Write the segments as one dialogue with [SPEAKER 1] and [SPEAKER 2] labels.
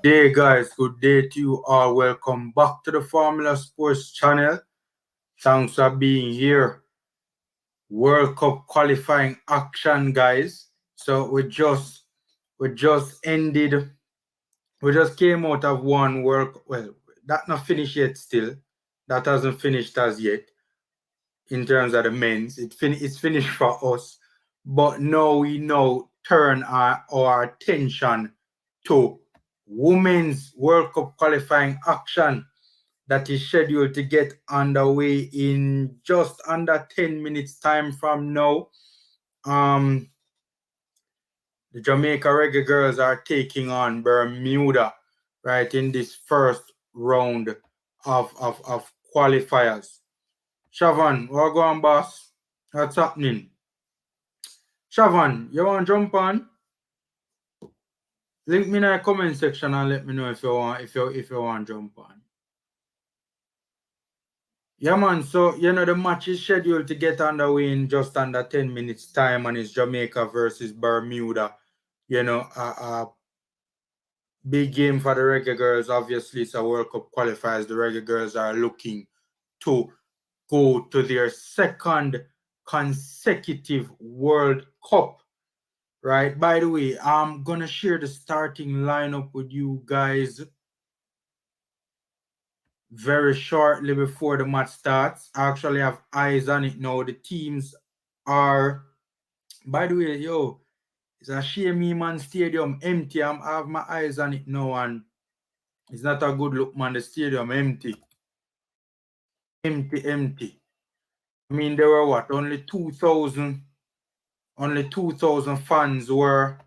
[SPEAKER 1] day, guys. Good day to you all. Welcome back to the Formula Sports channel. Thanks for being here. World Cup qualifying action, guys. So we just ended. We just came out of one World. Well, that not finished yet. Still, that hasn't finished as yet. In terms of the men's, it's finished for us. But now we turn our attention to Women's World Cup qualifying action that is scheduled to get underway in just under 10 minutes time from now. The Jamaica Reggae Girlz are taking on Bermuda, right, in this first round of qualifiers. Shavan, what going, boss? What's happening? Shavan, you want to jump on? Link me in the comment section and let me know if you want to jump on. Yeah, man. So the match is scheduled to get underway in just under 10 minutes time, and it's Jamaica versus Bermuda. A big game for the Reggae Girlz. Obviously, it's a World Cup qualifiers. The Reggae Girlz are looking to go to their second consecutive World Cup. Right. By the way, I'm gonna share the starting lineup with you guys very shortly before the match starts. I actually have eyes on it now. The teams are, by the way, it's a shame man stadium empty. I have my eyes on it now, and it's not a good look, man. The stadium empty. Empty. I mean, there were what? Only 2,000 fans were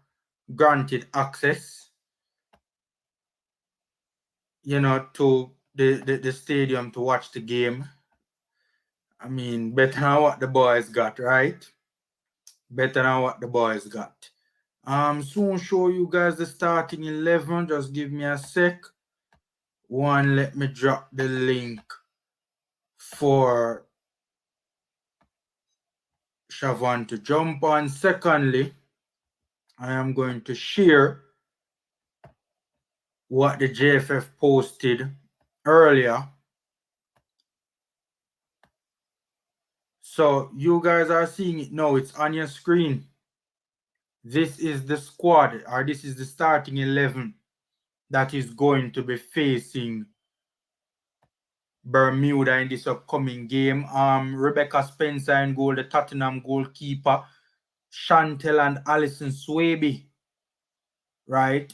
[SPEAKER 1] granted access, to the stadium to watch the game. I mean, better than what the boys got, right? Better than what the boys got. Soon show you guys the starting 11. Just give me a sec. One, let me drop the link for Shavan to jump on. Secondly, I am going to share what the JFF posted earlier. So you guys are seeing it now. It's on your screen. This is the squad, or this is the starting 11 that is going to be facing Bermuda in this upcoming game. Rebecca Spencer in goal, the Tottenham goalkeeper. Chantel and Alison Swaby, right,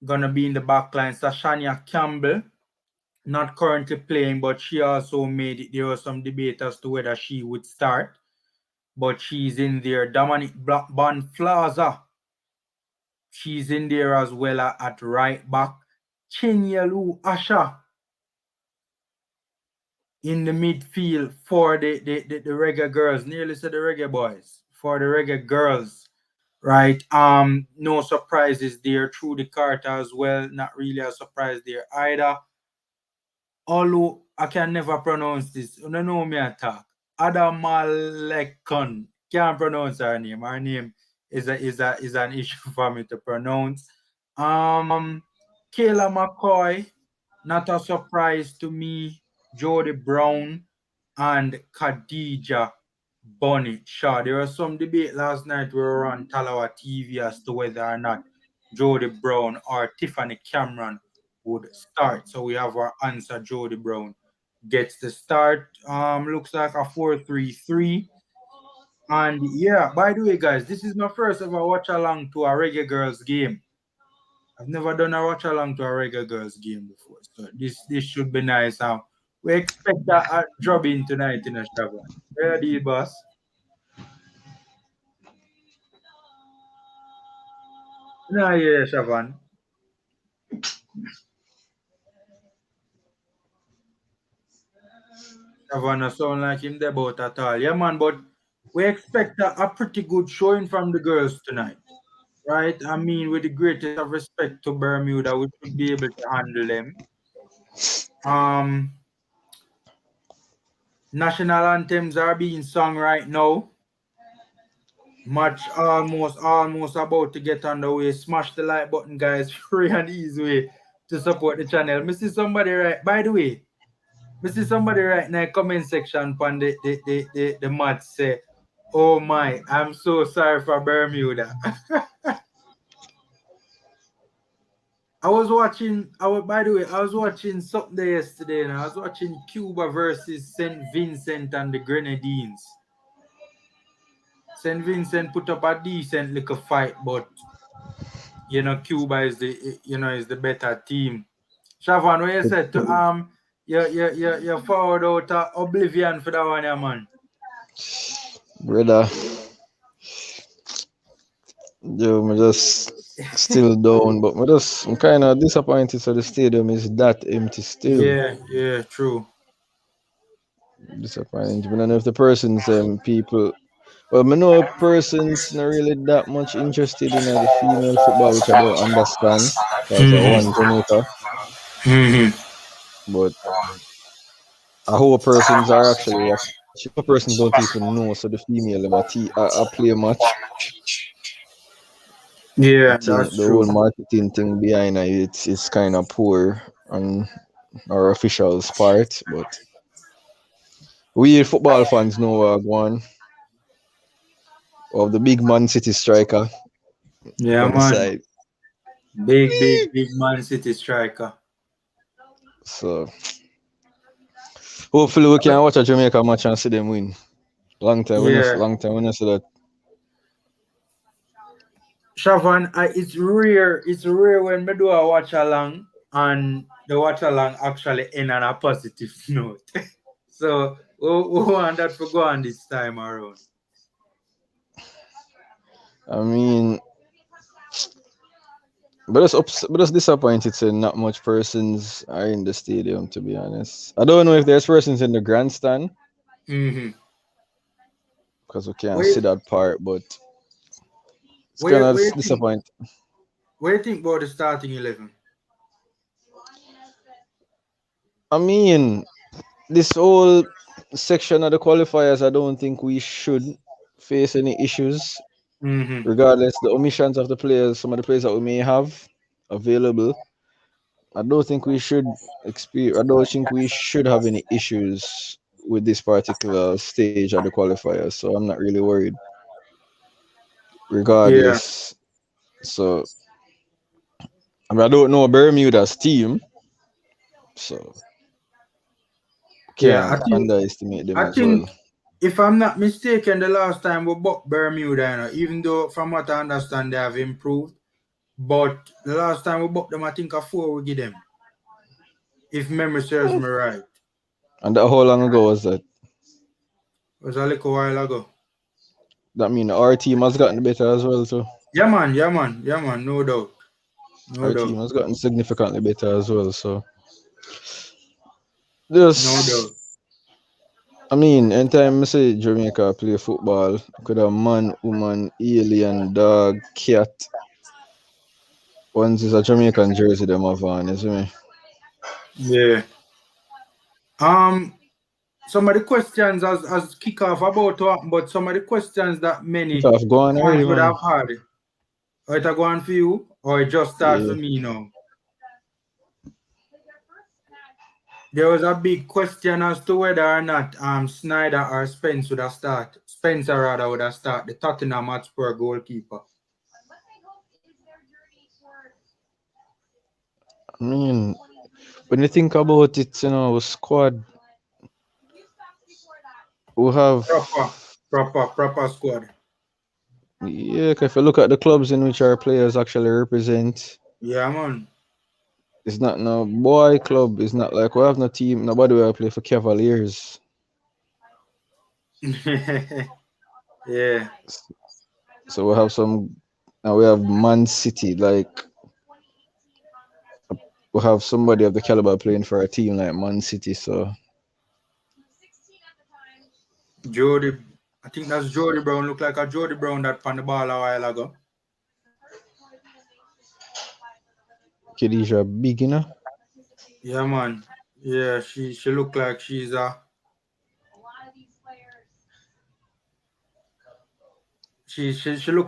[SPEAKER 1] gonna be in the back line. Sashania Campbell, not currently playing, but she also made it. There was some debate as to whether she would start, but she's in there. Dominic Bonflaza, she's in there as well at right back. Chinyalu Asha in the midfield for the Reggae Girlz. Nearly said the Reggae Boys. For the Reggae Girlz, right? No surprises there. Through the Carter as well. Not really a surprise there either. Although I can never pronounce this. You don't know me attack. Adamalekon. Can't pronounce her name. Her name is an issue for me to pronounce. Kayla McCoy, not a surprise to me. Jody Brown and Khadija Bonnet Shaw. There was some debate last night we were on Talawa TV as to whether or not Jody Brown or Tiffany Cameron would start. So we have our answer. Jody Brown gets the start. Looks like a 4-3-3. And yeah, by the way, guys, this is my first ever watch along to a Reggae Girlz game. I've never done a watch along to a Reggae Girlz game before. So this should be nice. We expect a job in tonight in a Shavan. Ready, boss? No, yeah, Shavan. Shavan sound like him there about at all. Yeah, man, but we expect a pretty good showing from the girls tonight. Right? I mean, with the greatest of respect to Bermuda, we should be able to handle them. National anthems are being sung right now. Match almost about to get underway. Smash the like button, guys. Free and easy way to support the channel. Me see somebody right. By the way, me see somebody right in the comment section on the match say, "Oh my, I'm so sorry for Bermuda." I was watching. By the way, I was watching something there yesterday, and I was watching Cuba versus Saint Vincent and the Grenadines. Saint Vincent put up a decent little fight, but Cuba is the better team. Shavan, what you said to you forward out oblivion for that one, yeah, man.
[SPEAKER 2] Brother, yo, me just still down, but I'm kind of disappointed. So the stadium is that empty still.
[SPEAKER 1] Yeah, true.
[SPEAKER 2] Disappointed. I don't know if the persons people. Well, I know persons not really that much interested in the female football, which I don't understand because I
[SPEAKER 1] Mm-hmm.
[SPEAKER 2] want Jamaica.
[SPEAKER 1] Mm-hmm.
[SPEAKER 2] But I hope persons are actually watching. A persons don't even know. So the female I play much. I
[SPEAKER 1] Yeah,
[SPEAKER 2] think
[SPEAKER 1] that's
[SPEAKER 2] the
[SPEAKER 1] true.
[SPEAKER 2] whole marketing thing behind it's kind of poor on our officials' part. But we football fans know one of the big Man City striker
[SPEAKER 1] Yeah,
[SPEAKER 2] on the
[SPEAKER 1] man.
[SPEAKER 2] side.
[SPEAKER 1] Big Man City striker.
[SPEAKER 2] So hopefully we can watch a Jamaica match and see them win.
[SPEAKER 1] Yeah.
[SPEAKER 2] Long time when I see that.
[SPEAKER 1] Shavan, it's rare when me do a watch along and the watch along actually end on a positive note. So we want that to go on this time around.
[SPEAKER 2] I mean, but it's disappointed saying not much persons are in the stadium. To be honest, I don't know if there's persons in the grandstand
[SPEAKER 1] Mm-hmm.
[SPEAKER 2] because we can't
[SPEAKER 1] Wait,
[SPEAKER 2] see that part, but it's kind
[SPEAKER 1] wait,
[SPEAKER 2] of
[SPEAKER 1] wait, think,
[SPEAKER 2] disappointing.
[SPEAKER 1] wait, think about the starting 11.
[SPEAKER 2] I mean, this whole section of the qualifiers, I don't think we should face any issues,
[SPEAKER 1] Mm-hmm.
[SPEAKER 2] regardless the omissions of the players, some of the players that we may have available. I don't think we should experience. I don't think we should have any issues with this particular stage of the qualifiers. So I'm not really worried,
[SPEAKER 1] Yeah,
[SPEAKER 2] regardless. So I mean, I don't know Bermuda's team, so
[SPEAKER 1] yeah.
[SPEAKER 2] can't underestimate them
[SPEAKER 1] I
[SPEAKER 2] as
[SPEAKER 1] think
[SPEAKER 2] well.
[SPEAKER 1] if I'm not mistaken, the last time we booked Bermuda, even though from what I understand they have improved, but the last time we booked them, I think a 4 we give them, if memory serves me right.
[SPEAKER 2] And that how long ago was that?
[SPEAKER 1] It was a little while ago.
[SPEAKER 2] That mean our team has gotten better as well. So
[SPEAKER 1] Yeah, man, no doubt, no
[SPEAKER 2] our
[SPEAKER 1] doubt,
[SPEAKER 2] team has gotten significantly better as well. So
[SPEAKER 1] no
[SPEAKER 2] just,
[SPEAKER 1] doubt.
[SPEAKER 2] I mean, anytime I say Jamaica play football, could have man, woman, alien, dog, cat. Once is a Jamaican jersey, them have on, you see me?
[SPEAKER 1] Yeah. Um, some of the questions as kick off about to happen, but some of the questions that
[SPEAKER 2] Kick
[SPEAKER 1] many
[SPEAKER 2] off, go on already,
[SPEAKER 1] fans would
[SPEAKER 2] man.
[SPEAKER 1] have had, or it a go on for you, or it just start
[SPEAKER 2] Yeah.
[SPEAKER 1] for me now. There was a big question as to whether or not Snyder or Spencer rather would have start the Tottenham Hotspur goalkeeper.
[SPEAKER 2] I mean, when you think about it, squad, we have,
[SPEAKER 1] Proper, proper squad.
[SPEAKER 2] yeah, if you look at the clubs in which our players actually represent,
[SPEAKER 1] Yeah, man.
[SPEAKER 2] it's not no boy club. It's not like we have no team. Nobody will play for Cavaliers.
[SPEAKER 1] Yeah,
[SPEAKER 2] So we have some. Now we have Man City. Like we have somebody of the caliber playing for a team like Man City. So
[SPEAKER 1] Jody. I think that's Jody Brown. Look like a Jody Brown that panned the ball a while ago.
[SPEAKER 2] Khadija big,
[SPEAKER 1] Yeah, man. Yeah, she look like she look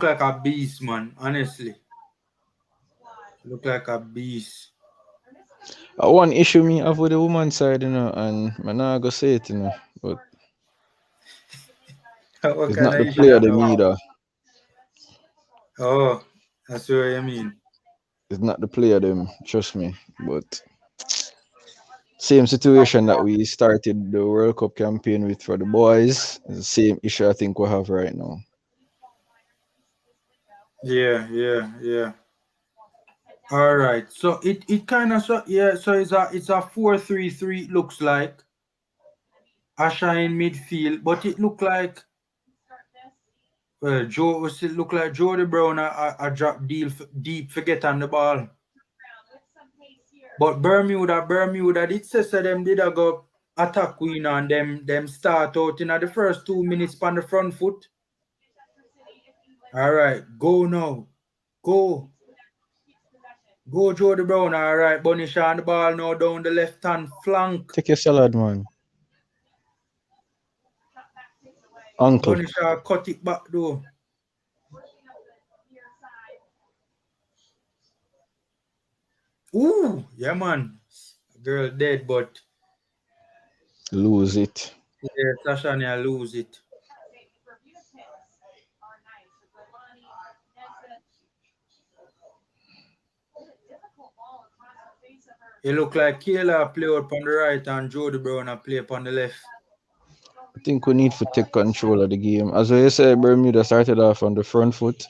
[SPEAKER 1] like a beast, man. Honestly, she look like a beast.
[SPEAKER 2] One issue me have with the woman side, and I'm not gonna say it, but
[SPEAKER 1] What
[SPEAKER 2] it's
[SPEAKER 1] kind
[SPEAKER 2] not
[SPEAKER 1] of
[SPEAKER 2] the
[SPEAKER 1] issue
[SPEAKER 2] player
[SPEAKER 1] you
[SPEAKER 2] them
[SPEAKER 1] know?
[SPEAKER 2] either.
[SPEAKER 1] Oh, that's what you mean.
[SPEAKER 2] It's not the player them. Trust me. But same situation that we started the World Cup campaign with for the boys. It's the same issue I think we have right now.
[SPEAKER 1] Yeah, yeah, yeah. All right. So it kind of so yeah. So it's a 4-3-3. Looks like Asha in midfield, but it look like Joe. It look like Jody Brown a drop deep, forget on the ball. But Bermuda did say so them did a go attack Queen and them start out in the first 2 minutes on the front foot. All right, go now, go. Go Jody Brown, all right. Bunny on the ball now down the left hand flank.
[SPEAKER 2] Take your salad, man. Uncle.
[SPEAKER 1] Bunny cut it back though. Ooh, yeah man. Girl dead, but
[SPEAKER 2] Lose it.
[SPEAKER 1] yeah, Tashania lose it. It look like Kayla play out on the right and Jody Brown a play upon the left.
[SPEAKER 2] I think we need to take control of the game. As I said, Bermuda started off on the front foot.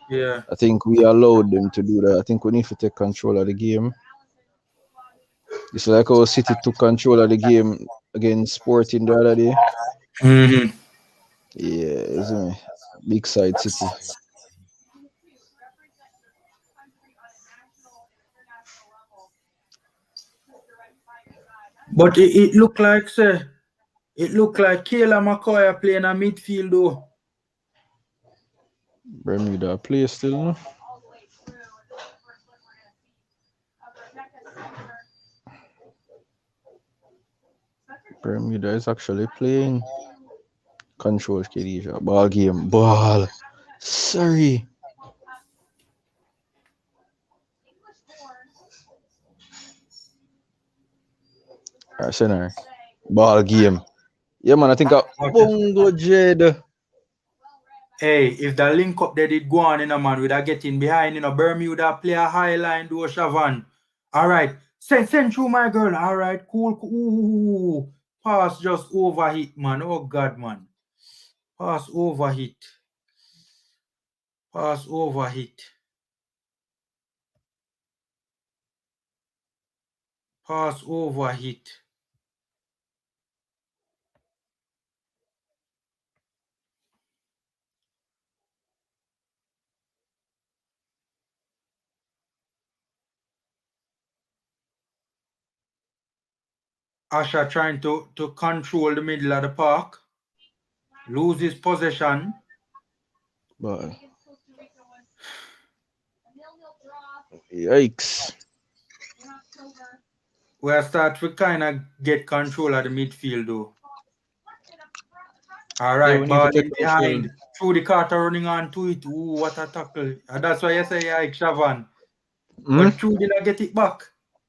[SPEAKER 1] Yeah.
[SPEAKER 2] I think we allowed them to do that. I think we need to take control of the game. It's like our City took control of the game against Sporting the other day.
[SPEAKER 1] Mm-hmm.
[SPEAKER 2] Yeah, isn't it? Big side City.
[SPEAKER 1] But it look like say it look like Kayla McCoy are playing a midfield though.
[SPEAKER 2] Bermuda play still, no? Bermuda is actually playing. Control Khadija. Ball game. Ball. Sorry. Arsenal. Ball game. Yeah, man, I think Bongo Jed.
[SPEAKER 1] Hey, if the link up there did go on, man, with a getting behind, Bermuda play a high line, do Shavan. All right, send through my girl. All right, cool. Ooh, pass just overhit, man. Oh God, man. Pass overhit. Pass overhit. Pass overhit. Asha trying to control the middle of the park. Loses possession.
[SPEAKER 2] Ball. Yikes.
[SPEAKER 1] We'll start to kind of get control of the midfield though. All
[SPEAKER 2] Yeah, we
[SPEAKER 1] right,
[SPEAKER 2] need to
[SPEAKER 1] ball
[SPEAKER 2] take
[SPEAKER 1] in
[SPEAKER 2] control.
[SPEAKER 1] behind. Through the Carter running on to it. Ooh, what a tackle. And that's why you say yeah, Shavan.
[SPEAKER 2] Hmm?
[SPEAKER 1] But Trudy not get it back.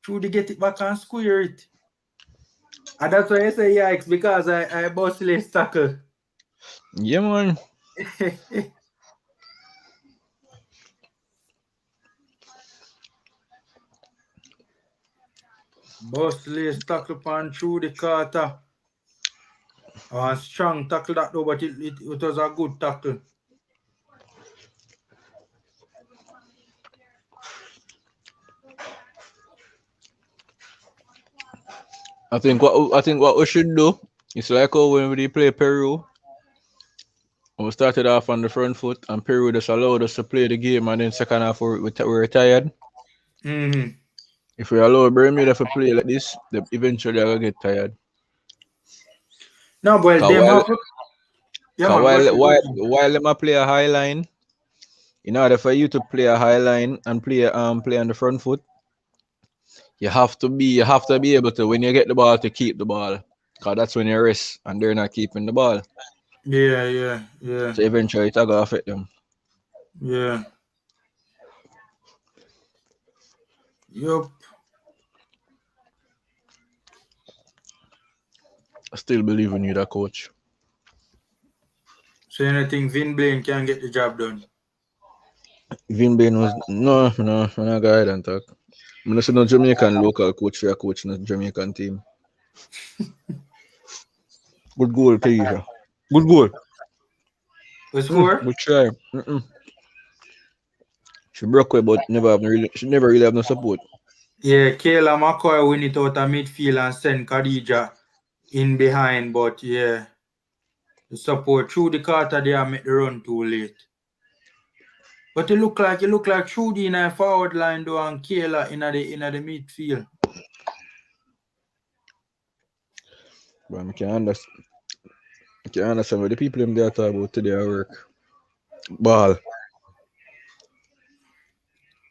[SPEAKER 1] Trudy get it back and square it. And that's why I say yikes because I bust less tackle.
[SPEAKER 2] Yeah, man.
[SPEAKER 1] Bust less tackle pan through the Carter. Strong tackle that though, but it was a good tackle.
[SPEAKER 2] I think what we should do is like how when we play Peru, we started off on the front foot and Peru just allowed us to play the game and then second half we're tired.
[SPEAKER 1] Mm-hmm.
[SPEAKER 2] If we allow Bermuda to play like this, they eventually are gonna get tired.
[SPEAKER 1] No, well,
[SPEAKER 2] Cause
[SPEAKER 1] them
[SPEAKER 2] while
[SPEAKER 1] have to, yeah
[SPEAKER 2] cause
[SPEAKER 1] man, go
[SPEAKER 2] while
[SPEAKER 1] through, go
[SPEAKER 2] while
[SPEAKER 1] through.
[SPEAKER 2] while them a play a high line, in order for you to play a high line and play on the front foot, you have to be able to when you get the ball to keep the ball. Cause that's when you rest and they're not keeping the ball.
[SPEAKER 1] Yeah, yeah, yeah,
[SPEAKER 2] So eventually it's gonna affect them.
[SPEAKER 1] yeah. Yup.
[SPEAKER 2] I still believe we need a coach.
[SPEAKER 1] So you think Vin Blaine can get the job done?
[SPEAKER 2] Vin Bain was no, I'm not guy and talk. I'm not no Jamaican local coach for a coach in the Jamaican team. Good goal, Keisha. Good goal.
[SPEAKER 1] The score?
[SPEAKER 2] Good try. She broke away, but she never really have no support.
[SPEAKER 1] Yeah, Kayla McCoy win it out of midfield and send Khadija in behind, but yeah, the support through the Carter there make the run too late. But it look like Trudy in a forward line though and Kayla in the midfield.
[SPEAKER 2] But I can understand what the people them there talk about today at work. Ball.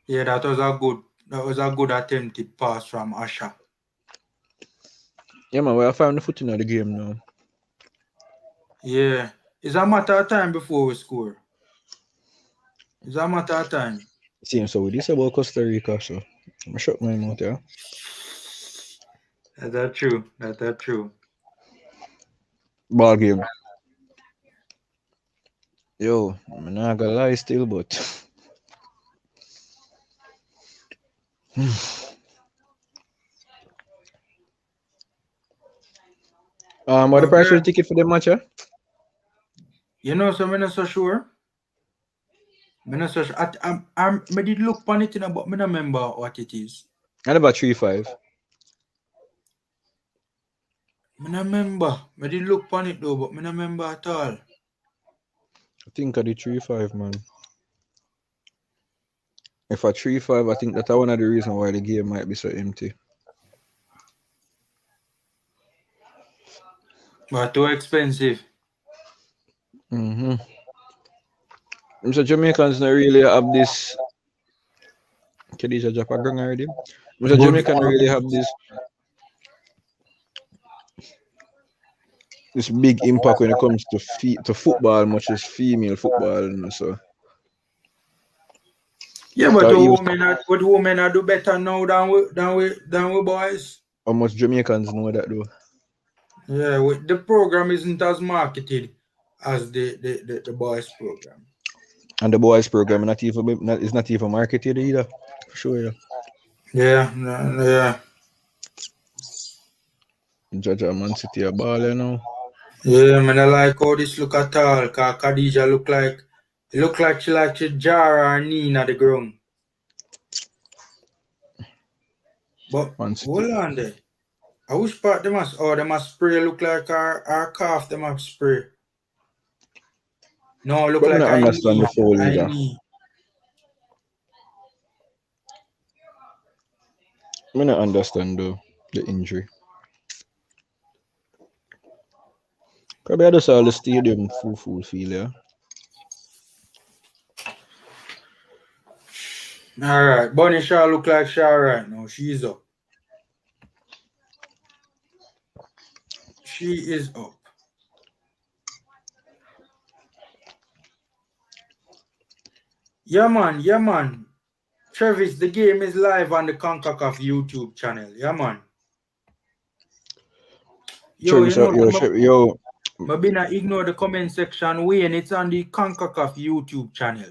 [SPEAKER 1] Yeah, that was a good attempted pass from Asha.
[SPEAKER 2] Yeah man, we are found the footing of the game now.
[SPEAKER 1] Yeah. It's a matter of time before we score. It's a matter of time.
[SPEAKER 2] Same so with this about Costa Rica, so I'm shut my mouth, yeah.
[SPEAKER 1] That's true. That's true.
[SPEAKER 2] Ball game. Yo, I'm not gonna lie still, but what the price
[SPEAKER 1] Okay.
[SPEAKER 2] for the ticket for the match, yeah?
[SPEAKER 1] So I'm not so sure. I'm not so sure. I did look on it, but I don't remember what it is.
[SPEAKER 2] And about 3-5.
[SPEAKER 1] I don't remember. I did look on it though, but I don't remember at all.
[SPEAKER 2] I think I did 3-5, man. If I 3-5, I think that's one of the reasons why the game might be so empty.
[SPEAKER 1] But too expensive.
[SPEAKER 2] Mm-hmm. So Jamaicans not really have this. Khadija Japa gang already. So
[SPEAKER 1] Good.
[SPEAKER 2] Jamaican really have this big impact when it comes to to football, much as female football, so.
[SPEAKER 1] Yeah, but
[SPEAKER 2] Cause even
[SPEAKER 1] women are do better now than we boys.
[SPEAKER 2] how much Jamaicans know that though.
[SPEAKER 1] Yeah, the program isn't as marketed as the boys program.
[SPEAKER 2] And the boys program is not even marketed either. For sure, yeah.
[SPEAKER 1] Yeah, yeah.
[SPEAKER 2] Judge a Man City a ball, you know.
[SPEAKER 1] Yeah, man, I like how this look at all. Cause Khadija look like she jar her knee in the ground. But
[SPEAKER 2] Man City.
[SPEAKER 1] hold on there. I wish part they must spray look like our calf they must spray. No, look
[SPEAKER 2] But I
[SPEAKER 1] like
[SPEAKER 2] don't
[SPEAKER 1] I
[SPEAKER 2] understand
[SPEAKER 1] knee.
[SPEAKER 2] the foul
[SPEAKER 1] I
[SPEAKER 2] either.
[SPEAKER 1] knee.
[SPEAKER 2] I don't understand though the injury. Probably I just saw the stadium full feel, yeah.
[SPEAKER 1] Alright. Bunny Shaw look like Shaw right now. She's up. She is up. Yeah man, yeah man. Travis, the game is live on the Concacaf YouTube channel. Yeah man. Yo,
[SPEAKER 2] Travis, yo,
[SPEAKER 1] maybe not ignore the comment section way and it's on the Concacaf YouTube channel.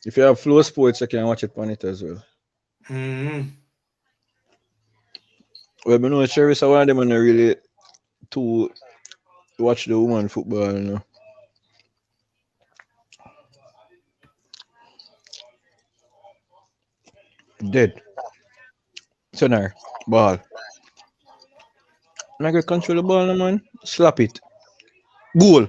[SPEAKER 2] if you have Flow Sports, you can watch it on it as well.
[SPEAKER 1] Mm-hmm.
[SPEAKER 2] Well, but no, Travis, I want them and really to watch the woman football, you know. Dead. Center. Ball. Make it control the ball, no, man. Slap it. Goal.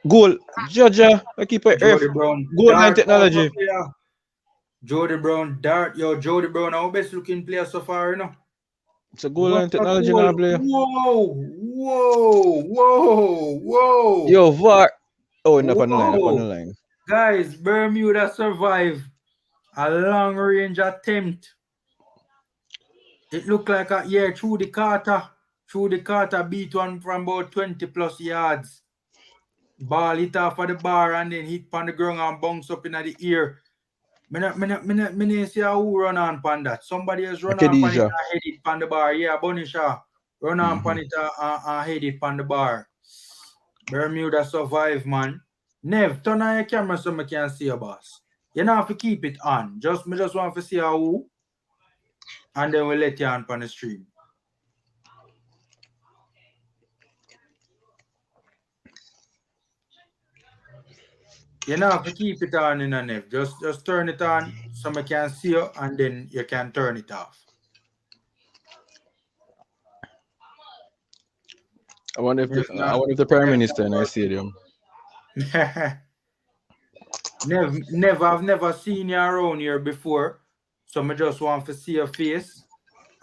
[SPEAKER 2] Goal. Jaja. I keep it
[SPEAKER 1] Jody
[SPEAKER 2] F.
[SPEAKER 1] Brown
[SPEAKER 2] Goal line
[SPEAKER 1] dart over
[SPEAKER 2] technology.
[SPEAKER 1] player. Jody Brown dart. Yo, Jody Brown, our best looking player so far, you know.
[SPEAKER 2] It's a goal
[SPEAKER 1] What
[SPEAKER 2] line
[SPEAKER 1] a
[SPEAKER 2] technology
[SPEAKER 1] goal.
[SPEAKER 2] now, player.
[SPEAKER 1] Whoa.
[SPEAKER 2] Yo, VAR. Oh, up on the line, up on the
[SPEAKER 1] Whoa.
[SPEAKER 2] line.
[SPEAKER 1] Guys, Bermuda survived a long range attempt. It looked like through the Carter beat one from about 20 plus yards. Ball hit off of the bar and then hit on the ground and bounce up in the air. Me see who run on pan that. Somebody else run on pan it
[SPEAKER 2] Akedija.
[SPEAKER 1] and head it pan the bar. Yeah, Bonisha. Run on pan it and head it pan the bar. Bermuda survive, man. Nev, turn on your camera so I can see your boss. You don't have to keep it on. Me just want to see who, and then we'll let you on pan the stream. You don't have to keep it on in a Nev. Just turn it on so I can see you, and then you can turn it off.
[SPEAKER 2] I wonder if the Prime Minister in our stadium.
[SPEAKER 1] I've never seen you around here before, so I just want to see your face,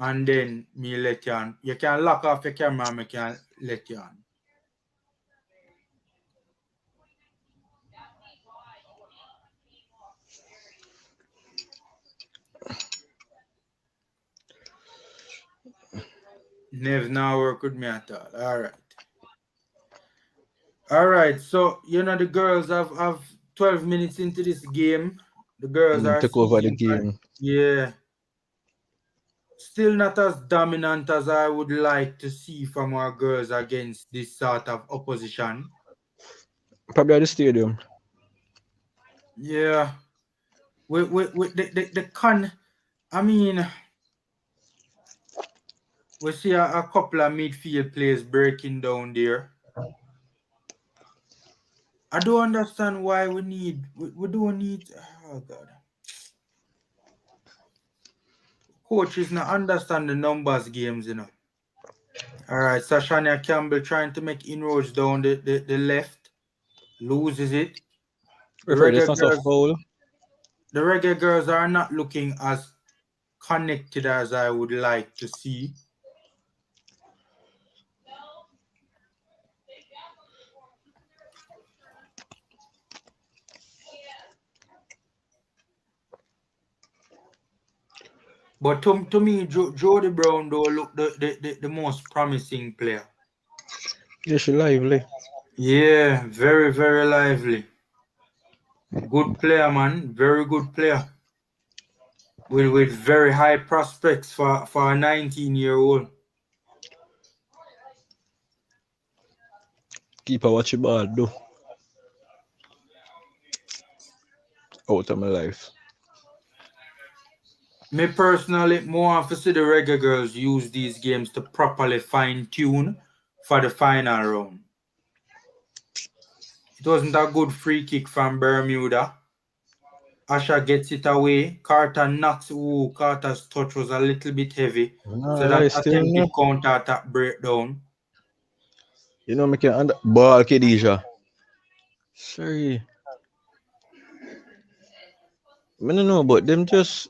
[SPEAKER 1] and then me let you on. You can lock off your camera and I can let you on. Nev now work with me at all. All right. So the girls have 12 minutes into this game. The girls are
[SPEAKER 2] Take over the
[SPEAKER 1] speaking.
[SPEAKER 2] game.
[SPEAKER 1] Yeah. Still not as dominant as I would like to see from our girls against this sort of opposition.
[SPEAKER 2] Probably at the stadium.
[SPEAKER 1] Yeah. With the I mean, we see a couple of midfield players breaking down there. I don't understand why we don't need. Oh God, coaches not understand the numbers games, All right, Sashania Campbell trying to make inroads down the left, loses it. The
[SPEAKER 2] Referee, that's
[SPEAKER 1] Reggae
[SPEAKER 2] not a
[SPEAKER 1] Girls,
[SPEAKER 2] foul.
[SPEAKER 1] the Reggae Girls are not looking as connected as I would like to see. But to me, Jody Brown though look the most promising player.
[SPEAKER 2] Yeah, she lively.
[SPEAKER 1] Yeah, very, very lively. Good player, man. Very good player. With very high prospects for a 19-year-old.
[SPEAKER 2] Keep her watch the ball, do. Out of my life.
[SPEAKER 1] Me personally, more want to see the Reggae Girls use these games to properly fine-tune for the final round. It wasn't a good free kick from Bermuda. Asha gets it away. Carter knocks. Ooh, Carter's touch was a little bit heavy. So that
[SPEAKER 2] Still no.
[SPEAKER 1] attempted counter-attack breakdown.
[SPEAKER 2] Me can ball Kedija. Sorry. I don't know, but them just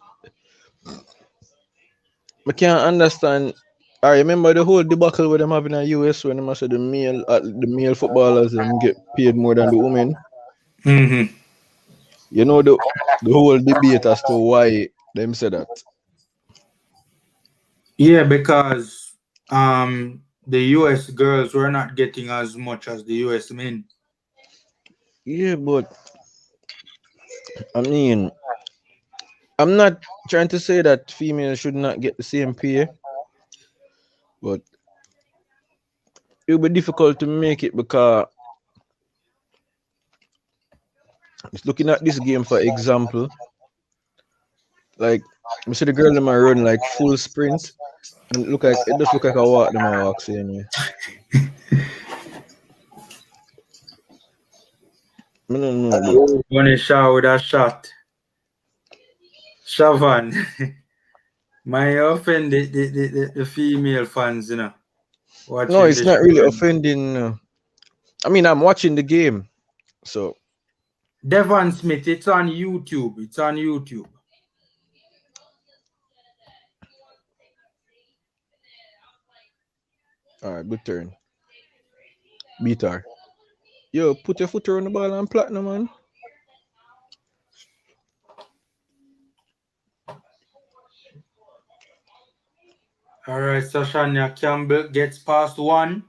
[SPEAKER 2] I can't understand. I remember the whole debacle with them having in the US when them said the male footballers get paid more than the women.
[SPEAKER 1] Mm-hmm.
[SPEAKER 2] The whole debate as to why them said that.
[SPEAKER 1] Yeah, because the US girls were not getting as much as the US men.
[SPEAKER 2] Yeah, but I mean, I'm not trying to say that females should not get the same pay, but it will be difficult to make it because it's looking at this game for example, like I see the girl them are run like full sprint and it just look like a walk them a walk same way. I don't know, but
[SPEAKER 1] One shot with a shot. Shavan. My offend the female fans,
[SPEAKER 2] no,
[SPEAKER 1] watching
[SPEAKER 2] it's
[SPEAKER 1] the
[SPEAKER 2] not really
[SPEAKER 1] show.
[SPEAKER 2] offending. I mean, I'm watching the game, so
[SPEAKER 1] Devon Smith, it's on YouTube. It's on YouTube.
[SPEAKER 2] all right, good turn. Beat her. Yo, put your foot on the ball and platinum, man.
[SPEAKER 1] All right, Sashania Campbell gets past one,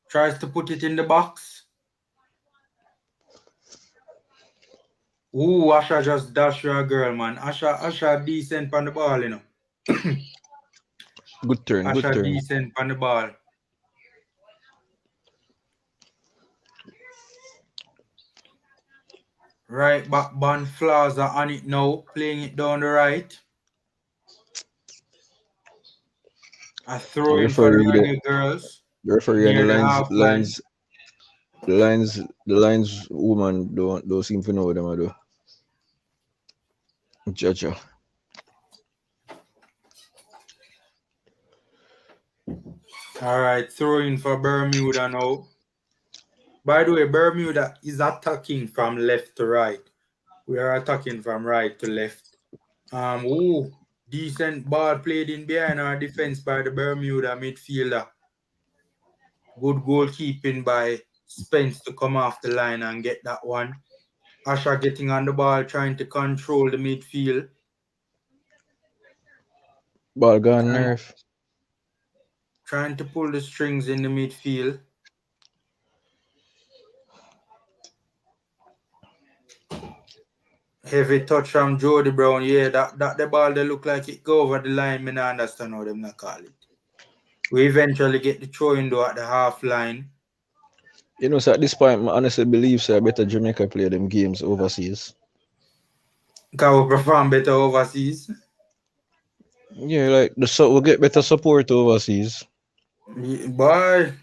[SPEAKER 1] tries to put it in the box. Ooh, Asha just dash your girl, man. Asha decent on the ball, you know.
[SPEAKER 2] Good turn, good
[SPEAKER 1] Asha
[SPEAKER 2] turn.
[SPEAKER 1] decent on the ball. Right back band flaws are on it now, playing it down the right. A
[SPEAKER 2] The
[SPEAKER 1] throw in for the
[SPEAKER 2] referee,
[SPEAKER 1] Reggae Girls
[SPEAKER 2] the referee and the
[SPEAKER 1] near the half line.
[SPEAKER 2] lines woman don't seem to know what them I do. Jaja.
[SPEAKER 1] All right, throw in for Bermuda now. By the way, Bermuda is attacking from left to right. We are attacking from right to left. Ooh, decent ball played in behind our defense by the Bermuda midfielder. Good goalkeeping by Spence to come off the line and get that one. Asha getting on the ball, trying to control the midfield.
[SPEAKER 2] Ball gone nerve.
[SPEAKER 1] Trying to pull the strings in the midfield. Heavy touch from Jody Brown. Yeah, that the ball they look like it go over the line. Me not understand how them not call it. We eventually get the throw in though at the half line.
[SPEAKER 2] You know, so at this point, I honestly believe so I better Jamaica play them games overseas.
[SPEAKER 1] Because we perform better overseas.
[SPEAKER 2] Yeah, like we'll get better support overseas.
[SPEAKER 1] Boy.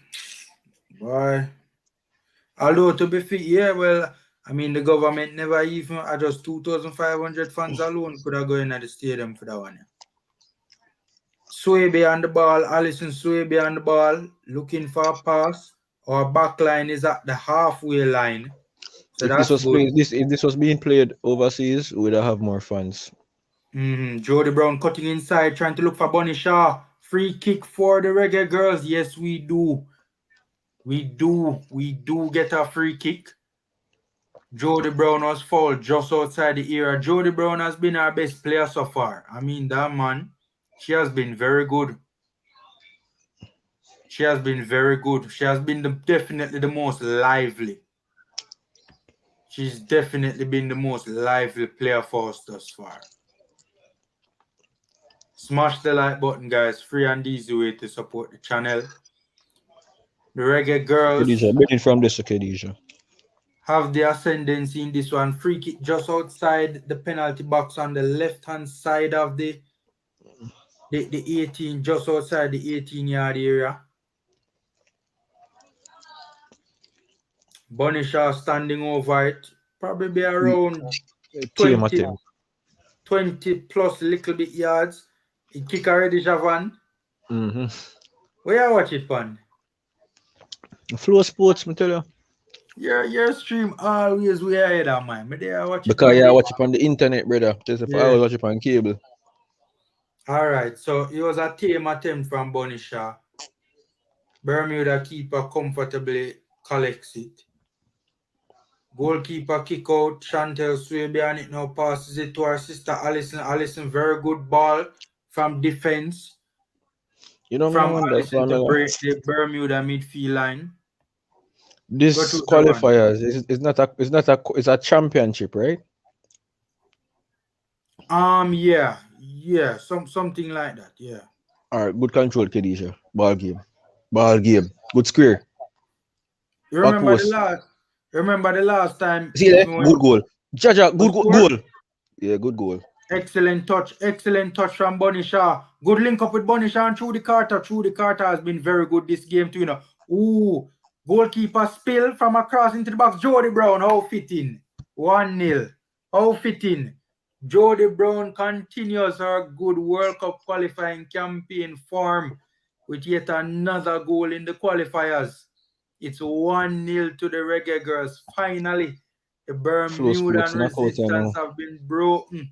[SPEAKER 1] Although to be fair, yeah, well, I mean the government never even adjust 2,500 fans alone could have gone at the stadium for that one. Yeah. Swaybe on the ball, Allison Swaybe on the ball, looking for a pass. Our back line is at the halfway line. So that's good.
[SPEAKER 2] If this was being played overseas, we'd have more fans.
[SPEAKER 1] Jody Brown cutting inside, trying to look for Bunny Shaw. Free kick for the Reggae Girls. Yes, we do. We do get a free kick. Jody Brown was fouled just outside the area. Jody Brown has been our best player so far. I mean, that man, she has been very good. She has been very good. She has been definitely the most lively. She's definitely been the most lively player for us thus far. Smash the like button, guys. Free and easy way to support the channel. The Reggae Girls
[SPEAKER 2] Khadija, betting from this, Khadija.
[SPEAKER 1] have the ascendancy in this one. Free kick just outside the penalty box on the left-hand side of the 18, just outside the 18-yard area. Bunny Shaw standing over it. Probably be around 20 plus little bit yards. He kick already, Javan. Where you watch it, pan?
[SPEAKER 2] Flow Sports, me tell you.
[SPEAKER 1] Your stream always way ahead of mine. Me there watch it.
[SPEAKER 2] Because yeah, I watch it on the internet, brother. Just if I always watch it on cable.
[SPEAKER 1] Alright, so it was a tame attempt from Bunny Shaw. Bermuda keeper comfortably collects it. Goalkeeper kick out. Chantel Swaby on it now, passes it to our sister Allison. Allison, very good ball from defense.
[SPEAKER 2] You know,
[SPEAKER 1] From
[SPEAKER 2] man, that's
[SPEAKER 1] Allison to break the Bermuda midfield line.
[SPEAKER 2] This qualifiers it's a championship, right?
[SPEAKER 1] Yeah, something like that, yeah.
[SPEAKER 2] Alright, good control, Khadija. Ball game. Good square.
[SPEAKER 1] You remember the last time?
[SPEAKER 2] See there? Good goal. Jaja, good goal. Yeah, good goal.
[SPEAKER 1] Excellent touch from Bunny Shaw. Good link up with Bunny Shaw and through the Carter. The Carter has been very good this game too, you know. Ooh, goalkeeper spill from across into the box. Jody Brown, how fitting. 1-0. How fitting. Jody Brown continues her good World Cup qualifying campaign form with yet another goal in the qualifiers. It's 1-0 to the Reggae Girls. Finally, the Bermudan resistance have been broken.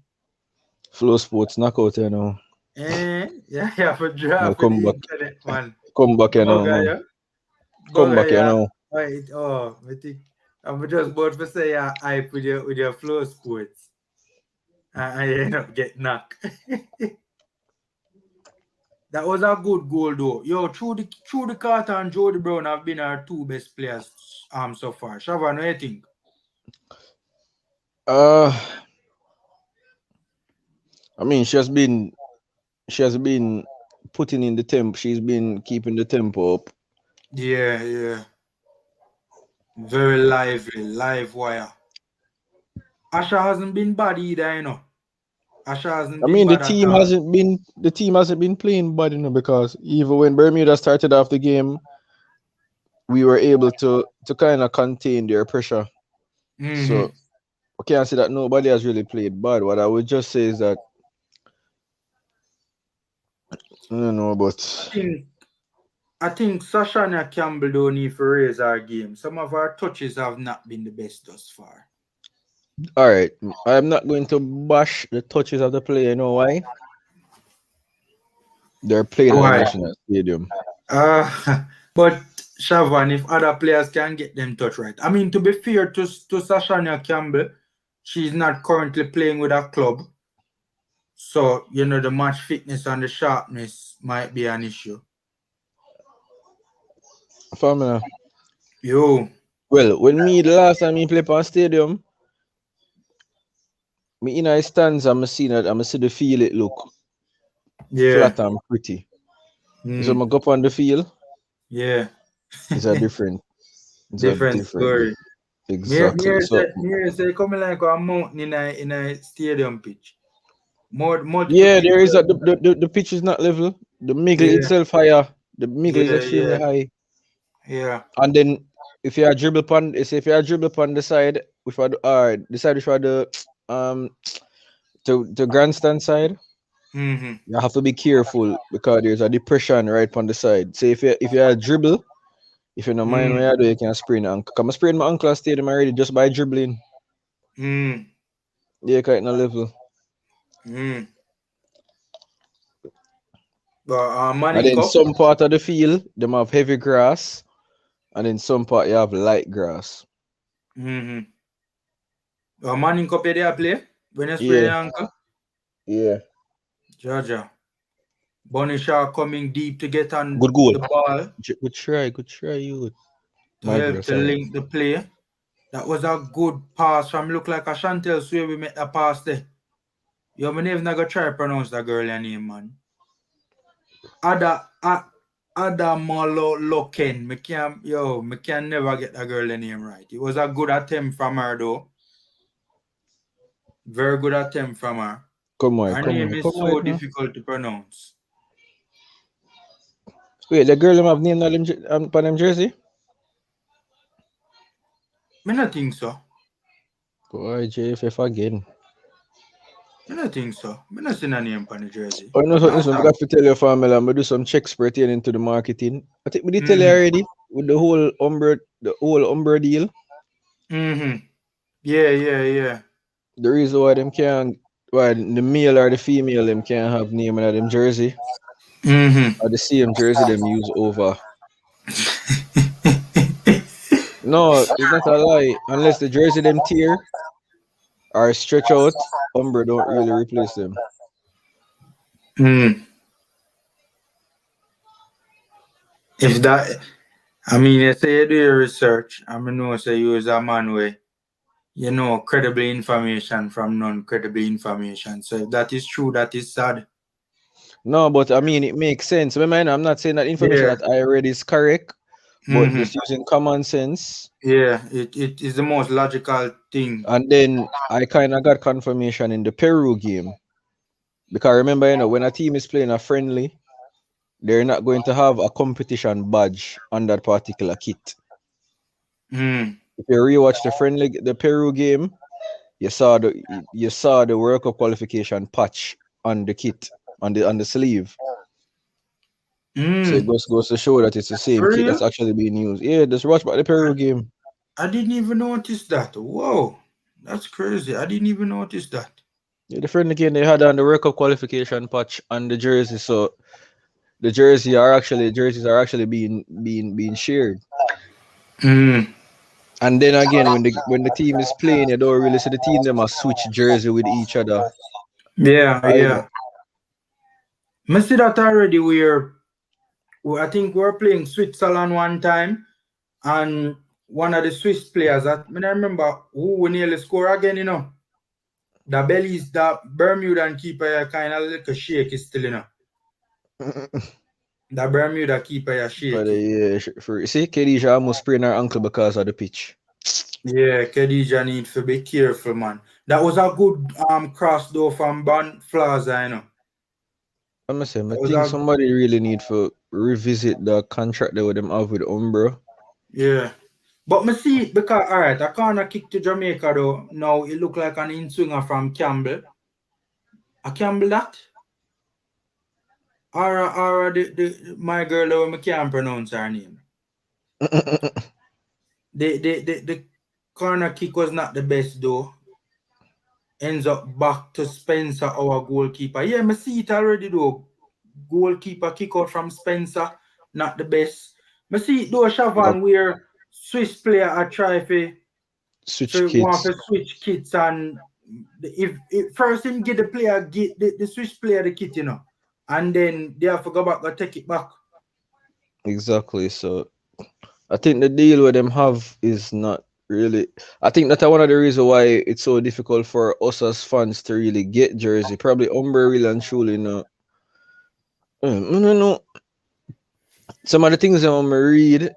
[SPEAKER 2] Flow Sports knockout, you know.
[SPEAKER 1] Yeah, for draft
[SPEAKER 2] come back.
[SPEAKER 1] Internet, man.
[SPEAKER 2] Come back, you know, man. Come back, you know.
[SPEAKER 1] Right. Oh, I think I'm just about to say hype with your Flow Sports. I end up getting knocked. That was a good goal though. Yo, through the Carter and Jody Brown have been our two best players so far. Shavan, what do you think?
[SPEAKER 2] Uh, I mean, she has been putting in the temp. She's been keeping the tempo up.
[SPEAKER 1] Yeah, yeah. Very lively, live wire. Asha hasn't been bad either, you know. Asha hasn't
[SPEAKER 2] I
[SPEAKER 1] been
[SPEAKER 2] mean, the
[SPEAKER 1] bad at
[SPEAKER 2] team
[SPEAKER 1] all.
[SPEAKER 2] hasn't been the team hasn't been playing bad, because even when Bermuda started off the game, we were able to kind of contain their pressure.
[SPEAKER 1] Mm-hmm.
[SPEAKER 2] So I can't say that nobody has really played bad. What I would just say is that I don't know, but
[SPEAKER 1] I think I think Sashana Campbell don't need to raise our game. Some of our touches have not been the best thus far.
[SPEAKER 2] all right, I'm not going to bash the touches of the player. You know why? They're playing at a
[SPEAKER 1] Why?
[SPEAKER 2] national stadium.
[SPEAKER 1] But Shavan, if other players can get them touch right. I mean, to be fair to Sashana Campbell, she's not currently playing with a club. So, the match fitness and the sharpness might be an issue.
[SPEAKER 2] Family.
[SPEAKER 1] Yo,
[SPEAKER 2] Well, when me the last time me play on stadium, me in a stands, I'm see the field it look
[SPEAKER 1] yeah.
[SPEAKER 2] flat and pretty. So
[SPEAKER 1] Mm,
[SPEAKER 2] I go up on the field,
[SPEAKER 1] yeah.
[SPEAKER 2] it's a different, it's a
[SPEAKER 1] Different
[SPEAKER 2] different,
[SPEAKER 1] story.
[SPEAKER 2] exactly. So
[SPEAKER 1] Mir say coming like a mountain in a stadium pitch. Multiple
[SPEAKER 2] yeah, there
[SPEAKER 1] people.
[SPEAKER 2] is the pitch is not level. The middle
[SPEAKER 1] Yeah,
[SPEAKER 2] itself higher. The middle is
[SPEAKER 1] yeah,
[SPEAKER 2] extremely
[SPEAKER 1] yeah,
[SPEAKER 2] high.
[SPEAKER 1] yeah.
[SPEAKER 2] And then if you are dribble upon the side, which are the side which are the um the grandstand side,
[SPEAKER 1] Mm-hmm.
[SPEAKER 2] you have to be careful because there's a depression right on the side. So if you are dribble, if you don't mind
[SPEAKER 1] Mm,
[SPEAKER 2] what you do, you can sprain your ankle. Come sprain my ankle at stadium already just by dribbling.
[SPEAKER 1] mm,
[SPEAKER 2] Yeah, quite no level.
[SPEAKER 1] mm. But
[SPEAKER 2] And
[SPEAKER 1] Manning
[SPEAKER 2] then
[SPEAKER 1] Cup.
[SPEAKER 2] some part of the field, them have heavy grass, and in some part you have light grass.
[SPEAKER 1] Mm-hmm. Manning Cup, they play when you sprain
[SPEAKER 2] Yeah,
[SPEAKER 1] your ankle.
[SPEAKER 2] yeah.
[SPEAKER 1] Georgia. Bunny Shaw coming deep to get on
[SPEAKER 2] Good goal.
[SPEAKER 1] the ball
[SPEAKER 2] Good try, you.
[SPEAKER 1] to
[SPEAKER 2] My brother,
[SPEAKER 1] help to
[SPEAKER 2] sorry.
[SPEAKER 1] link the play. That was a good pass from look like a Chantel Sway we make a pass there. Yo, my never not gonna try to pronounce that girl name, man. Ada Ada Malo Loken. Me can never get that girl name right. It was a good attempt from her though. Very good attempt from her. Her name
[SPEAKER 2] Come
[SPEAKER 1] is
[SPEAKER 2] on,
[SPEAKER 1] so
[SPEAKER 2] now.
[SPEAKER 1] difficult to pronounce.
[SPEAKER 2] Wait, the girl them have name on them, on them jersey?
[SPEAKER 1] Me not think so.
[SPEAKER 2] Boy, JFF again.
[SPEAKER 1] Me not think so. Me not seen a name on the jersey.
[SPEAKER 2] Oh, no,
[SPEAKER 1] Last
[SPEAKER 2] listen, I
[SPEAKER 1] time.
[SPEAKER 2] forgot to tell your family, I'm going to do some checks pertaining to the marketing. I think we did tell you
[SPEAKER 1] Mm-hmm.
[SPEAKER 2] already with the whole Umber deal.
[SPEAKER 1] Mm-hmm. Yeah, yeah, yeah.
[SPEAKER 2] The reason why the male or the female them can't have name in them jersey
[SPEAKER 1] Mm-hmm.
[SPEAKER 2] or the same jersey them use over. No, it's not a lie. Unless the jersey them tear or stretch out, Umber don't really replace them.
[SPEAKER 1] Mm. If that, I mean, you say you do your research, I mean, know say you is a man where you know credible information from non-credible information. So if that is true, that is sad.
[SPEAKER 2] No, but I mean it makes sense. Remember, I'm not saying that information
[SPEAKER 1] Yeah.
[SPEAKER 2] that I read is correct, but
[SPEAKER 1] Mm-hmm.
[SPEAKER 2] just using common sense.
[SPEAKER 1] Yeah. It is the most logical thing.
[SPEAKER 2] And then I kind of got confirmation in the Peru game because remember, when a team is playing a friendly, they're not going to have a competition badge on that particular kit.
[SPEAKER 1] Mm.
[SPEAKER 2] If you rewatch the Peru game, you saw the World Cup qualification patch on the kit on the sleeve. So it
[SPEAKER 1] Mm.
[SPEAKER 2] goes to show that it's the same
[SPEAKER 1] For
[SPEAKER 2] kit
[SPEAKER 1] real?
[SPEAKER 2] that's actually being used. Yeah, just watch about the Peru
[SPEAKER 1] I,
[SPEAKER 2] game.
[SPEAKER 1] I didn't even notice that. Whoa. That's crazy. I didn't even notice that.
[SPEAKER 2] Yeah, the friendly game they had on the World Cup qualification patch on the jersey, so the jerseys are actually being shared.
[SPEAKER 1] Mm.
[SPEAKER 2] And then again, when the team is playing, you don't really see the team them a switch jersey with each other
[SPEAKER 1] Yeah,
[SPEAKER 2] either.
[SPEAKER 1] yeah. I see that already. I think we were playing Switzerland one time, and one of the Swiss players, I remember who we nearly score again. The bellies, the Bermudan keeper kind of little shaky still, you know. The Bermuda keeper is
[SPEAKER 2] But
[SPEAKER 1] shaky.
[SPEAKER 2] yeah, see, Khadija almost sprained her ankle because of the pitch.
[SPEAKER 1] Yeah, Khadija need to be careful, man. That was a good cross though from Ban Plaza, you know.
[SPEAKER 2] I'm gonna say, I
[SPEAKER 1] That was
[SPEAKER 2] think
[SPEAKER 1] a
[SPEAKER 2] somebody really need to revisit the contract that with them have with Umbro.
[SPEAKER 1] yeah. But me see it because alright, a corner kick to Jamaica though. Now it look like an in-swinger from Campbell. A Campbell that? Or the my girl though I can't pronounce her name. The corner kick was not the best though. Ends up back to Spencer, our goalkeeper. Yeah, me see it already though. Goalkeeper kick out from Spencer, not the best. Me see it though,
[SPEAKER 2] Yep.
[SPEAKER 1] Shavan, where Swiss player are try
[SPEAKER 2] Switch
[SPEAKER 1] for want
[SPEAKER 2] kids.
[SPEAKER 1] to switch kits and if first him get the player get the Swiss player the kit, you know, and then they have to go back and take it back.
[SPEAKER 2] Exactly. So I think the deal with them have is not really. I think that's one of the reasons why it's so difficult for us as fans to really get jersey. Probably Umber really and truly no. No. Some of the things that I'm read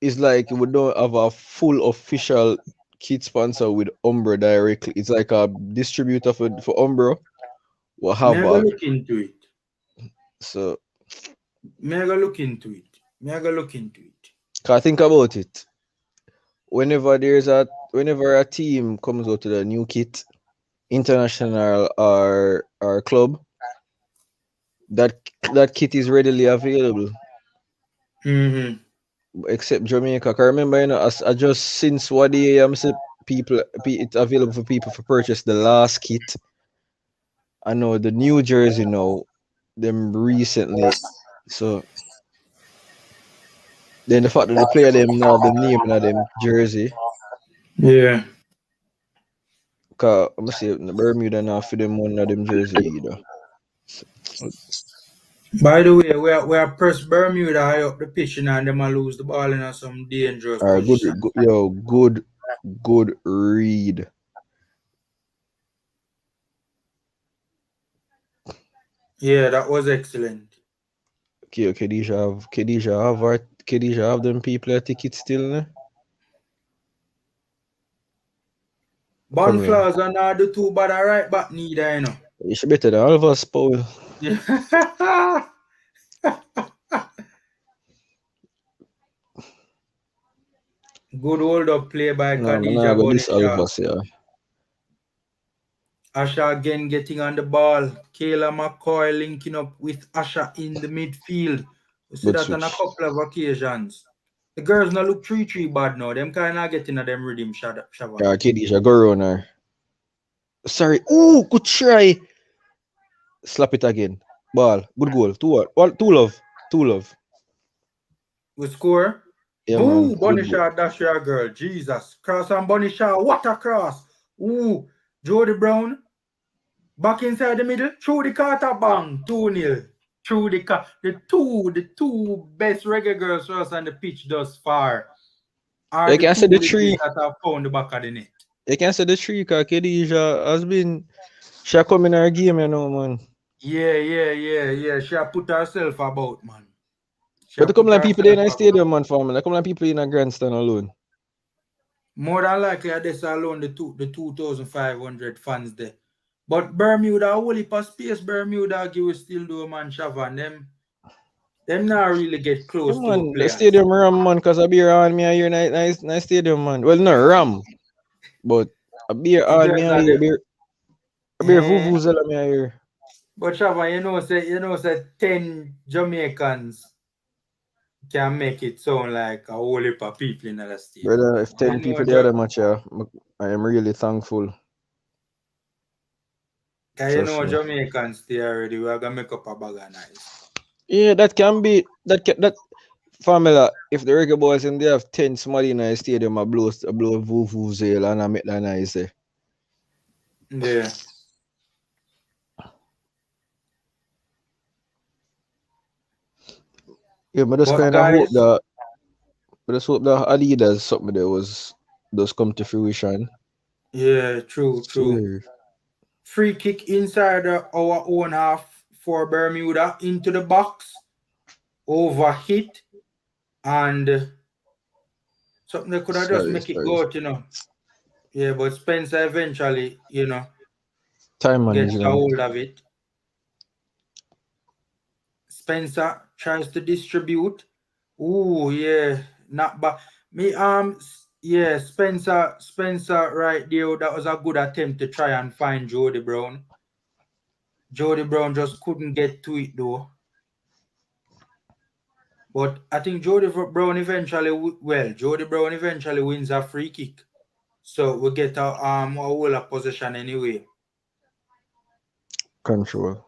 [SPEAKER 2] is like we don't have a full official kit sponsor with Umbro directly. It's like a distributor for Umbro. We
[SPEAKER 1] Me
[SPEAKER 2] have
[SPEAKER 1] I go
[SPEAKER 2] a
[SPEAKER 1] look into it.
[SPEAKER 2] so.
[SPEAKER 1] Me I go look into it. Me I go look into it.
[SPEAKER 2] Cause think about it. Whenever a team comes out with a new kit, international or club, that that kit is readily available.
[SPEAKER 1] Mm-hmm.
[SPEAKER 2] Except Jamaica. 'Cause remember, I just since what day I'm say it's available for people to purchase the last kit. I know the New Jersey now, them recently. So then the fact that the player them now have the name in them jersey.
[SPEAKER 1] Yeah.
[SPEAKER 2] Cause I'm gonna say the Bermuda now for them one of them jersey either. So,
[SPEAKER 1] By the way, we are press Bermuda high up the pitch and them a lose the ball in some dangerous
[SPEAKER 2] all right,
[SPEAKER 1] position.
[SPEAKER 2] good read.
[SPEAKER 1] Yeah, that was excellent.
[SPEAKER 2] Okay, Khadija have them people a ticket still, ne? Come here.
[SPEAKER 1] Bonflowers are not the two but I right back neither, you know.
[SPEAKER 2] You should better than all of us, Paul.
[SPEAKER 1] Yeah. Good hold up play by
[SPEAKER 2] No, man, I
[SPEAKER 1] Khadija
[SPEAKER 2] go this all of
[SPEAKER 1] Bonisha.
[SPEAKER 2] us, yeah.
[SPEAKER 1] Asha again getting on the ball. Kayla McCoy linking up with Asha in the midfield. We see
[SPEAKER 2] Good
[SPEAKER 1] that on a
[SPEAKER 2] switch.
[SPEAKER 1] couple of occasions. The girls now look 3-3 bad now. Them kind of getting at them rhythm, Shavan.
[SPEAKER 2] Yeah, Khadija, go around her. Sorry. Ooh, good try. Slap it again. Ball. Good goal. Two love. Two love.
[SPEAKER 1] We score.
[SPEAKER 2] Yeah, man.
[SPEAKER 1] Boo!
[SPEAKER 2] Good goal.
[SPEAKER 1] Bonisha, that's your girl. Jesus. Cross and Bonisha. What a cross. Ooh. Jody Brown. Back inside the middle. Through the Carter bang. 2-0. Through the car. The two best reggae girls for us on the pitch thus far are
[SPEAKER 2] You
[SPEAKER 1] the
[SPEAKER 2] can say
[SPEAKER 1] two
[SPEAKER 2] the
[SPEAKER 1] ladies
[SPEAKER 2] tree.
[SPEAKER 1] that have found the back of the net.
[SPEAKER 2] You can say the tree, because Khadija has been. She come in her game, you know, man.
[SPEAKER 1] Yeah. She have put herself about, man. She
[SPEAKER 2] But the
[SPEAKER 1] have
[SPEAKER 2] couple
[SPEAKER 1] put
[SPEAKER 2] of people there in
[SPEAKER 1] herself
[SPEAKER 2] the
[SPEAKER 1] about.
[SPEAKER 2] stadium, man, for me. Like, couple of people in a grandstand alone.
[SPEAKER 1] More than likely, this alone the 2,500 fans there. But Bermuda, a whole heap of space. Bermuda give still do man Shavan. Them not really get
[SPEAKER 2] Yeah,
[SPEAKER 1] close to a
[SPEAKER 2] man, the
[SPEAKER 1] players.
[SPEAKER 2] stadium ram, man, because I be around me here, nice stadium, man. Well, no, ram, but I be
[SPEAKER 1] The
[SPEAKER 2] around me
[SPEAKER 1] girls are
[SPEAKER 2] here,
[SPEAKER 1] there.
[SPEAKER 2] be
[SPEAKER 1] Eh.
[SPEAKER 2] vuvuzela me here.
[SPEAKER 1] But Shavan, say 10 Jamaicans can make it sound like a whole heap of people in the stadium.
[SPEAKER 2] Brother, if 10 people the other match, yeah, I am really thankful.
[SPEAKER 1] Cause
[SPEAKER 2] Trust me.
[SPEAKER 1] Jamaicans stay already. We are gonna make up a bag of nice.
[SPEAKER 2] Yeah, that can be that formula. If the reggae boys and they have 10 somebody in the stadium, I blow vuvuzela and I make that nice.
[SPEAKER 1] Yeah.
[SPEAKER 2] Yeah, but just
[SPEAKER 1] But
[SPEAKER 2] kind of hope
[SPEAKER 1] guys,
[SPEAKER 2] that, Adidas something that was does come to fruition.
[SPEAKER 1] Yeah, true, true.
[SPEAKER 2] Swear.
[SPEAKER 1] Free kick inside our own half for Bermuda into the box, over hit, and something they could have just
[SPEAKER 2] Sorry,
[SPEAKER 1] make it
[SPEAKER 2] sorry.
[SPEAKER 1] go out. Yeah, but Spencer eventually
[SPEAKER 2] Time
[SPEAKER 1] gets a
[SPEAKER 2] management.
[SPEAKER 1] hold of it. Spencer tries to distribute. Ooh, yeah, not bad. Yeah, Spencer, right there. That was a good attempt to try and find Jody Brown. Jody Brown just couldn't get to it though. But I think Jody Brown eventually wins a free kick. So we get a whole of possession anyway.
[SPEAKER 2] Control.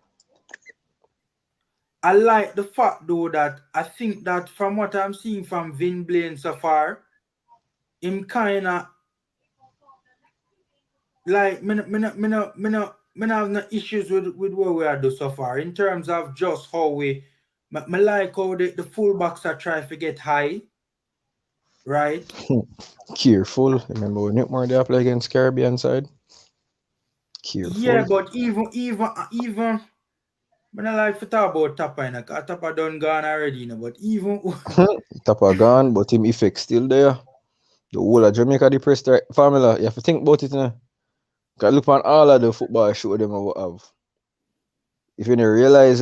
[SPEAKER 1] I like the fact though that I think that from what I'm seeing from Vin Blaine so far, him kinda like me no have no issues with what we are do so far in terms of just how me like how the fullbacks are trying to get high, right?
[SPEAKER 2] Careful. Remember when Nickmore they play against Caribbean side?
[SPEAKER 1] Yeah,
[SPEAKER 2] Careful.
[SPEAKER 1] but even I don't like to talk about Tapa, cause Tapa done gone already, but even
[SPEAKER 2] Tapa gone, but him effect still there. The whole of Jamaica depressed right formula. You have to think about it now. Cause look on all of the football show them have. If you don't realize,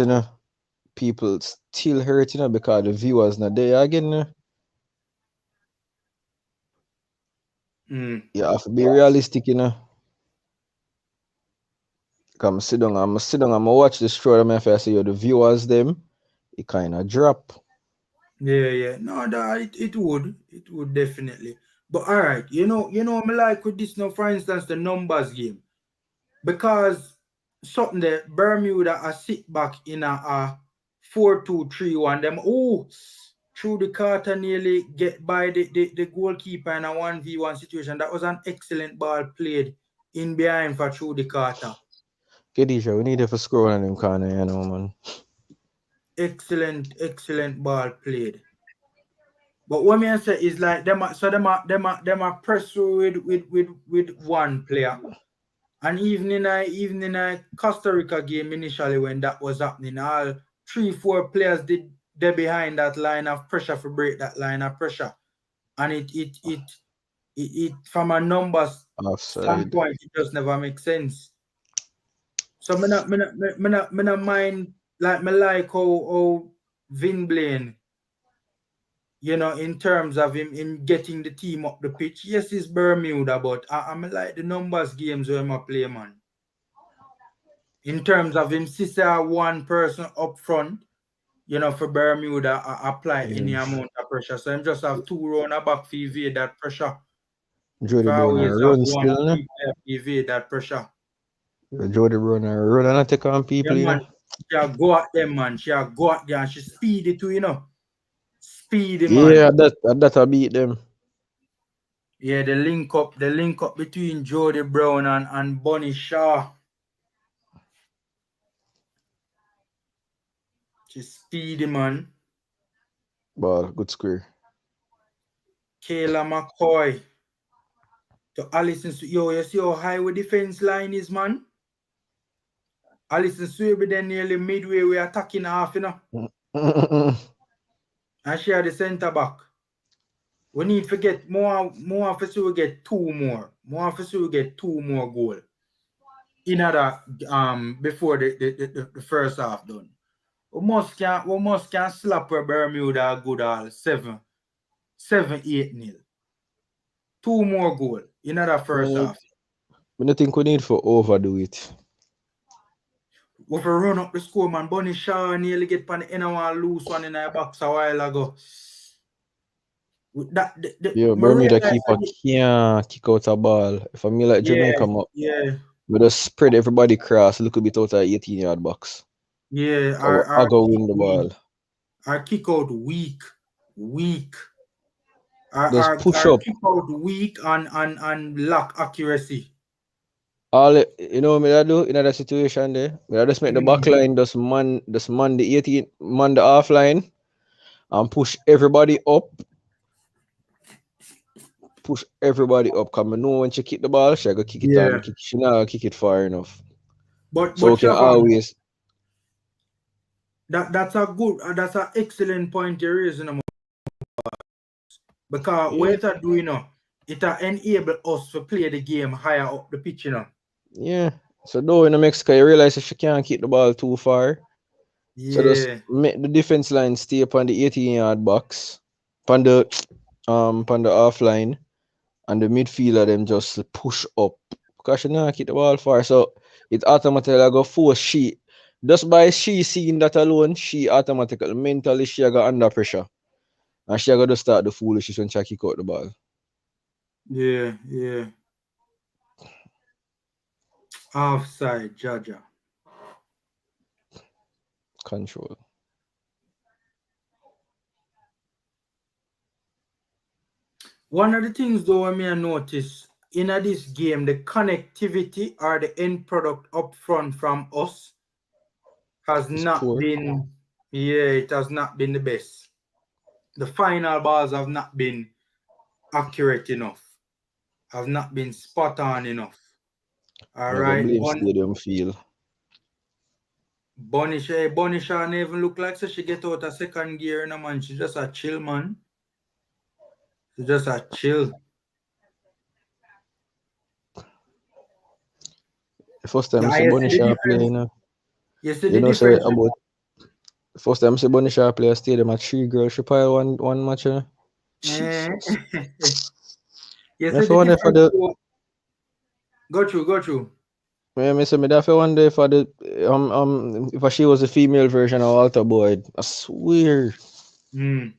[SPEAKER 2] people still hurt, because the viewers not there again.
[SPEAKER 1] mm,
[SPEAKER 2] You have to be realistic, Cause I'm watch the show, and if I see the viewers them, it kind of drop.
[SPEAKER 1] yeah, no, that it would definitely. But all right, me like with this now, for instance, the numbers game. Because something that Bermuda a sit back in a 4-2-3-1. Them through the Carter nearly get by the goalkeeper in a 1v1 situation. That was an excellent ball played in behind for through the Carter.
[SPEAKER 2] Kedisha, we need to score on them corner, man.
[SPEAKER 1] Excellent ball played. But what me I say is like them a press through with one player. And even in a Costa Rica game initially when that was happening, all 3-4 players did they behind that line of pressure for break that line of pressure. And it from a numbers
[SPEAKER 2] Offside.
[SPEAKER 1] standpoint, it just never makes sense. So me not mind like me like how Vin Blaine, in terms of him getting the team up the pitch. Yes, it's Bermuda, but I'm like the numbers games where I play, man. In terms of him sister one person up front, for Bermuda apply any
[SPEAKER 2] Yeah.
[SPEAKER 1] amount of pressure. So him just have two round a back for evade that pressure.
[SPEAKER 2] Jody
[SPEAKER 1] For
[SPEAKER 2] Brown
[SPEAKER 1] always
[SPEAKER 2] and
[SPEAKER 1] have
[SPEAKER 2] run
[SPEAKER 1] one or
[SPEAKER 2] still,
[SPEAKER 1] two player to evade that pressure.
[SPEAKER 2] Jody Brown and run and take on
[SPEAKER 1] Yeah,
[SPEAKER 2] people,
[SPEAKER 1] man. She'll go at them, man. She'll go at them and she speedy too. Speedy,
[SPEAKER 2] Yeah,
[SPEAKER 1] man.
[SPEAKER 2] that I beat them.
[SPEAKER 1] Yeah, the link up between Jody Brown and Bunny Shaw. She's speedy, man.
[SPEAKER 2] Ball, good square.
[SPEAKER 1] Kayla McCoy to Allison. Yo, you see how high with defense line is, man? Alison Swaby then nearly midway we attacking half. And she had the centre back. We need to get more for so we get two more. More for so we get two more goal. In other before the first half done. We must can slap where Bermuda a good all 7-8-0. Two more goal in other first
[SPEAKER 2] Man,
[SPEAKER 1] half.
[SPEAKER 2] I don't think we need to overdo it.
[SPEAKER 1] We for run up the score, man. Bunny Shaw nearly get on the end of one loose one in our box a while ago. That
[SPEAKER 2] Yo,
[SPEAKER 1] me
[SPEAKER 2] Bermuda
[SPEAKER 1] realize
[SPEAKER 2] keeper can't kick out a ball. If I mean like
[SPEAKER 1] yeah,
[SPEAKER 2] Jamaica,
[SPEAKER 1] yeah,
[SPEAKER 2] we just spread everybody cross a little bit out of 18-yard box.
[SPEAKER 1] yeah.
[SPEAKER 2] I go win the ball.
[SPEAKER 1] Our kick out weak. Our
[SPEAKER 2] Just
[SPEAKER 1] our,
[SPEAKER 2] push
[SPEAKER 1] our
[SPEAKER 2] up.
[SPEAKER 1] kick out weak and lack accuracy.
[SPEAKER 2] Me that do in that situation there. Me that just make the back
[SPEAKER 1] Mm.
[SPEAKER 2] line just man the 18 man the offline and push everybody up. push everybody up. Cause I know when she kick the ball, she go kick it
[SPEAKER 1] Yeah.
[SPEAKER 2] on. She not kick it far enough. So
[SPEAKER 1] But
[SPEAKER 2] we can
[SPEAKER 1] Shavan,
[SPEAKER 2] always.
[SPEAKER 1] that's a good that's an excellent point you're raising, because what
[SPEAKER 2] Yeah,
[SPEAKER 1] it a do, it a enable us to play the game higher up the pitch,
[SPEAKER 2] yeah. So though in the Mexico, you realize that she can't kick the ball too far. So just
[SPEAKER 1] Yeah,
[SPEAKER 2] make the defense line stay upon the 18-yard box, upon the off line, and the midfielder them just push up because she not kick the ball far. So it automatically go force she. Just by she seeing that alone, she automatically mentally she got under pressure. And she got to start the foolishness when she kick out the ball.
[SPEAKER 1] yeah. Offside, Jaja.
[SPEAKER 2] Control.
[SPEAKER 1] One of the things though I may notice in this game, the connectivity or the end product up front from us has
[SPEAKER 2] It's
[SPEAKER 1] not
[SPEAKER 2] poor.
[SPEAKER 1] been, yeah, it has not been the best. The final balls have not been accurate enough, have not been spot on enough. All
[SPEAKER 2] Me go
[SPEAKER 1] right,
[SPEAKER 2] blame stadium feel.
[SPEAKER 1] Bonisha don't even look like so she get out a second gear, man. She just a chill, man. She just a chill.
[SPEAKER 2] The first time I
[SPEAKER 1] Yeah,
[SPEAKER 2] see
[SPEAKER 1] you
[SPEAKER 2] Bunny
[SPEAKER 1] see the
[SPEAKER 2] Shaw play,
[SPEAKER 1] difference. You see the
[SPEAKER 2] say
[SPEAKER 1] difference.
[SPEAKER 2] about the first time I see Bunny Shaw play a stadium at 3 girls she pile one match.
[SPEAKER 1] Eh.
[SPEAKER 2] Jesus.
[SPEAKER 1] You
[SPEAKER 2] Me
[SPEAKER 1] see
[SPEAKER 2] for
[SPEAKER 1] the
[SPEAKER 2] wonder for
[SPEAKER 1] difference.
[SPEAKER 2] the
[SPEAKER 1] Go through.
[SPEAKER 2] me say me that for wonder for the if she was a female version of Walter Boyd. I swear.
[SPEAKER 1] Mm.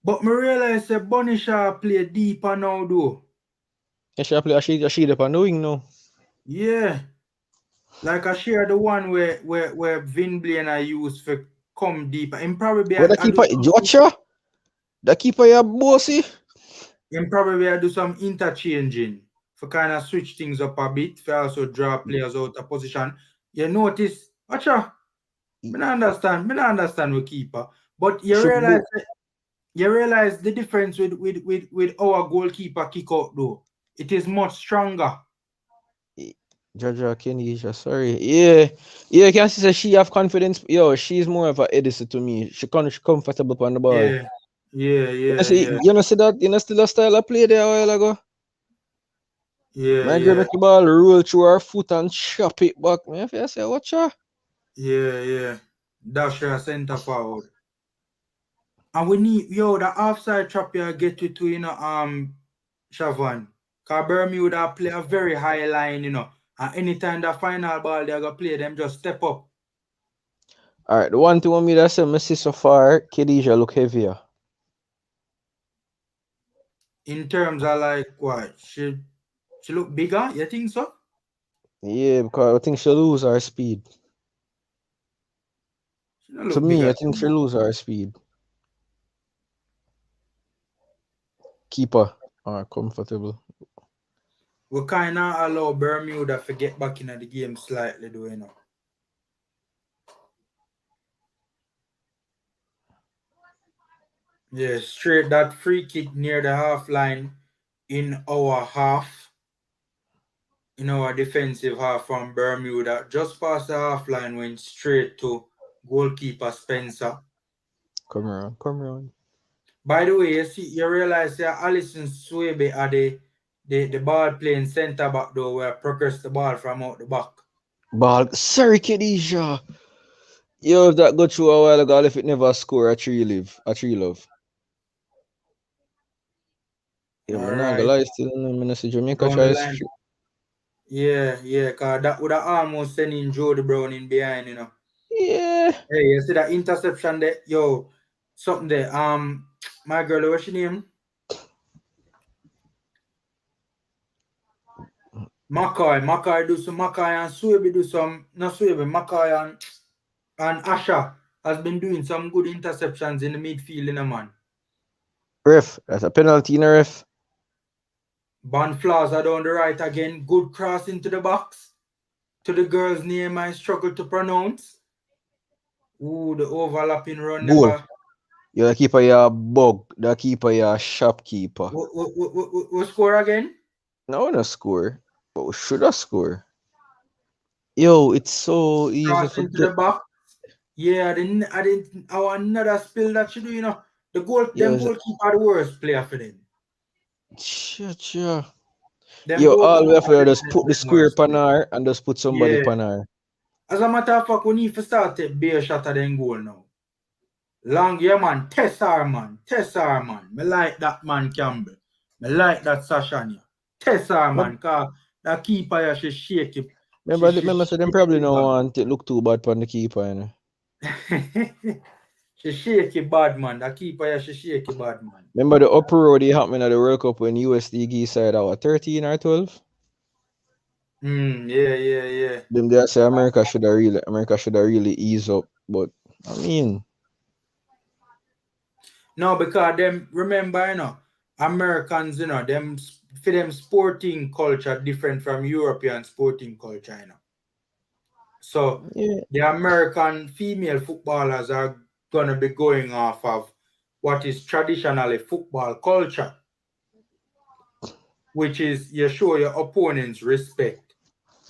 [SPEAKER 1] But me realize that Bonisha play deeper now though.
[SPEAKER 2] And she play she the on the wing now.
[SPEAKER 1] Yeah. Like I share the one where Vin Blaine I use for come deeper. And probably
[SPEAKER 2] But the
[SPEAKER 1] I do
[SPEAKER 2] keeper watch her? The keeper ya bossy.
[SPEAKER 1] I do some interchanging for kind of switch things up a bit for also draw players out of position. You notice, watch out. Me not understand the keeper. But
[SPEAKER 2] Should do
[SPEAKER 1] you realize the difference with our goalkeeper kick out though. It is much stronger.
[SPEAKER 2] Jaja Kenisha, sorry. Yeah. Yeah, I can see that she have confidence. Yo, she's more of a Edison to me. She comfortable on the ball.
[SPEAKER 1] Yeah, yeah,
[SPEAKER 2] You know
[SPEAKER 1] yeah,
[SPEAKER 2] see
[SPEAKER 1] yeah,
[SPEAKER 2] that still a style I played there a while ago.
[SPEAKER 1] yeah,
[SPEAKER 2] My girl
[SPEAKER 1] yeah,
[SPEAKER 2] make the ball roll through her foot and chop it back. Man, if you say watch her.
[SPEAKER 1] yeah. Dash your center forward. And we need the offside trap you get to Shavan. Cause Bermuda play a very high line, And anytime the final ball they go play, them just step up.
[SPEAKER 2] Alright, the one thing with me that I see so far, Khadija look heavier.
[SPEAKER 1] In terms of like what? She look bigger, you think so?
[SPEAKER 2] Yeah, because I think she lose her speed.
[SPEAKER 1] She don't
[SPEAKER 2] To
[SPEAKER 1] look
[SPEAKER 2] me,
[SPEAKER 1] bigger
[SPEAKER 2] I
[SPEAKER 1] to
[SPEAKER 2] think she
[SPEAKER 1] me.
[SPEAKER 2] lose her speed. Keeper are comfortable.
[SPEAKER 1] We kinda allow Bermuda to get back into the game slightly though. Yeah, straight that free kick near the half line in our half, in our defensive half from Bermuda, just past the half line, went straight to goalkeeper Spencer.
[SPEAKER 2] Come around.
[SPEAKER 1] By the way, you realize that Alison Swebe are the ball playing centre back though, where progress the ball from out the back.
[SPEAKER 2] Ball, sorry, Khadija. Yo, if that go through a while ago, if it never score a three love. Yeah,
[SPEAKER 1] All
[SPEAKER 2] man, not gonna
[SPEAKER 1] right,
[SPEAKER 2] lie, still in the see Jamaica
[SPEAKER 1] down the
[SPEAKER 2] tries.
[SPEAKER 1] line. Yeah, cause that would have almost sent in Jody Brown in behind.
[SPEAKER 2] Yeah,
[SPEAKER 1] Hey, you see that interception there? Yo, something there. My girl, what's your name? Mackay do some Mackay and Swebe do some, not Swebe, Mackay and Asha has been doing some good interceptions in the midfield, man.
[SPEAKER 2] ref, that's a penalty in a ref.
[SPEAKER 1] Ban Plaza down the right again. Good cross into the box. To the girl's name I struggle to pronounce. Ooh, the overlapping run
[SPEAKER 2] Goal.
[SPEAKER 1] never.
[SPEAKER 2] Yo, the keeper ya bug. The keeper ya shopkeeper.
[SPEAKER 1] What score again?
[SPEAKER 2] No, no score. But we should have score. Yo, it's so easy
[SPEAKER 1] Cross
[SPEAKER 2] for
[SPEAKER 1] into the
[SPEAKER 2] get.
[SPEAKER 1] back. Yeah, I didn't. Our another spill that you do. The
[SPEAKER 2] Yo,
[SPEAKER 1] goalkeeper are the worst player for them.
[SPEAKER 2] cha.
[SPEAKER 1] Them
[SPEAKER 2] Yo, all we have
[SPEAKER 1] goalkeeper
[SPEAKER 2] to do
[SPEAKER 1] them
[SPEAKER 2] is
[SPEAKER 1] them
[SPEAKER 2] put the
[SPEAKER 1] them
[SPEAKER 2] square
[SPEAKER 1] worst player.
[SPEAKER 2] panar and just put somebody
[SPEAKER 1] Yeah.
[SPEAKER 2] panar.
[SPEAKER 1] As a matter of fact, we need to start take bare shot at them goal now. Long, yeah, man. Tessar, man. Me like that man Campbell. Me like that Sashania. Tessar, man. Cause that keeper, yeah, she shake it.
[SPEAKER 2] Remember, so them
[SPEAKER 1] Shake
[SPEAKER 2] probably
[SPEAKER 1] it
[SPEAKER 2] don't
[SPEAKER 1] bad.
[SPEAKER 2] want it look too bad for the keeper, you know.
[SPEAKER 1] She shake it bad, man. That keeper, yeah, she shake it bad, man.
[SPEAKER 2] Remember the uproar they happening at the World Cup when USD gave side out 13 or 12?
[SPEAKER 1] Yeah.
[SPEAKER 2] Them they say America should have really ease up. But I mean,
[SPEAKER 1] No, because them, remember, Americans, them, for them sporting culture different from European sporting culture, So
[SPEAKER 2] yeah.
[SPEAKER 1] the American female footballers are gonna be going off of what is traditionally football culture, which is you show your opponents respect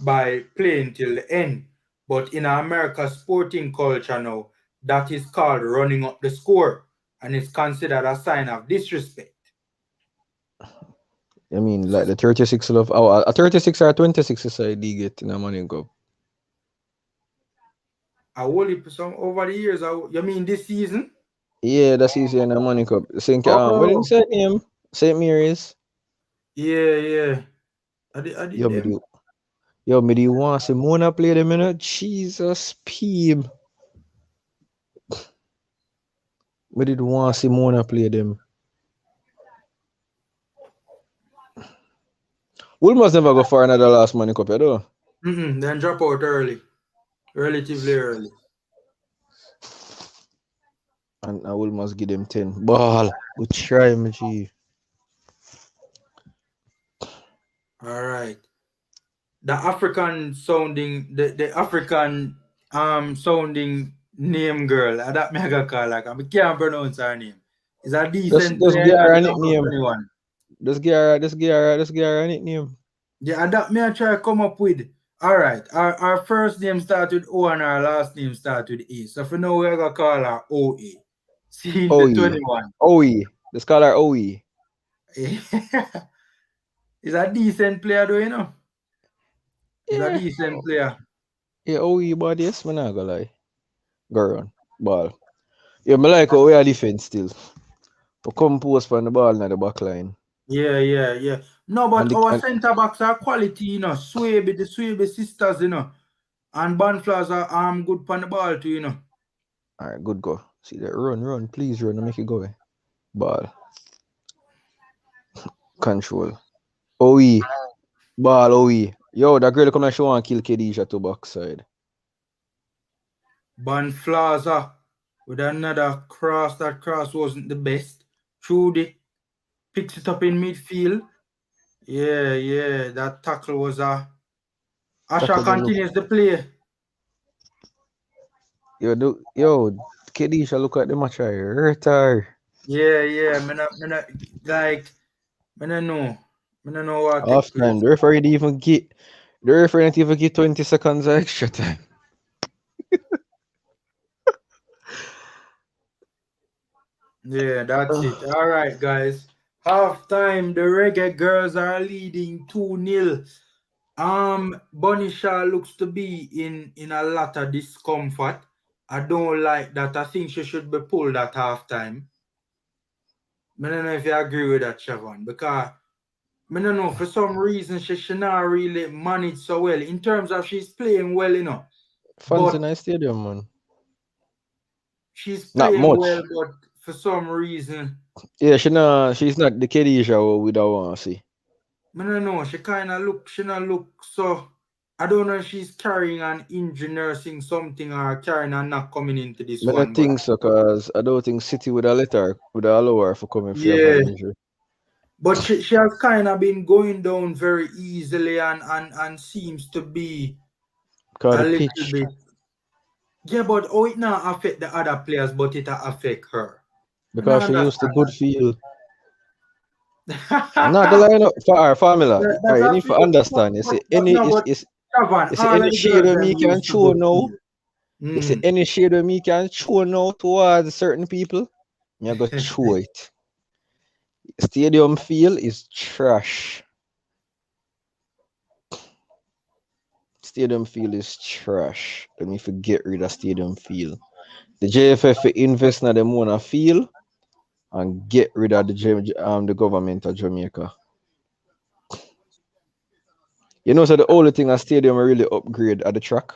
[SPEAKER 1] by playing till the end. But in America's sporting culture now, that is called running up the score and it's considered a sign of disrespect.
[SPEAKER 2] I mean, like the 36 of a 36 or 26 side they get in a money cup.
[SPEAKER 1] I only some over the years. You mean this season?
[SPEAKER 2] Yeah, that's easy in a money cup. St. What did you
[SPEAKER 1] Oh,
[SPEAKER 2] say name? St. Mary's.
[SPEAKER 1] yeah. I did
[SPEAKER 2] Yo, me
[SPEAKER 1] them.
[SPEAKER 2] do. Yo, me do you want Simona play the minute? Jesus, peep. Me did want Simona play them. We must never go for another last money cup, you know?
[SPEAKER 1] Then drop out early, relatively early.
[SPEAKER 2] And I will must give them 10. Ball. We try, me G.
[SPEAKER 1] All right. The African sounding, the African sounding name girl. That me I gonna call like I can't pronounce her name. Is a decent
[SPEAKER 2] Just
[SPEAKER 1] player
[SPEAKER 2] get
[SPEAKER 1] in
[SPEAKER 2] her
[SPEAKER 1] the
[SPEAKER 2] a
[SPEAKER 1] number
[SPEAKER 2] nickname.
[SPEAKER 1] 21.
[SPEAKER 2] Just get her a nickname.
[SPEAKER 1] Yeah, and that me I try to come up with. All right. Our first name start with O and our last name start with A. So for now we're gonna call her OA. Seeing the
[SPEAKER 2] OE.
[SPEAKER 1] 21.
[SPEAKER 2] OE. Let's call her OE.
[SPEAKER 1] He's a decent player though. He's a
[SPEAKER 2] Yeah.
[SPEAKER 1] decent player.
[SPEAKER 2] Yeah, OE, but yes, man, not gonna lie. Go run. Ball. Yeah, me like how we are defense still. We come post from the ball in the back line.
[SPEAKER 1] Yeah. No,
[SPEAKER 2] And
[SPEAKER 1] but
[SPEAKER 2] the,
[SPEAKER 1] our
[SPEAKER 2] and
[SPEAKER 1] centre backs are quality, the Swaby sisters, and Banflaz are good on the ball too.
[SPEAKER 2] alright, good go. See that run, please run and make it go away. Ball. Control. OE. Ball OE. Yo, that girl come and show and kill Kedisha to backside.
[SPEAKER 1] Banflaza with another cross. That cross wasn't the best. Trudy picks it up in midfield. Yeah. That tackle was Asha
[SPEAKER 2] Tackle them look.
[SPEAKER 1] continues the play.
[SPEAKER 2] Yo, Kedisha look at the match. I hurt her.
[SPEAKER 1] Yeah. Me not like me not know. Me not know what
[SPEAKER 2] Half
[SPEAKER 1] take
[SPEAKER 2] time.
[SPEAKER 1] place.
[SPEAKER 2] The referee didn't even get 20 seconds of extra time.
[SPEAKER 1] Yeah, that's it. All right, guys. Half time, the Reggae Girls are leading 2-0. Bunny Shaw looks to be in a lot of discomfort. I don't like that. I think she should be pulled at half time. I don't know if you agree with that, Siobhan, because I don't know, for some reason she not really managed so well in terms of she's playing well,
[SPEAKER 2] Fans in
[SPEAKER 1] but
[SPEAKER 2] the stadium, man.
[SPEAKER 1] she's
[SPEAKER 2] Not
[SPEAKER 1] playing well,
[SPEAKER 2] much.
[SPEAKER 1] but for some reason
[SPEAKER 2] Yeah, she's not the Kedisha we don't want to see.
[SPEAKER 1] I don't know. She not look so. I don't know if she's carrying an injury, nursing something, or carrying and not coming into this
[SPEAKER 2] I don't
[SPEAKER 1] one. But
[SPEAKER 2] think so, cause I don't think City would allow her for coming free of an
[SPEAKER 1] yeah,
[SPEAKER 2] injury.
[SPEAKER 1] but she has kind of been going down very easily and seems to be
[SPEAKER 2] Cause
[SPEAKER 1] a
[SPEAKER 2] the
[SPEAKER 1] little
[SPEAKER 2] pitch,
[SPEAKER 1] bit. Yeah, but it not affect the other players, but it affect her. I don't
[SPEAKER 2] because she used to
[SPEAKER 1] understand
[SPEAKER 2] good feel. I'm not gonna
[SPEAKER 1] that.
[SPEAKER 2] lie no, for our formula.
[SPEAKER 1] That
[SPEAKER 2] Alright, you
[SPEAKER 1] I
[SPEAKER 2] need to
[SPEAKER 1] feel,
[SPEAKER 2] understand. You see any
[SPEAKER 1] no, but Javan,
[SPEAKER 2] you see
[SPEAKER 1] all
[SPEAKER 2] any
[SPEAKER 1] of the
[SPEAKER 2] shade
[SPEAKER 1] girls
[SPEAKER 2] of
[SPEAKER 1] them
[SPEAKER 2] me can
[SPEAKER 1] used to
[SPEAKER 2] show
[SPEAKER 1] good
[SPEAKER 2] now.
[SPEAKER 1] feel.
[SPEAKER 2] You see
[SPEAKER 1] Mm.
[SPEAKER 2] any shade of me can show now towards certain people. Me I go show it. Stadium feel is trash. Stadium feel is trash. Let me forget rid of stadium feel. The JFF invest in them wanna feel and get rid of the government of Jamaica. You know, so the only thing a stadium really upgrade at the track.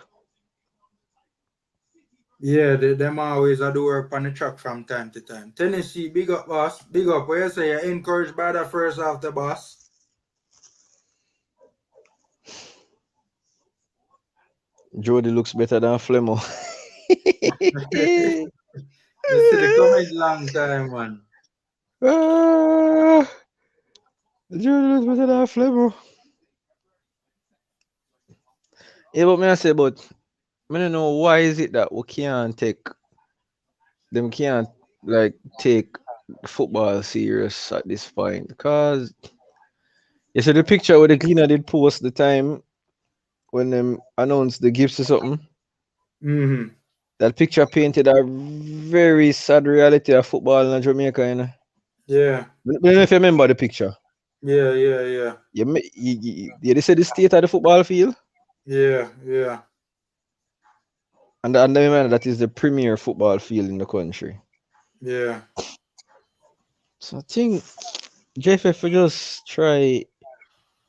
[SPEAKER 1] Yeah, them always I do work on the track from time to time. Tennessee, big up, boss. Big up. Where you say you're encouraged by the first half, the boss.
[SPEAKER 2] Jody looks better than Flemo.
[SPEAKER 1] You see the comment long time, man.
[SPEAKER 2] Ah, Jody looks better than Flemo. Yeah, but me I say, but I don't know why is it that we can't take them can't like take football serious at this point because you see the picture where the cleaner did post the time when them announced the gifts or something.
[SPEAKER 1] Mm-hmm.
[SPEAKER 2] That picture painted a very sad reality of football in Jamaica. You know?
[SPEAKER 1] Yeah,
[SPEAKER 2] I don't know if you remember the picture.
[SPEAKER 1] yeah.
[SPEAKER 2] They said the state of the football field,
[SPEAKER 1] Yeah.
[SPEAKER 2] and remember that is the premier football field in the country.
[SPEAKER 1] Yeah.
[SPEAKER 2] So I think JFF will just try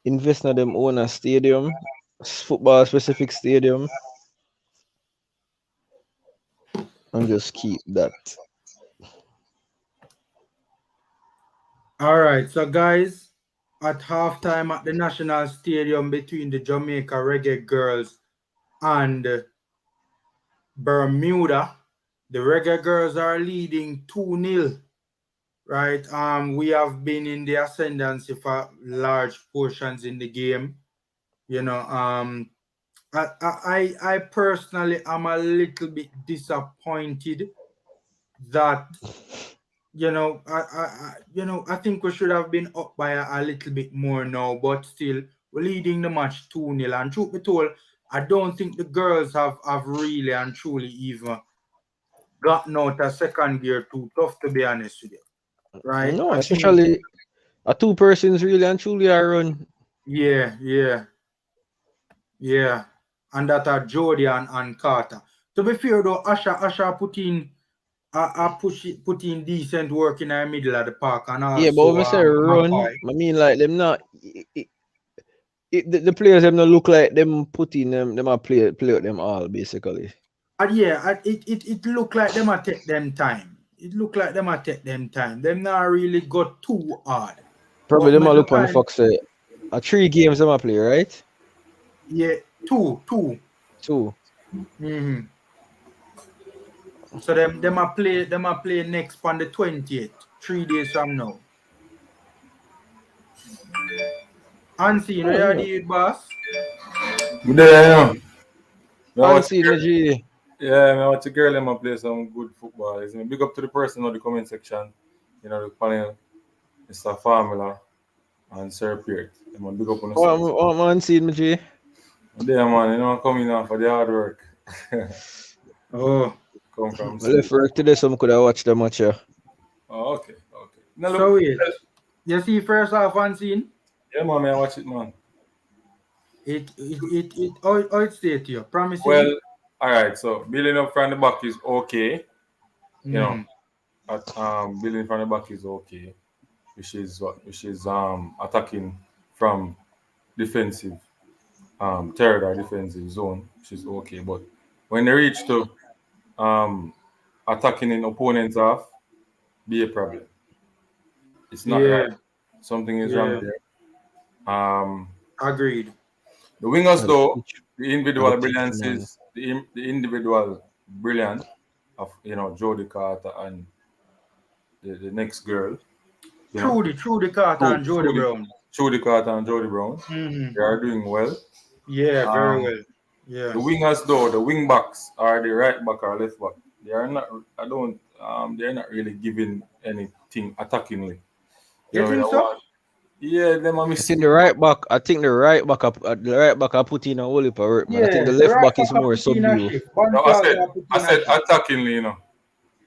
[SPEAKER 2] invest in them own a stadium, football specific stadium, and just keep that.
[SPEAKER 1] All right, so guys, at halftime at the National Stadium between the Jamaica Reggae Girls and Bermuda, the Reggae Girls are leading 2-0. Right. We have been in the ascendancy for large portions in the game. You know, I personally am a little bit disappointed that I think we should have been up by a little bit more now, but still we're leading the match 2-0. And truth be told, I don't think the girls have really and truly even gotten out a second gear too tough, to be honest with you. Right?
[SPEAKER 2] No,
[SPEAKER 1] I think
[SPEAKER 2] especially a two persons really and truly are run.
[SPEAKER 1] yeah. Yeah, and that are Jody and Carter. To be fair though, Asha put in decent work in the middle of the park, and
[SPEAKER 2] Yeah, but
[SPEAKER 1] also
[SPEAKER 2] when I say run,
[SPEAKER 1] McCoy.
[SPEAKER 2] I mean like them not. The players them not look like them putting them a play with them all basically.
[SPEAKER 1] And yeah, it look like them a take them time. It look like them a take them time. Them not really got too hard.
[SPEAKER 2] Probably
[SPEAKER 1] But
[SPEAKER 2] them
[SPEAKER 1] me
[SPEAKER 2] a
[SPEAKER 1] do
[SPEAKER 2] look on the
[SPEAKER 1] kind
[SPEAKER 2] Fox say three games them a play, right?
[SPEAKER 1] yeah, two.
[SPEAKER 2] Two.
[SPEAKER 1] Mm-hmm. So them a play next on the 20th, 3 days from now. Unseen,
[SPEAKER 2] Oh,
[SPEAKER 1] where you
[SPEAKER 2] yeah.
[SPEAKER 1] did, boss?
[SPEAKER 3] Good day, you know. Me I watch,
[SPEAKER 2] Unseen my G.
[SPEAKER 3] yeah, me I watch a girl in my play some good football. Is big up to the person on the comment section. You know, the panel, Mr. Formula and Sir Peart. I'm big up on
[SPEAKER 2] Oh,
[SPEAKER 3] yourself.
[SPEAKER 2] Unseen my G.
[SPEAKER 3] And there, man, you know, I'm coming off for the hard work.
[SPEAKER 1] Oh,
[SPEAKER 3] Come from
[SPEAKER 2] I left
[SPEAKER 3] sleep.
[SPEAKER 2] work today, so I could have watched the match. Yeah.
[SPEAKER 3] Oh, okay. Now look,
[SPEAKER 1] so wait. You see first half unseen?
[SPEAKER 3] yeah, man, I watch it, man.
[SPEAKER 1] How it stay to you? Promising?
[SPEAKER 3] Well, all right. So building up from the back is okay. You know,
[SPEAKER 1] Mm-hmm.
[SPEAKER 3] building from the back is okay. Which is attacking from defensive third or defensive zone, which is okay. But when they reach to um, attacking in opponent's half, be a problem. It's not right.
[SPEAKER 1] Yeah,
[SPEAKER 3] Something is wrong
[SPEAKER 1] yeah.
[SPEAKER 3] there. Um,
[SPEAKER 1] Agreed.
[SPEAKER 3] the wingers,
[SPEAKER 2] At the
[SPEAKER 3] though,
[SPEAKER 2] pitch,
[SPEAKER 3] the
[SPEAKER 2] at the
[SPEAKER 3] individual
[SPEAKER 2] pitch,
[SPEAKER 3] brilliance
[SPEAKER 2] man.
[SPEAKER 3] is the individual brilliance of Jody Carter and the next girl. You know,
[SPEAKER 1] Trudy Carter
[SPEAKER 3] through
[SPEAKER 1] and Jody
[SPEAKER 3] through the
[SPEAKER 1] Brown.
[SPEAKER 3] Jody Carter and Jody Brown,
[SPEAKER 1] Mm-hmm.
[SPEAKER 3] they are doing well.
[SPEAKER 1] Yeah, very
[SPEAKER 3] Um,
[SPEAKER 1] well.
[SPEAKER 3] The
[SPEAKER 1] Yeah.
[SPEAKER 3] wingers though, the wing backs are the right back or left back. They are not. I don't. they're not really giving anything attackingly. You
[SPEAKER 1] You
[SPEAKER 3] know,
[SPEAKER 1] think so?
[SPEAKER 3] yeah, them are
[SPEAKER 2] I think
[SPEAKER 3] missing.
[SPEAKER 2] the right back. I think the right back I put in a whole heap of work, man. I think the
[SPEAKER 1] Yeah, the
[SPEAKER 2] left
[SPEAKER 1] right
[SPEAKER 2] back
[SPEAKER 1] back
[SPEAKER 2] is
[SPEAKER 1] I
[SPEAKER 2] more
[SPEAKER 1] put in a
[SPEAKER 2] subdued.
[SPEAKER 1] shift.
[SPEAKER 3] No,
[SPEAKER 1] Bonfaz I put
[SPEAKER 3] I
[SPEAKER 1] in a
[SPEAKER 3] said
[SPEAKER 1] shift.
[SPEAKER 3] attackingly, you know.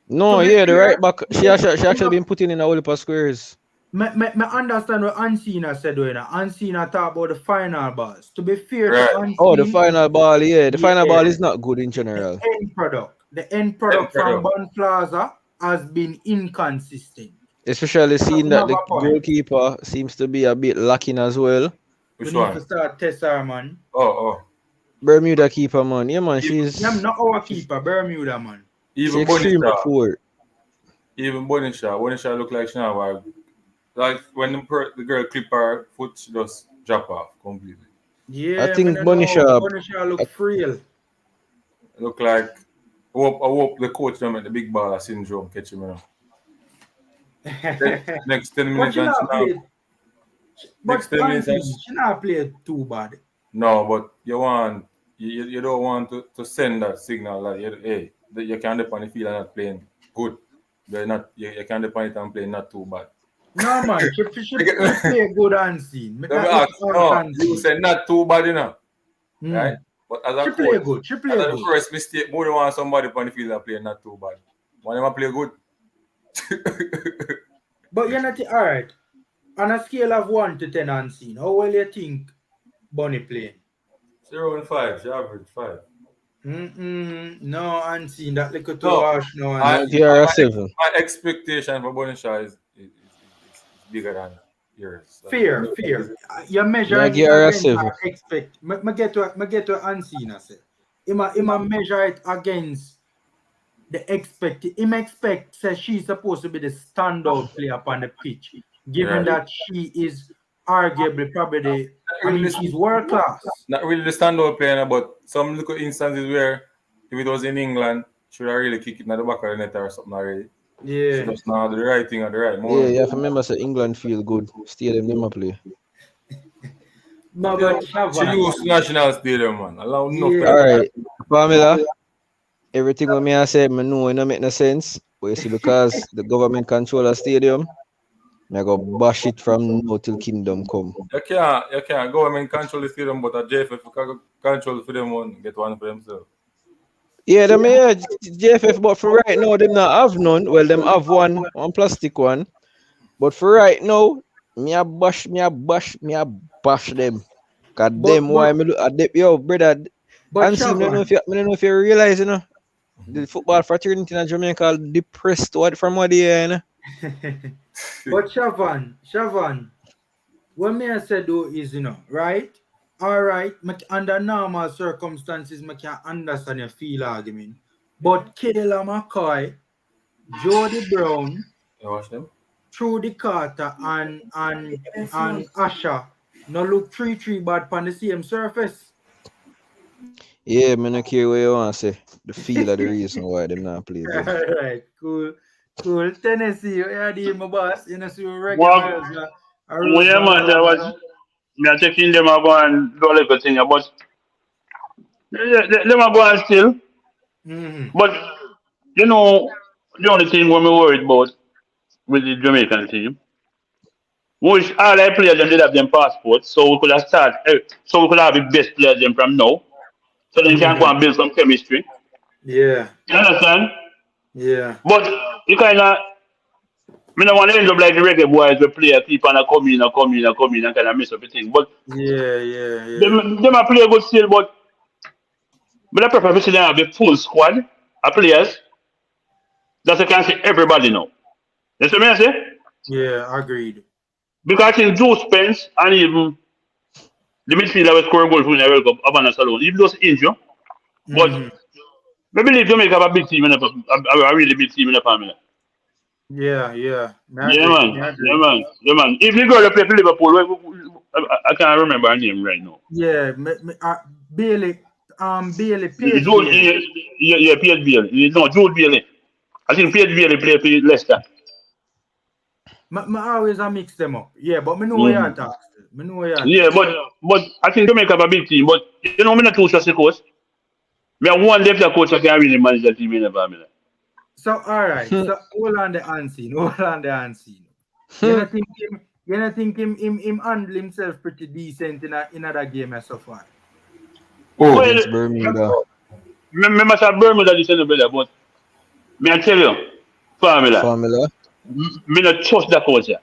[SPEAKER 2] No,
[SPEAKER 1] To be
[SPEAKER 2] yeah, the right
[SPEAKER 1] fair,
[SPEAKER 2] back. She actually been putting in a whole heap of squares.
[SPEAKER 1] me understand what Ancina said, though, you know. Ancina talk about the final balls. To be fair to
[SPEAKER 3] Right.
[SPEAKER 2] Oh, the
[SPEAKER 1] Ancine,
[SPEAKER 2] final ball, yeah. The final
[SPEAKER 1] yeah,
[SPEAKER 2] ball is not good in
[SPEAKER 1] the
[SPEAKER 2] general.
[SPEAKER 1] end
[SPEAKER 3] End
[SPEAKER 1] product from
[SPEAKER 3] product.
[SPEAKER 1] Bon Plaza has been inconsistent.
[SPEAKER 2] Especially
[SPEAKER 1] But
[SPEAKER 2] seeing
[SPEAKER 1] we
[SPEAKER 2] that
[SPEAKER 1] have
[SPEAKER 2] the
[SPEAKER 1] a point.
[SPEAKER 2] goalkeeper seems to be a bit lacking as well.
[SPEAKER 1] We
[SPEAKER 3] Which
[SPEAKER 1] need to
[SPEAKER 3] one?
[SPEAKER 1] start test our man.
[SPEAKER 3] Oh.
[SPEAKER 2] Bermuda keeper, man. Yeah, man,
[SPEAKER 3] Even,
[SPEAKER 1] Yeah, I'm not our keeper, Bermuda, man.
[SPEAKER 2] she
[SPEAKER 3] even
[SPEAKER 2] extremely
[SPEAKER 3] Bonisha.
[SPEAKER 2] poor.
[SPEAKER 3] Even Bonisha. Bonisha look like she now like when the girl clip her foot, she just drop off completely.
[SPEAKER 2] I
[SPEAKER 1] Yeah, man,
[SPEAKER 2] think
[SPEAKER 1] I know.
[SPEAKER 2] Bonisha,
[SPEAKER 1] Bonisha look frail.
[SPEAKER 3] Look like I hope the coach them at the big baller syndrome catch him, you know. Next 10
[SPEAKER 1] But
[SPEAKER 3] minutes
[SPEAKER 1] she
[SPEAKER 3] and she
[SPEAKER 1] not
[SPEAKER 3] now
[SPEAKER 1] played.
[SPEAKER 3] next
[SPEAKER 1] But
[SPEAKER 3] 10 minutes and
[SPEAKER 1] Auntie, she not played too bad.
[SPEAKER 3] no, but you don't want to send that signal that hey, that you can depend on the field and not playing good. They're not you can depend on it and playing not too bad.
[SPEAKER 1] No, man,
[SPEAKER 3] You get
[SPEAKER 1] she
[SPEAKER 3] me?
[SPEAKER 1] play good unseen.
[SPEAKER 3] Let me
[SPEAKER 1] That is
[SPEAKER 3] ask,
[SPEAKER 1] all
[SPEAKER 3] no,
[SPEAKER 1] can
[SPEAKER 3] you
[SPEAKER 1] see.
[SPEAKER 3] say not too bad, you know, right?
[SPEAKER 1] Mm.
[SPEAKER 3] But as a
[SPEAKER 1] She
[SPEAKER 3] coach,
[SPEAKER 1] play good. She
[SPEAKER 3] as
[SPEAKER 1] play
[SPEAKER 3] a the
[SPEAKER 1] good.
[SPEAKER 3] first mistake, more than want somebody on the field that play not too bad. Want them to play good.
[SPEAKER 1] But you're not all right. On a scale of 1 to 10 unseen, how well you think Bunny playing?
[SPEAKER 3] 0 and 5, she average 5.
[SPEAKER 1] No, unseen. That little too
[SPEAKER 3] No,
[SPEAKER 1] harsh no
[SPEAKER 3] I,
[SPEAKER 2] I
[SPEAKER 1] unseen.
[SPEAKER 2] give her a 7.
[SPEAKER 3] my expectation for Bonisha is bigger than yours.
[SPEAKER 1] Fair. You're
[SPEAKER 2] I
[SPEAKER 1] measuring it
[SPEAKER 2] give her a
[SPEAKER 1] against
[SPEAKER 2] 7.
[SPEAKER 1] our expect. Me get to unseen, I say. Him a measure it against the expect. Him expect says she's supposed to be the standout player upon the pitch, given
[SPEAKER 3] Right.
[SPEAKER 1] that she is arguably probably
[SPEAKER 3] Not really,
[SPEAKER 1] she's world class.
[SPEAKER 3] not really the standout player, but some little instances where if it was in England, should I really kick it in the back of the net or something already. She
[SPEAKER 1] Yeah.
[SPEAKER 3] just now do the right thing at the right
[SPEAKER 2] Yeah,
[SPEAKER 3] moment.
[SPEAKER 2] you have to remember say England feel good. Stadium them a play.
[SPEAKER 1] No,
[SPEAKER 3] You know,
[SPEAKER 1] but
[SPEAKER 3] she
[SPEAKER 1] Shavan.
[SPEAKER 3] lose to National Stadium, man. Allow enough time.
[SPEAKER 1] Yeah.
[SPEAKER 2] Alright, Pamela, everything what me I say, me know it don't make no sense. But you see, because the government control a stadium, me go bash it from now till kingdom come.
[SPEAKER 3] You can't government control the stadium, but a JFF can control for them one, get one for themselves.
[SPEAKER 2] Yeah, them yeah, JFF, but for right now, them not have none. Well, them have one plastic one. But for right now, me a bash them. Cause
[SPEAKER 1] But
[SPEAKER 2] them why
[SPEAKER 1] but
[SPEAKER 2] me look at them, yo, brother.
[SPEAKER 1] but
[SPEAKER 2] And see,
[SPEAKER 1] Shavan.
[SPEAKER 2] I don't know if you realize, the football fraternity in Jamaica are depressed from what they hear,
[SPEAKER 1] But Shavan, what me I say though is, right? All right, under normal circumstances, I can understand your feel argument. But Kayla McCoy, Jody Brown,
[SPEAKER 3] You watch them?
[SPEAKER 1] Trudy Carter, and Asha, no look 3-3 bad on the same surface.
[SPEAKER 2] Yeah, me no care what you want to say. The feel of the reason why them not play
[SPEAKER 1] All
[SPEAKER 2] good.
[SPEAKER 1] right, cool. Tennessee, you heard him, my boss. You know, see reggae
[SPEAKER 4] Well,
[SPEAKER 1] girls, a
[SPEAKER 4] well,
[SPEAKER 1] road
[SPEAKER 4] yeah,
[SPEAKER 1] man,
[SPEAKER 4] man, there was
[SPEAKER 1] man.
[SPEAKER 4] me are taking them a go and do a little thing, but them a go and still.
[SPEAKER 1] Mm-hmm.
[SPEAKER 4] But you know, the only thing we're worried about with the Jamaican team, which all our players them did have them passports, so we could have so we could have the best players them from now, so they can go
[SPEAKER 1] Mm-hmm.
[SPEAKER 4] and build some chemistry.
[SPEAKER 1] Yeah,
[SPEAKER 4] You understand?
[SPEAKER 1] yeah.
[SPEAKER 4] But you kind of, me don't want to end up like the reggae boys, where player keep on a come in and kind of mess up the thing. But
[SPEAKER 1] Yeah.
[SPEAKER 4] them a play good still, but I prefer to see them have a full squad of players that you can see everybody now. You see what I say?
[SPEAKER 1] Yeah, agreed.
[SPEAKER 4] Because I think Joe Spence and even the midfielder will score goals for the World Cup, Havana Salon, even those injured. But
[SPEAKER 1] Mm-hmm.
[SPEAKER 4] I believe Jamaica have a big team in a really big team in the family.
[SPEAKER 1] Yeah. Me
[SPEAKER 4] Yeah,
[SPEAKER 1] agree.
[SPEAKER 4] man.
[SPEAKER 1] Me
[SPEAKER 4] Yeah,
[SPEAKER 1] agree.
[SPEAKER 4] man. Yeah, man. If the girl that play for Liverpool, I can't remember her name right now.
[SPEAKER 1] Yeah, Bailey, Bailey, Page
[SPEAKER 4] Jude,
[SPEAKER 1] Bailey.
[SPEAKER 4] yeah, Piers Bailey. No, Jude Bailey. I think Piers Bailey play for Leicester.
[SPEAKER 1] Me always a mix them up. Yeah, but me know where you're
[SPEAKER 4] Mm-hmm.
[SPEAKER 1] talking. Me know where you're
[SPEAKER 4] Yeah,
[SPEAKER 1] talking.
[SPEAKER 4] but I think Jamaica have a big team. But me not too trust the coach. Me have one left coach that can really manage the team in the family.
[SPEAKER 1] So all right. So hold on the unseen. Hold on the unseen. You not think him? You not think him handle himself pretty decent in that game so far?
[SPEAKER 3] Oh,
[SPEAKER 4] Well,
[SPEAKER 2] Against Bermuda.
[SPEAKER 4] me must have Bermuda this year, brother, but me I tell you, formula,
[SPEAKER 2] Formula.
[SPEAKER 4] me not trust the coach. Yeah.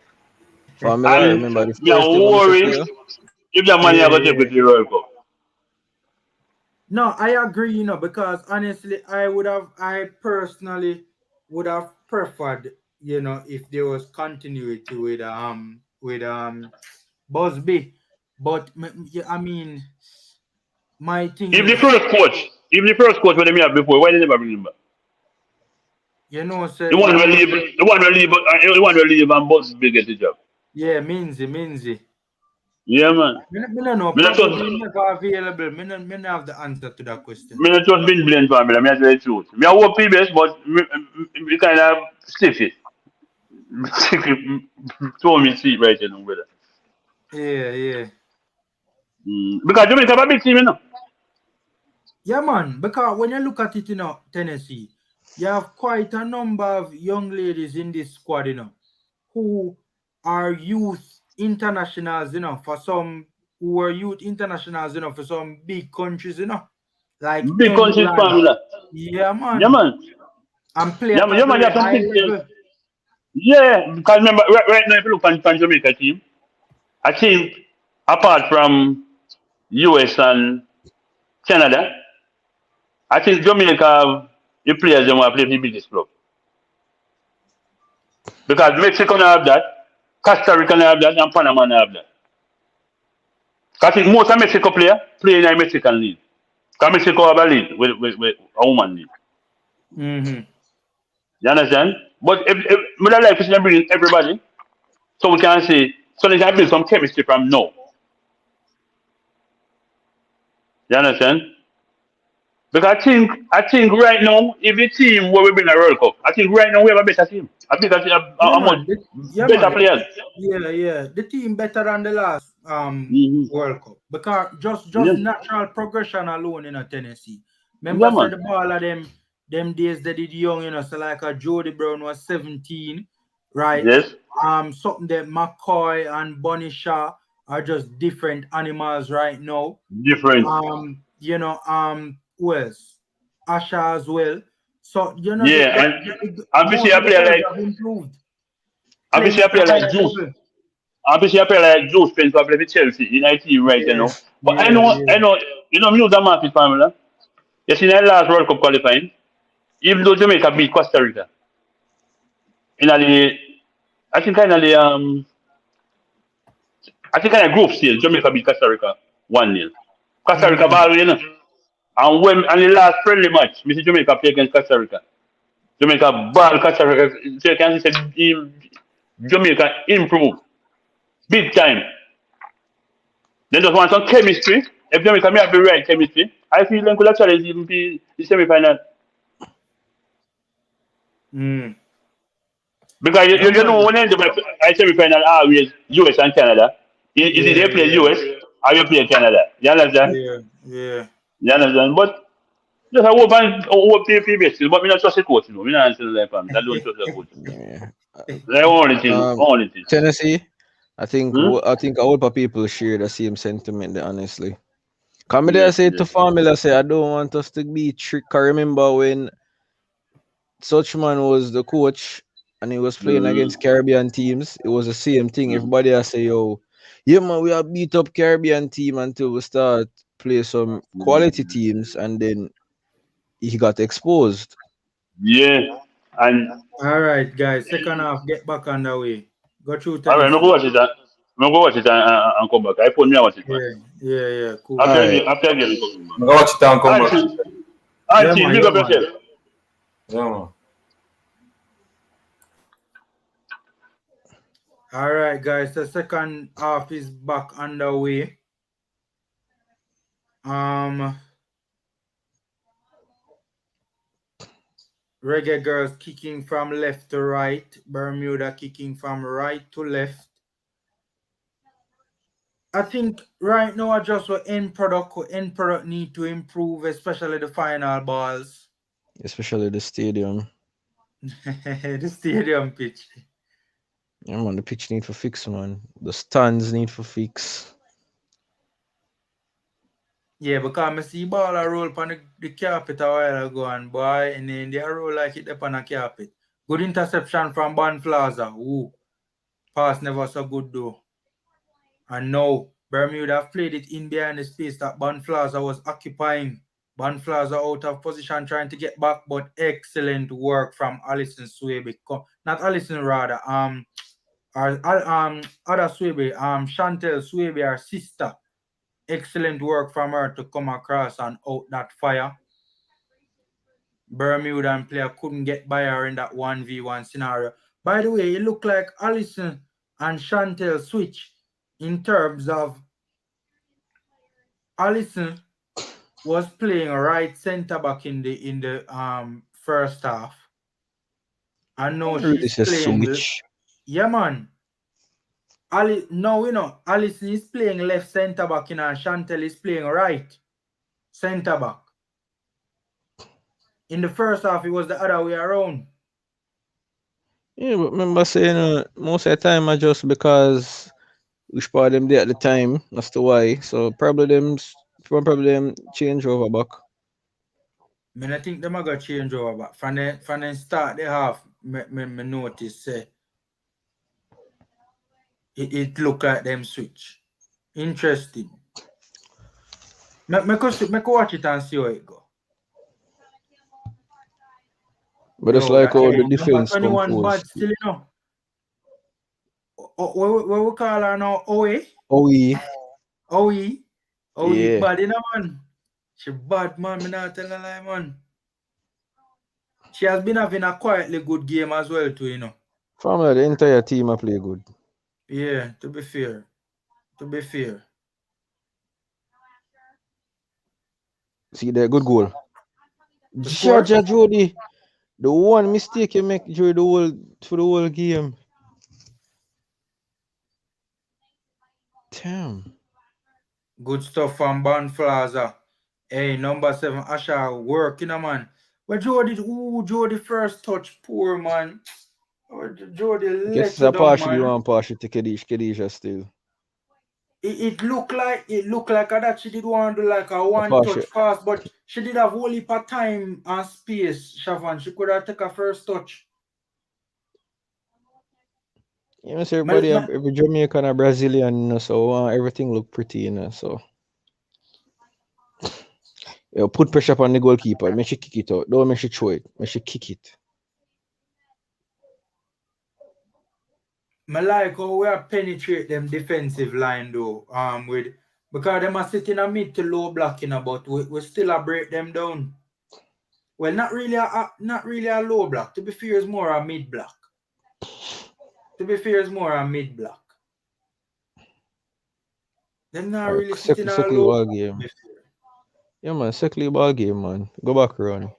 [SPEAKER 2] Formula.
[SPEAKER 4] And
[SPEAKER 2] Remember the
[SPEAKER 4] me are
[SPEAKER 2] first thing when I say
[SPEAKER 4] worried
[SPEAKER 2] player.
[SPEAKER 4] if the money
[SPEAKER 1] Yeah,
[SPEAKER 4] ever take
[SPEAKER 1] yeah.
[SPEAKER 4] with the World Cup.
[SPEAKER 1] No, I agree, because honestly, I personally would have preferred, if there was continuity with Busby. But yeah, I mean, my thing
[SPEAKER 4] If the
[SPEAKER 1] is,
[SPEAKER 4] first coach, if the first coach what they have before, why they never bring him back?
[SPEAKER 1] say,
[SPEAKER 4] The one will leave, the one will leave, the one will leave and boss big get the job.
[SPEAKER 1] yeah, Minzy.
[SPEAKER 4] Yeah, man.
[SPEAKER 1] Me no know,
[SPEAKER 4] Me not trust,
[SPEAKER 1] probably never available. Me no have the answer to that question.
[SPEAKER 4] me not trust being blamed for me. Me I tell the truth. Me I hope he best, but me kind of stiff it. Throw me seat right now, brother.
[SPEAKER 1] Yeah, yeah.
[SPEAKER 4] Because Jamaica have a big team, you know.
[SPEAKER 1] Yeah, man, because when you look at it, Tennessee, you have quite a number of young ladies in this squad, who are youth internationals, for some who are youth internationals, for some big countries, like
[SPEAKER 4] Big country
[SPEAKER 1] England.
[SPEAKER 4] formula.
[SPEAKER 1] Yeah,
[SPEAKER 4] Yeah,
[SPEAKER 1] man.
[SPEAKER 4] man.
[SPEAKER 1] And play
[SPEAKER 4] Yeah,
[SPEAKER 1] at
[SPEAKER 4] man.
[SPEAKER 1] a
[SPEAKER 4] Yeah, man. You
[SPEAKER 1] very
[SPEAKER 4] have some
[SPEAKER 1] high
[SPEAKER 4] things.
[SPEAKER 1] level.
[SPEAKER 4] Yeah, because remember, right now, if you look on Jamaica team, I think apart from US and Canada, I think Jamaica have the players they want to play for the biggest club. Because Mexico don't have that, Costa Rica don't have that, and Panama don't have that. 'Cause I think most of Mexico player play in the Mexican league. Because Mexico have a league with a woman league.
[SPEAKER 1] Mm-hmm.
[SPEAKER 4] You understand? But if we don't like to bring everybody, so we can say, so they can build some chemistry from now. You understand? Because I think right now, if the team where we bring a World Cup, I think right now we have a better team. I think
[SPEAKER 1] Yeah,
[SPEAKER 4] a much
[SPEAKER 1] man. Yeah,
[SPEAKER 4] better
[SPEAKER 1] man.
[SPEAKER 4] players.
[SPEAKER 1] Yeah. The team better than the last
[SPEAKER 4] Mm-hmm.
[SPEAKER 1] World Cup, because just
[SPEAKER 4] Yes.
[SPEAKER 1] natural progression alone in a Tennessee.
[SPEAKER 4] Yeah,
[SPEAKER 1] Remember, said
[SPEAKER 4] man.
[SPEAKER 1] the ball of them days they did young, so like a Jody Brown was 17, right?
[SPEAKER 4] Yes.
[SPEAKER 1] Something that McCoy and Bunny Shaw are just different animals right now.
[SPEAKER 4] Different.
[SPEAKER 1] Who else? Asha as well. So
[SPEAKER 4] Yeah,
[SPEAKER 1] most
[SPEAKER 4] obviously a
[SPEAKER 1] of the
[SPEAKER 4] player
[SPEAKER 1] girls
[SPEAKER 4] like
[SPEAKER 1] have improved, playing
[SPEAKER 4] obviously a
[SPEAKER 1] at a
[SPEAKER 4] player like
[SPEAKER 1] higher
[SPEAKER 4] Juice.
[SPEAKER 1] level.
[SPEAKER 4] Obviously a player like Juice playing for play for Chelsea in IT right
[SPEAKER 1] Yeah,
[SPEAKER 4] But I
[SPEAKER 1] yeah,
[SPEAKER 4] know
[SPEAKER 1] yeah.
[SPEAKER 4] I know me use the market formula. You see in the last World Cup qualifying, even though Jamaica beat Costa Rica in the I think kind of the I think kind of group stage, Jamaica beat Costa Rica 1-0. Costa Rica
[SPEAKER 1] Mm,
[SPEAKER 4] ball, you know. And the last friendly match, Mr. Jamaica play against Costa Rica. Jamaica ball Costa Rica. So you can see Jamaica improve big time. They just want some chemistry. If Jamaica may have the right chemistry, I feel they could challenge even the semi final.
[SPEAKER 1] mm.
[SPEAKER 4] Because
[SPEAKER 1] Yeah,
[SPEAKER 4] you know
[SPEAKER 1] man.
[SPEAKER 4] when I semi final always US and Canada. Is it
[SPEAKER 1] Yeah,
[SPEAKER 4] they play
[SPEAKER 1] yeah,
[SPEAKER 4] US or you play Canada? You understand?
[SPEAKER 1] yeah, yeah.
[SPEAKER 4] You understand? But just I hope and hope play best. But me not trust the coach, Me not answer the time. I don't trust the coach.
[SPEAKER 2] Yeah.
[SPEAKER 4] That's the only thing.
[SPEAKER 2] Um,
[SPEAKER 4] Only thing.
[SPEAKER 2] Tennessee. I think
[SPEAKER 4] Hmm?
[SPEAKER 2] I think a whole lot of people share the same sentiment. There, honestly. Come there,
[SPEAKER 4] Yes,
[SPEAKER 2] say to
[SPEAKER 4] yes.
[SPEAKER 2] Formula, say I don't want us to be tricked. I remember when Suchman was the coach and he was playing against
[SPEAKER 4] Mm.
[SPEAKER 2] Caribbean teams. It was the same thing.
[SPEAKER 4] Mm.
[SPEAKER 2] Everybody I say, yo, yeah man, we have beat up Caribbean team until we start play some quality teams, and then he got exposed.
[SPEAKER 4] Yeah. And
[SPEAKER 1] All right, guys. Second half, get back on the way. Go through
[SPEAKER 4] all right, no go
[SPEAKER 1] Tennessee.
[SPEAKER 4] watch it. No go watch it and come back. I put me I watch it, man.
[SPEAKER 1] Yeah, yeah. Cool,
[SPEAKER 2] All
[SPEAKER 4] After
[SPEAKER 2] right.
[SPEAKER 1] cool.
[SPEAKER 4] again, after again, come back.
[SPEAKER 3] I watch it and come
[SPEAKER 4] All right,
[SPEAKER 3] back.
[SPEAKER 4] chief. All right,
[SPEAKER 1] Yeah,
[SPEAKER 4] chief.
[SPEAKER 1] man.
[SPEAKER 4] Big
[SPEAKER 1] Yeah,
[SPEAKER 4] up
[SPEAKER 1] man.
[SPEAKER 4] yourself.
[SPEAKER 3] Yeah, man.
[SPEAKER 1] All right, guys. The second half is back underway. Um, Reggae Girls kicking from left to right. Bermuda kicking from right to left. I think right now I just what end product need to improve, especially the final balls.
[SPEAKER 2] Especially the stadium.
[SPEAKER 1] The stadium pitch.
[SPEAKER 2] Yeah, man, the pitch need for fix, man. The stands need for fix.
[SPEAKER 1] Yeah, because I see ball a roll upon the carpet a while ago, and boy, and then they roll like it upon a carpet. Good interception from Ban Plaza. Ooh, pass never so good though. And now Bermuda have played it in behind the space that Ban Plaza was occupying. Ban Plaza out of position trying to get back, but excellent work from Alison Swebe. Not Alison rather. Other Swebe, Chantel Swebe, our sister. Excellent work from her to come across and out that fire. Bermudan player couldn't get by her in that 1v1 scenario. By the way, it looked like Alison and Chantel switch in terms of Alison was playing right centre back in the first half. And now
[SPEAKER 2] Really
[SPEAKER 1] she's
[SPEAKER 2] say
[SPEAKER 1] playing,
[SPEAKER 2] switch.
[SPEAKER 1] yeah man. Alison is playing left centre back and Chantel is playing right centre back. In the first half, it was the other way around.
[SPEAKER 2] Yeah, but remember saying most of the time I just because which part them there at the time, that's the why. So probably them change over back.
[SPEAKER 1] I think them got change over, but from the start they have me notice it look like them switch. Interesting. Me watch it and see how it go.
[SPEAKER 2] But it's
[SPEAKER 1] Yo,
[SPEAKER 2] like
[SPEAKER 1] that
[SPEAKER 2] how the
[SPEAKER 1] number
[SPEAKER 2] defense
[SPEAKER 1] 21 bad
[SPEAKER 2] composed.
[SPEAKER 1] still, you know. What we call her now? Owe?
[SPEAKER 2] Owe.
[SPEAKER 1] Owe
[SPEAKER 2] Yeah.
[SPEAKER 1] bad, you know, man. She bad, man. Me not tell her lie, man. She has been having a quietly good game as well, too, you know.
[SPEAKER 2] From the entire team I play good.
[SPEAKER 1] Yeah, to be fair.
[SPEAKER 2] See that good goal.
[SPEAKER 1] The score?
[SPEAKER 2] Jaja Jody. The one mistake you make during the whole game. Damn.
[SPEAKER 1] Good stuff from Ban Plaza. Hey, number 7, Asha working, man. But Jody first touch, poor man. Jody
[SPEAKER 2] Guess
[SPEAKER 1] let
[SPEAKER 2] it's
[SPEAKER 1] you
[SPEAKER 2] a
[SPEAKER 1] down,
[SPEAKER 2] partially
[SPEAKER 1] man.
[SPEAKER 2] one partial to Kedisha still.
[SPEAKER 1] It looked like that she did want to do like a
[SPEAKER 2] A partial.
[SPEAKER 1] one-touch pass, but she did have whole heap of time and space, Shavan. She could have taken a first touch.
[SPEAKER 2] You know, so every Jamaican or Brazilian, you know, so everything look pretty, you know, so. You put pressure on the goalkeeper, make she kick it out. Don't make she throw it, make she kick it.
[SPEAKER 1] I like how we are penetrate them defensive line though. Because them are sitting a mid to low blocking about we still a break them down. Well, not really a low block. To be fair, it's more a mid block. Them not really sitting a low
[SPEAKER 2] ball
[SPEAKER 1] block,
[SPEAKER 2] game. Yeah man, secondly ball game, man. Go back run.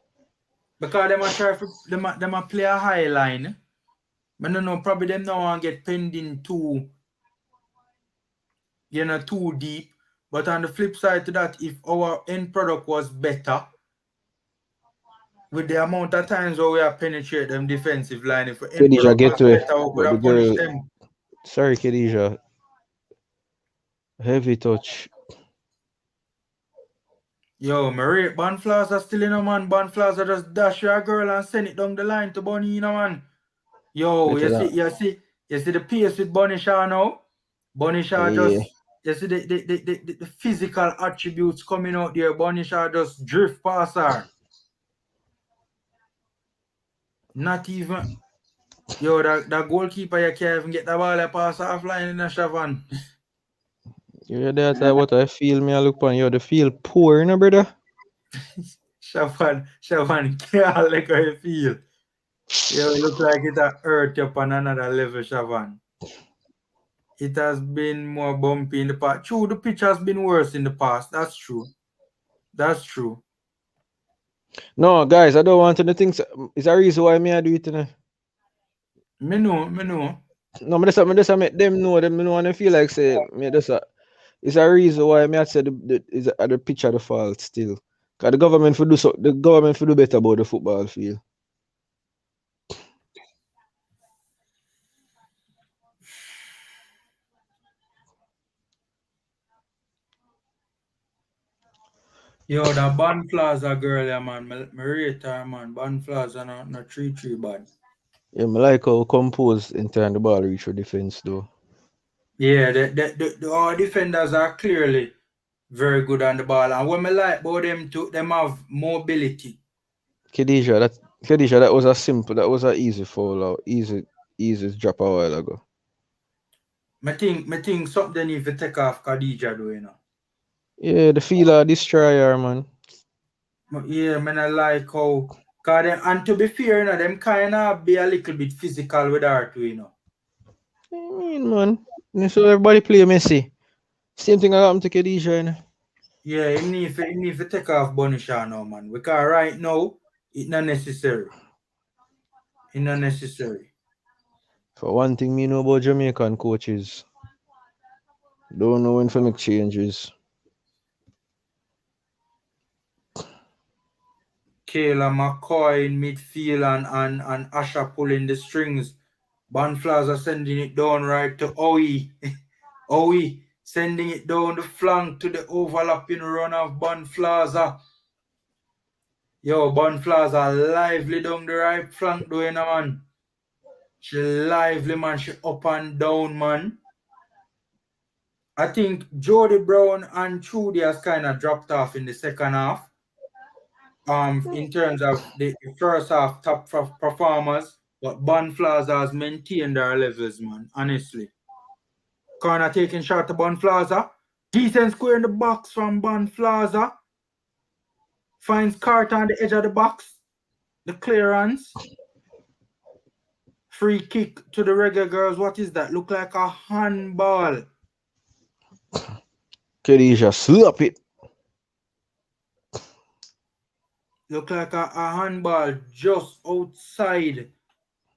[SPEAKER 1] Because them a try for them a play a high line. I don't know, probably them now want get pending too deep. But on the flip side to that, if our end product was better, with the amount of times where we have penetrate them defensive line, if the end
[SPEAKER 2] Khadija
[SPEAKER 1] product
[SPEAKER 2] get
[SPEAKER 1] was
[SPEAKER 2] to it,
[SPEAKER 1] better, we could
[SPEAKER 2] but the
[SPEAKER 1] have punished
[SPEAKER 2] girl.
[SPEAKER 1] them.
[SPEAKER 2] Sorry, Khadija. Heavy touch.
[SPEAKER 1] Yo, Marie, Ban Plaza still in a man. Ban Plaza just dash your girl and send it down the line to Bunny, you know, man. Yo, you see the pace with Bunny Shaw now? Bunny Shaw just, you see the physical attributes coming out there. Bunny Shaw just drift past her. Not even, yo, that goalkeeper, you can't even get the ball pass offline in the Shavan.
[SPEAKER 2] Yeah, that's what I feel. Me, I look on you. The feel poor, you know, brother.
[SPEAKER 1] Shavan can't like how you feel. Yo, it look like it hurt you up on another level, Shavan. It has been more bumpy in the past. True, the pitch has been worse in the past. That's true.
[SPEAKER 2] No, guys, I don't want to think. It's a reason why me I do it, you know.
[SPEAKER 1] Me know.
[SPEAKER 2] No, me just make them know. Them know and they feel like say me just it's a reason why me I said the pitch at the fault still. Cause the government for do better about the football field.
[SPEAKER 1] Yo, that Ban Plaza girl, yeah, man. Me rate her, man. Ban Plaza, no 3-3 bad.
[SPEAKER 2] Yeah, me like how composed in turn the ball reach for defense though.
[SPEAKER 1] Yeah, our defenders are clearly very good on the ball. And what me like about them too, them have mobility.
[SPEAKER 2] Khadija, that was a simple, that was a easy foul out, easy drop a while ago.
[SPEAKER 1] Me think something they need to take off Khadija though, you know.
[SPEAKER 2] Yeah, the feeler destroyer, man.
[SPEAKER 1] Yeah, man, I like how, cause them, and to be fair, you know, them kind of be a little bit physical with her too, you know.
[SPEAKER 2] I mean, man. So everybody play Messi. Same thing happened to Khadija, you know.
[SPEAKER 1] Yeah, him need to take off Bonisha now, man. Because right now, it's not necessary. It's not necessary.
[SPEAKER 2] For one thing, me know about Jamaican coaches. Don't know when to make changes.
[SPEAKER 1] Kayla McCoy in midfield and Asha pulling the strings. Bonflaza sending it down right to Owie. Owie sending it down the flank to the overlapping run of Bonflaza. Yo, Bonflaza lively down the right flank doing, man. She lively, man. She up and down, man. I think Jody Brown and Trudy has kind of dropped off in the second half. In terms of the first half top performers, but Bonflaza has maintained their levels, man. Honestly. Corner taking shot to Bonflaza. Decent square in the box from Bonflaza. Finds Carter on the edge of the box. The clearance. Free kick to the Reggae Girlz. What is that? Look like a handball.
[SPEAKER 2] Khadija, slap it.
[SPEAKER 1] Look like a handball just outside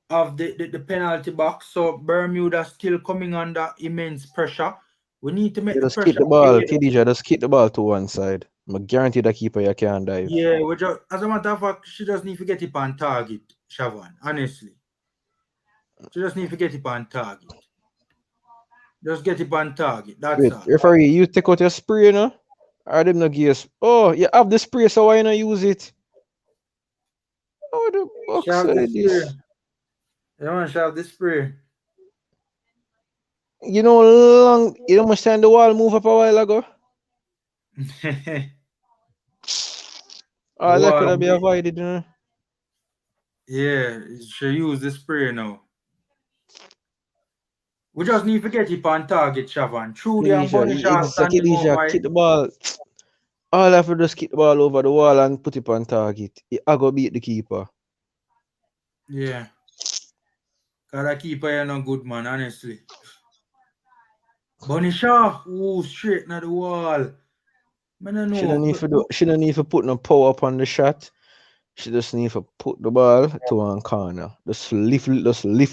[SPEAKER 1] of the penalty box. So Bermuda still coming under immense pressure. We need to make
[SPEAKER 2] You
[SPEAKER 1] the
[SPEAKER 2] just kick
[SPEAKER 1] pressure
[SPEAKER 2] the ball.
[SPEAKER 1] aid.
[SPEAKER 2] Khadija, just kick the ball to one side. I guarantee the keeper you can't dive.
[SPEAKER 1] Yeah, we just, as a matter of fact, she just need to get it on target, Siobhan. Honestly. She just need to get it on target. Just get it on target. That's
[SPEAKER 2] Wait,
[SPEAKER 1] all.
[SPEAKER 2] referee, you take out your spray, you know? Or them no give you Oh, you have the spray, so why not use it? Oh, the
[SPEAKER 1] She
[SPEAKER 2] box
[SPEAKER 1] have the
[SPEAKER 2] like
[SPEAKER 1] spray.
[SPEAKER 2] this.
[SPEAKER 1] You want she have the spray.
[SPEAKER 2] You know, you know, much time the wall move up a while ago. Oh, that could
[SPEAKER 1] Wow.
[SPEAKER 2] have been avoided, you know.
[SPEAKER 1] Yeah, she use the spray now. We just need to get it on target, Siobhan. Trudy and
[SPEAKER 2] Khadija,
[SPEAKER 1] Bunny Shaw
[SPEAKER 2] it's a
[SPEAKER 1] standing out
[SPEAKER 2] Khadija,
[SPEAKER 1] wide.
[SPEAKER 2] kick the ball. All I have to do is kick the ball over the wall and put it on target. I go beat the keeper.
[SPEAKER 1] Yeah. Cause that keeper you no good, man, honestly. Bunny Shaw, ooh, straight na the wall. Man, I
[SPEAKER 2] She don't
[SPEAKER 1] know.
[SPEAKER 2] need to do. She don't need to put no power up on the shot. She just need to put the ball to one corner. Just lift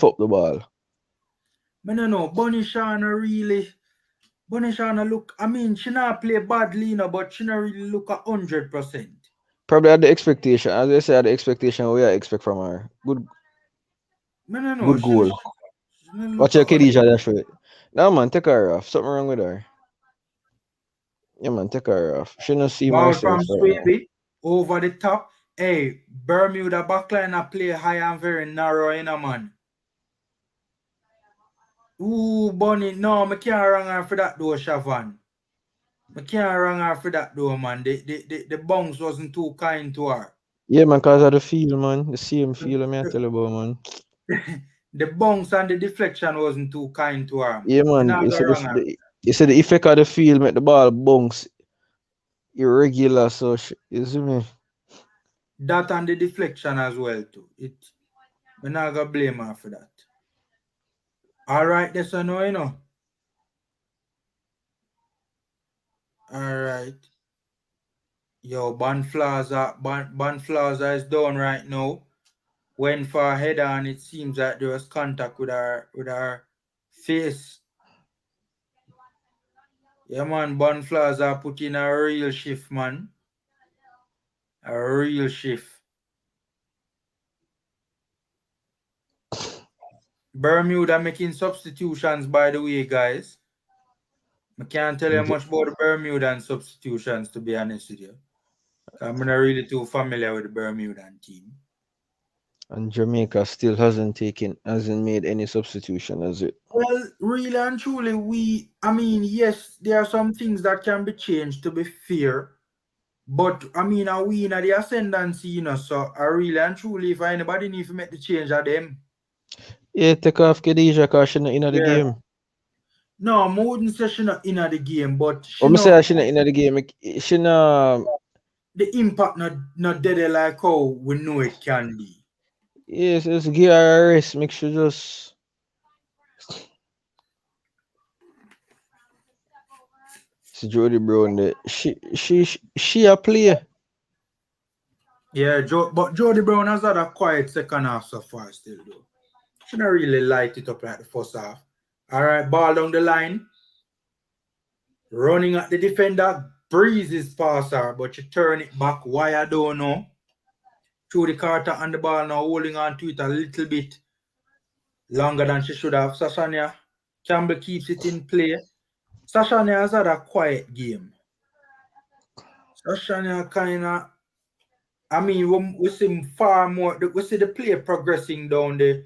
[SPEAKER 2] up the ball.
[SPEAKER 1] Man, I know. Bunny Shaw no really. Bunny Shaw no look. I mean, she not play badly, no, but she not really look 100%.
[SPEAKER 2] Probably at the expectation, as I said, the expectation we expect from her.
[SPEAKER 1] Man, I know.
[SPEAKER 2] Good goal.
[SPEAKER 1] She no look
[SPEAKER 2] Watch your
[SPEAKER 1] 100.
[SPEAKER 2] Khadija that shot. Nah, man, take her off. Something wrong with her. Yeah, man, take her off. She don't see
[SPEAKER 1] Ball
[SPEAKER 2] herself
[SPEAKER 1] from
[SPEAKER 2] right now.
[SPEAKER 1] Swaby over the top. Hey, Bermuda backline a play high and very narrow, you know, man. Ooh, Bunny, no, I can't run her for that though, Siobhan. I can't run her for that though, man. The bounce wasn't too kind to her.
[SPEAKER 2] Yeah, man, cause of the feel, man. The same feel, I
[SPEAKER 1] The,
[SPEAKER 2] tell you about, man.
[SPEAKER 1] the bounce and the deflection wasn't too kind to her,
[SPEAKER 2] Yeah,
[SPEAKER 1] man. You're
[SPEAKER 2] man.
[SPEAKER 1] not gonna run her.
[SPEAKER 2] You said the effect of the feel make the ball bounce irregular, so you see me.
[SPEAKER 1] That and the deflection as well too. We're not gonna blame her for that. Alright, that's a no, you know. Alright. Yo, Bonflaza is down right now. Went for a header and it seems that there was contact with her face. Yeah, man, Bonflaza put in a real shift, man. A real shift. Bermuda making substitutions, by the way, guys. I can't tell you much about the Bermudan substitutions, to be honest with you. I'm not really too familiar with the Bermudan team.
[SPEAKER 2] And Jamaica still hasn't made any substitution, has it?
[SPEAKER 1] Well, really and truly, yes, there are some things that can be changed to be fair. But are we in the ascendancy, so I really and truly, if anybody need to make the change of them.
[SPEAKER 2] Yeah, take off Khadija because she's not in the
[SPEAKER 1] Yeah.
[SPEAKER 2] game.
[SPEAKER 1] No, I wouldn't say she not in the game, but she
[SPEAKER 2] I'm say
[SPEAKER 1] not
[SPEAKER 2] she's not in the game. She not.
[SPEAKER 1] the impact not dead like how we know it can be.
[SPEAKER 2] Yes, just give her a rest. Make sure just. See Jody Brown there. She a player.
[SPEAKER 1] Yeah, but Jody Brown has had a quiet second half so far still though. She not really light it up like the first half. Alright, ball down the line. Running at the defender, breezes past her, but she turn it back. Why I don't know. Through the Carter and the ball now holding on to it a little bit longer than she should have. Sashania Campbell keeps it in play. Sashania has had a quiet game. Sashania kind of, we see far more, we see the play progressing down the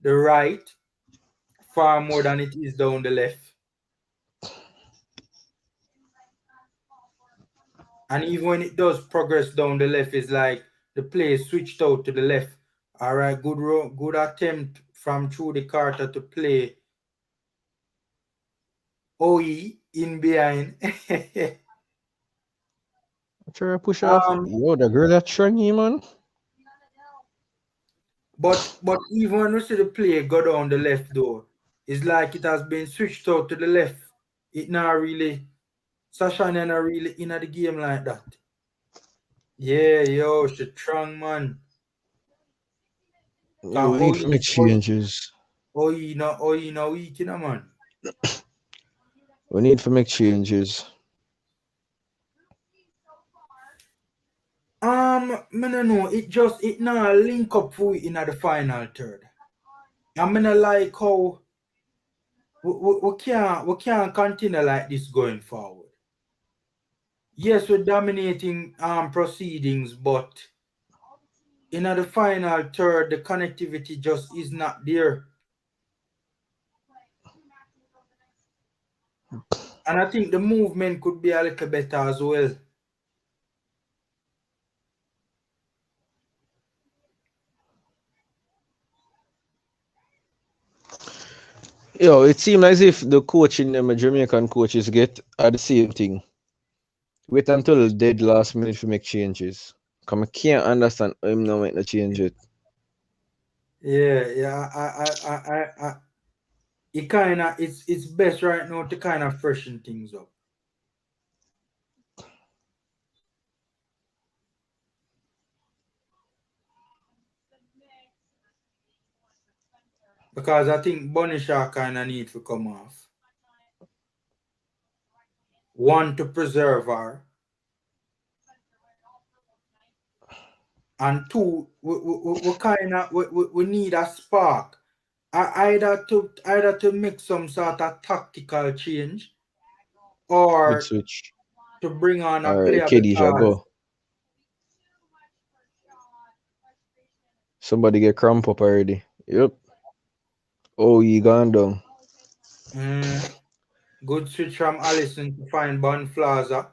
[SPEAKER 1] right far more than it is down the left. And even when it does progress down the left, it's like the play switched out to the left. All right, good attempt from through the Carter to play OE in behind.
[SPEAKER 2] Try to push off. Yo, the girl that shiny, man.
[SPEAKER 1] But even when we see the play go down the left though, it's like it has been switched out to the left. It not really Sasha not really in the game like that. Yeah, yo, she strong man.
[SPEAKER 2] Yo, we need to make changes.
[SPEAKER 1] OE no weak, man.
[SPEAKER 2] We need to make changes.
[SPEAKER 1] I don't know. It now link up for in the final third. I mean, like how we can't continue like this going forward. Yes, we're dominating proceedings, but in the final third, the connectivity just is not there. And I think the movement could be a little better as well.
[SPEAKER 2] Yo, it seems as if the coaching them Jamaican coaches get are the same thing. Wait until dead last minute to make changes. Cause I can't understand how him not make the change it.
[SPEAKER 1] Yeah. It's best right now to kind of freshen things up. Because I think Bonisha kind of need to come off. One, to preserve her. And two, we need a spark. Either to make some sort of tactical change or
[SPEAKER 2] Mid switch.
[SPEAKER 1] to bring on a
[SPEAKER 2] Alright,
[SPEAKER 1] player
[SPEAKER 2] Khadija
[SPEAKER 1] because
[SPEAKER 2] go. Somebody get cramp up already. Yep. Oh, he gone down.
[SPEAKER 1] good switch from Allison to find Bonflaza.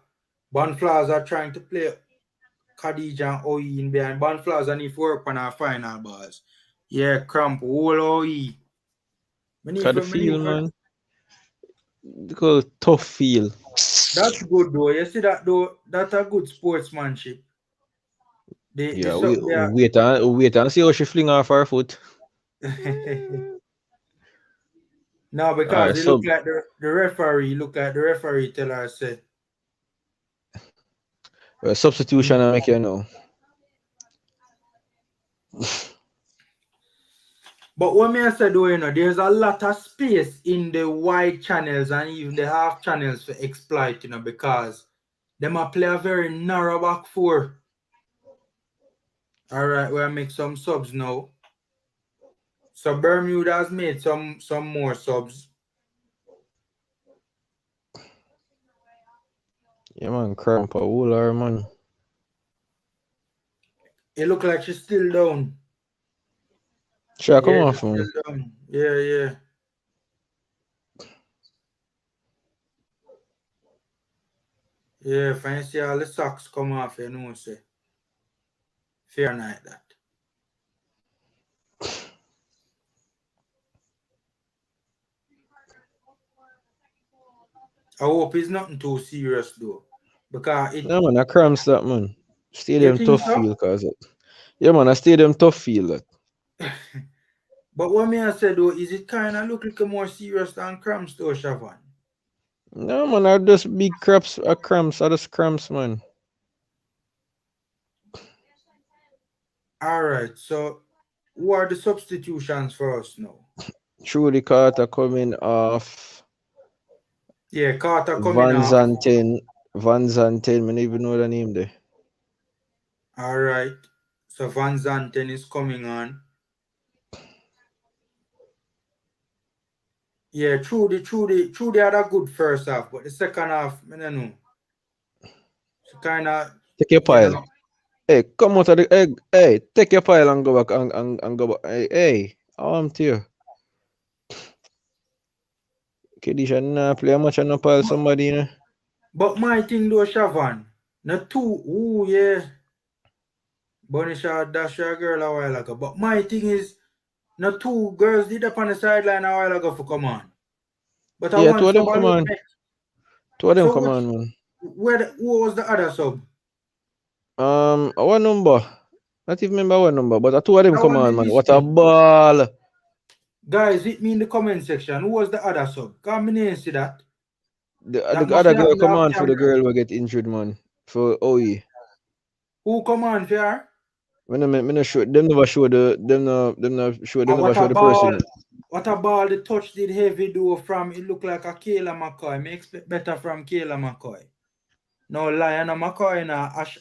[SPEAKER 1] Bonflaza trying to play Khadija and OE in behind. Bonflaza need to work on our final balls. Yeah, cramp, whole OE.
[SPEAKER 2] Got the feel, man. Look how tough feel.
[SPEAKER 1] That's good though. You see that though? That's a good sportsmanship.
[SPEAKER 2] Wait and see how she fling off her foot.
[SPEAKER 1] No, because it look like the referee tell her say.
[SPEAKER 2] Substitution I make you know.
[SPEAKER 1] But what I say though, there's a lot of space in the wide channels and even the half channels for exploit, because them a play a very narrow back four. Alright, we'll make some subs now. So Bermuda has made some more subs.
[SPEAKER 2] Yeah man, cramp a whole hour, man.
[SPEAKER 1] It look like she's still down.
[SPEAKER 2] Sure, come
[SPEAKER 1] Yeah,
[SPEAKER 2] on,
[SPEAKER 1] she's
[SPEAKER 2] phone.
[SPEAKER 1] still down. Yeah, yeah. Yeah, if I see all the socks come off, you know, say, fair night that. I hope it's nothing too serious though. Because it,
[SPEAKER 2] Yeah, man, I cramps that, man.
[SPEAKER 1] you
[SPEAKER 2] Stadium
[SPEAKER 1] think
[SPEAKER 2] tough
[SPEAKER 1] so?
[SPEAKER 2] feel, cause it. Yeah, man, a stadium tough feel that.
[SPEAKER 1] But what me I said though, is it kind of look like more serious than cramps though, Shavan?
[SPEAKER 2] No, man, I just big cramps, I just cramps, man.
[SPEAKER 1] Alright, so who are the substitutions for us now?
[SPEAKER 2] Truly Carter coming off.
[SPEAKER 1] Yeah, Carter coming
[SPEAKER 2] Van
[SPEAKER 1] off.
[SPEAKER 2] Zanten. Van Zanten, I don't even know the name there.
[SPEAKER 1] Alright. So Van Zanten is coming on. Yeah, true they had a good first half, but the second half, I don't know. She kinda,
[SPEAKER 2] Take your
[SPEAKER 1] you
[SPEAKER 2] pile.
[SPEAKER 1] know.
[SPEAKER 2] Hey, come out of the egg. Hey, take your pile and go back and go back. Hey, I'm to you. Kedisha nah play much and no pile somebody, you know.
[SPEAKER 1] But my thing though, Shavan, not two, ooh yeah. Bunny shot dash your girl a while ago. But my thing is, not two girls did up on the sideline a while ago for come on. But I
[SPEAKER 2] Yeah, two
[SPEAKER 1] want
[SPEAKER 2] of them
[SPEAKER 1] sub a
[SPEAKER 2] come
[SPEAKER 1] look
[SPEAKER 2] on.
[SPEAKER 1] next.
[SPEAKER 2] Two of them
[SPEAKER 1] So
[SPEAKER 2] come
[SPEAKER 1] what
[SPEAKER 2] on, man.
[SPEAKER 1] who was the other sub?
[SPEAKER 2] What number? Not even remember what number, but two of them
[SPEAKER 1] That
[SPEAKER 2] come
[SPEAKER 1] one
[SPEAKER 2] on,
[SPEAKER 1] me
[SPEAKER 2] man.
[SPEAKER 1] miss
[SPEAKER 2] What a
[SPEAKER 1] me.
[SPEAKER 2] ball.
[SPEAKER 1] Guys, hit me in the comment section. Who was the other sub? Come in see that. That
[SPEAKER 2] The
[SPEAKER 1] must
[SPEAKER 2] other
[SPEAKER 1] be
[SPEAKER 2] girl
[SPEAKER 1] happened
[SPEAKER 2] come
[SPEAKER 1] off
[SPEAKER 2] on for the
[SPEAKER 1] camera.
[SPEAKER 2] girl will get injured, man. For OE.
[SPEAKER 1] Who come on for her?
[SPEAKER 2] Me no show them never show them
[SPEAKER 1] And
[SPEAKER 2] never show the person.
[SPEAKER 1] what a ball the touch did heavy do from it looked like a Kayla McCoy. Me expect better from Kayla McCoy. No Lion McCoy na Ash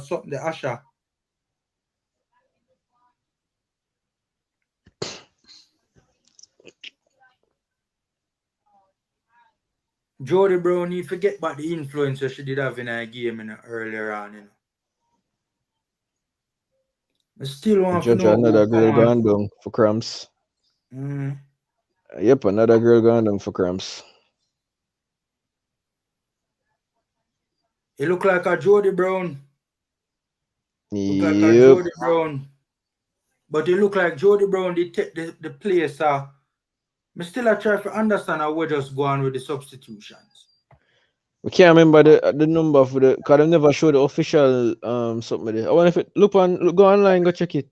[SPEAKER 1] something the Asha. Jody Brown, you forget about the influence she did have in her game earlier on, you know. I still want to
[SPEAKER 2] Judge
[SPEAKER 1] know
[SPEAKER 2] another
[SPEAKER 1] who come
[SPEAKER 2] girl
[SPEAKER 1] on.
[SPEAKER 2] gone down for cramps.
[SPEAKER 1] Mm.
[SPEAKER 2] Yep, another girl gone down for cramps.
[SPEAKER 1] It look like a Jody Brown. Look like a
[SPEAKER 2] Yep.
[SPEAKER 1] Jody Brown. But it look like Jody Brown did take the place. I still I try to understand how we just go on with the substitutions.
[SPEAKER 2] We can't remember the number for the because they never show the official something there. I wonder if it go online, go check it.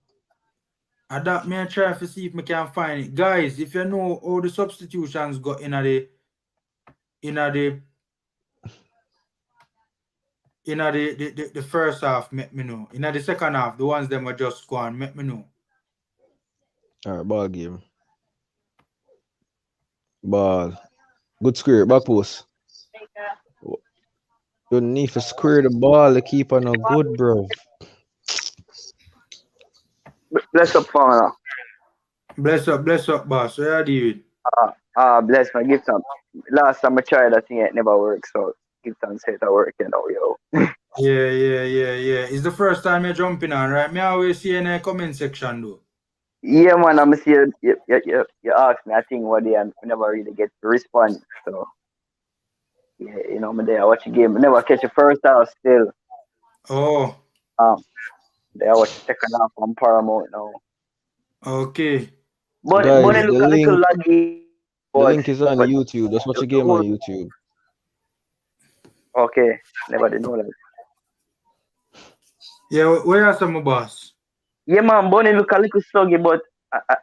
[SPEAKER 1] And that me I try to see if I can find it. Guys, if you know how the substitutions go in the first half, let me know. In the second half, the ones them were just gone, let me know.
[SPEAKER 2] Alright, ball game. Ball. Good square, back post. You need to square the ball, the keeper no good, bro.
[SPEAKER 5] Bless up, Father.
[SPEAKER 1] Bless up, boss. Where are you?
[SPEAKER 5] Bless my gift. Last time I tried that thing, it never worked. So gift and say it work, you know, yo.
[SPEAKER 1] Yeah. It's the first time you're jumping on, right? Me always see in the comment section though.
[SPEAKER 5] Yeah, man, I'm see you ask me, I think what day and I never really get to respond. So yeah, you know, me there I watch the game. I never catch the first half still.
[SPEAKER 1] Oh,
[SPEAKER 5] Um, there I watch the second half on Paramount now.
[SPEAKER 1] okay.
[SPEAKER 5] But
[SPEAKER 2] Guys,
[SPEAKER 5] it look a little laggy.
[SPEAKER 2] the
[SPEAKER 5] But
[SPEAKER 2] link is on
[SPEAKER 5] but
[SPEAKER 2] YouTube. Just watch the game
[SPEAKER 5] the
[SPEAKER 2] on YouTube.
[SPEAKER 5] okay, never did know that.
[SPEAKER 1] Yeah, where are some boss?
[SPEAKER 5] Yeah, man, Bonnie look a little sluggy, but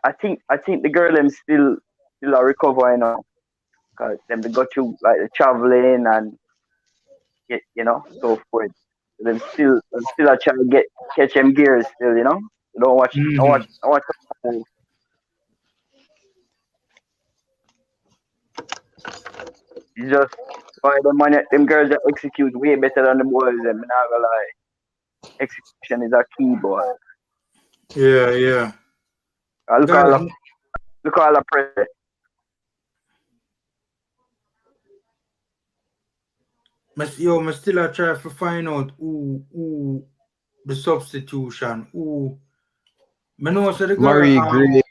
[SPEAKER 5] I think the girl them still are recovering now. Cause them they got you like the traveling and you know so forth. Them still are trying to get catch them gears still, you know. Don't watch
[SPEAKER 1] Mm-hmm.
[SPEAKER 5] don't watch. It's just why them girls that execute way better than the boys. Them not gonna lie, execution is a key, boy.
[SPEAKER 1] Yeah.
[SPEAKER 5] Look
[SPEAKER 1] Guys,
[SPEAKER 5] all the pressure.
[SPEAKER 1] I still a try to find out who the substitution. Ooh. Me know so the girl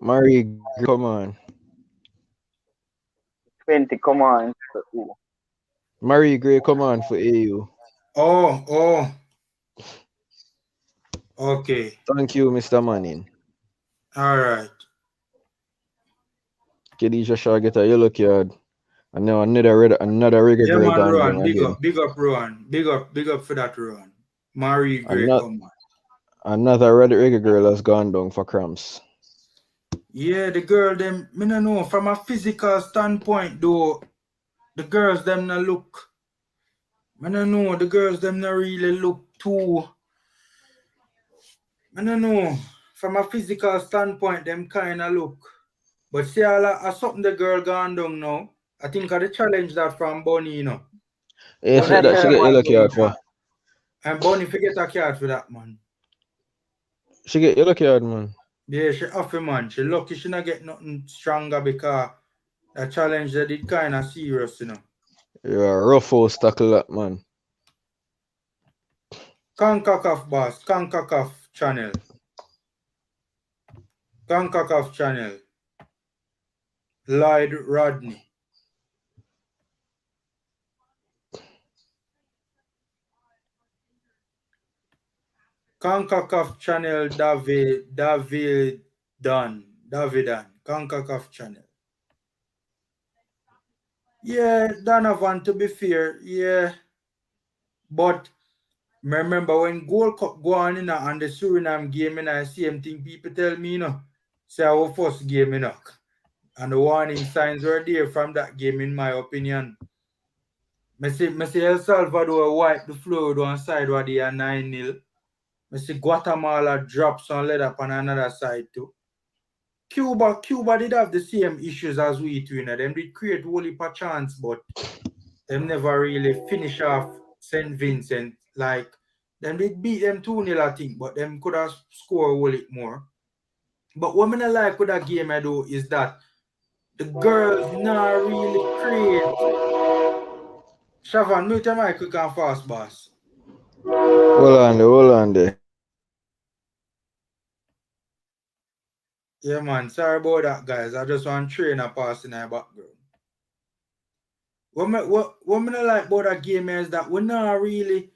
[SPEAKER 2] Marie Gray, come on.
[SPEAKER 5] 20, come on. Ooh.
[SPEAKER 2] Marie Gray, come on for AU.
[SPEAKER 1] oh okay.
[SPEAKER 2] Thank you, Mr. Manning.
[SPEAKER 1] All right.
[SPEAKER 2] Khadija Shaw get a yellow card. And now another reggae
[SPEAKER 1] Yeah
[SPEAKER 2] girl
[SPEAKER 1] man,
[SPEAKER 2] gone down
[SPEAKER 1] Rowan,
[SPEAKER 2] again.
[SPEAKER 1] big up Rowan. Big up for that Rowan. Marie Gray,
[SPEAKER 2] Another
[SPEAKER 1] come on.
[SPEAKER 2] another reggae girl has gone down for cramps.
[SPEAKER 1] Yeah, the girl them, me no know, from a physical standpoint though, the girls them no look, me no know, the girls them no really look too, me no know, from a physical standpoint them kind of look. But see, I something the girl gone down now. I think of the challenge that from Bonnie, you know.
[SPEAKER 2] Hey,
[SPEAKER 1] Bonnie
[SPEAKER 2] that she
[SPEAKER 1] girl
[SPEAKER 2] get
[SPEAKER 1] gone
[SPEAKER 2] yellow
[SPEAKER 1] down
[SPEAKER 2] card
[SPEAKER 1] with
[SPEAKER 2] for.
[SPEAKER 1] that. And Bonnie forget a card for that, man.
[SPEAKER 2] She get yellow card, man.
[SPEAKER 1] Yeah, she off it, man. She lucky she not get nothing stronger because that challenge that did kind of serious, you know.
[SPEAKER 2] You're a rough house tackle that, man.
[SPEAKER 1] Concacaf boss, Concacaf channel. Concacaf channel. Lloyd Rodney. Concacaf channel Davidan. Concacaf channel. Yeah, Donovan, to be fair, yeah. But remember when Gold Cup go on in and the Suriname game in the same thing people tell me, you know, say our first game, you know. And the warning signs were there from that game, in my opinion. I say El Salvador wipe the floor with one side where they are 9-0. I see Guatemala drop some lead up on another side too. Cuba did have the same issues as we do, you know. Them did create whole heap of chance, but them never really finish off St. Vincent. Like, them did beat them 2-0, I think, but them could have scored a whole heap more. But what I like with that game, I do, is that the girls not really create. Shavan, mute your mic quick and fast, boss.
[SPEAKER 2] Hold on there.
[SPEAKER 1] Yeah, man. Sorry about that, guys. I just want to train a pass in our background. What I like about that game is that we not really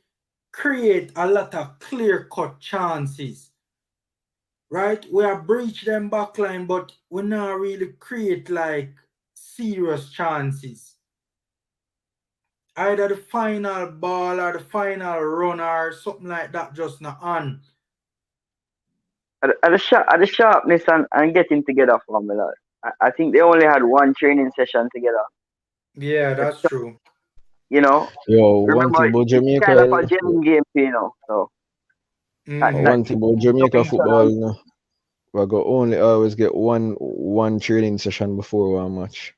[SPEAKER 1] create a lot of clear-cut chances. Right? We are breach them backline, but we not really create like serious chances. Either the final ball or the final run or something like that just not on.
[SPEAKER 5] At the sharpness and getting together for me, lad. I think they only had one training session together.
[SPEAKER 1] Yeah, that's true.
[SPEAKER 5] You know,
[SPEAKER 2] Yo, one
[SPEAKER 5] remember
[SPEAKER 2] thing about
[SPEAKER 5] it's kind of
[SPEAKER 2] Jamaica,
[SPEAKER 5] a gelling game, you know. So
[SPEAKER 2] one thing about Jamaica football, you know, we go only always get one training session before one match.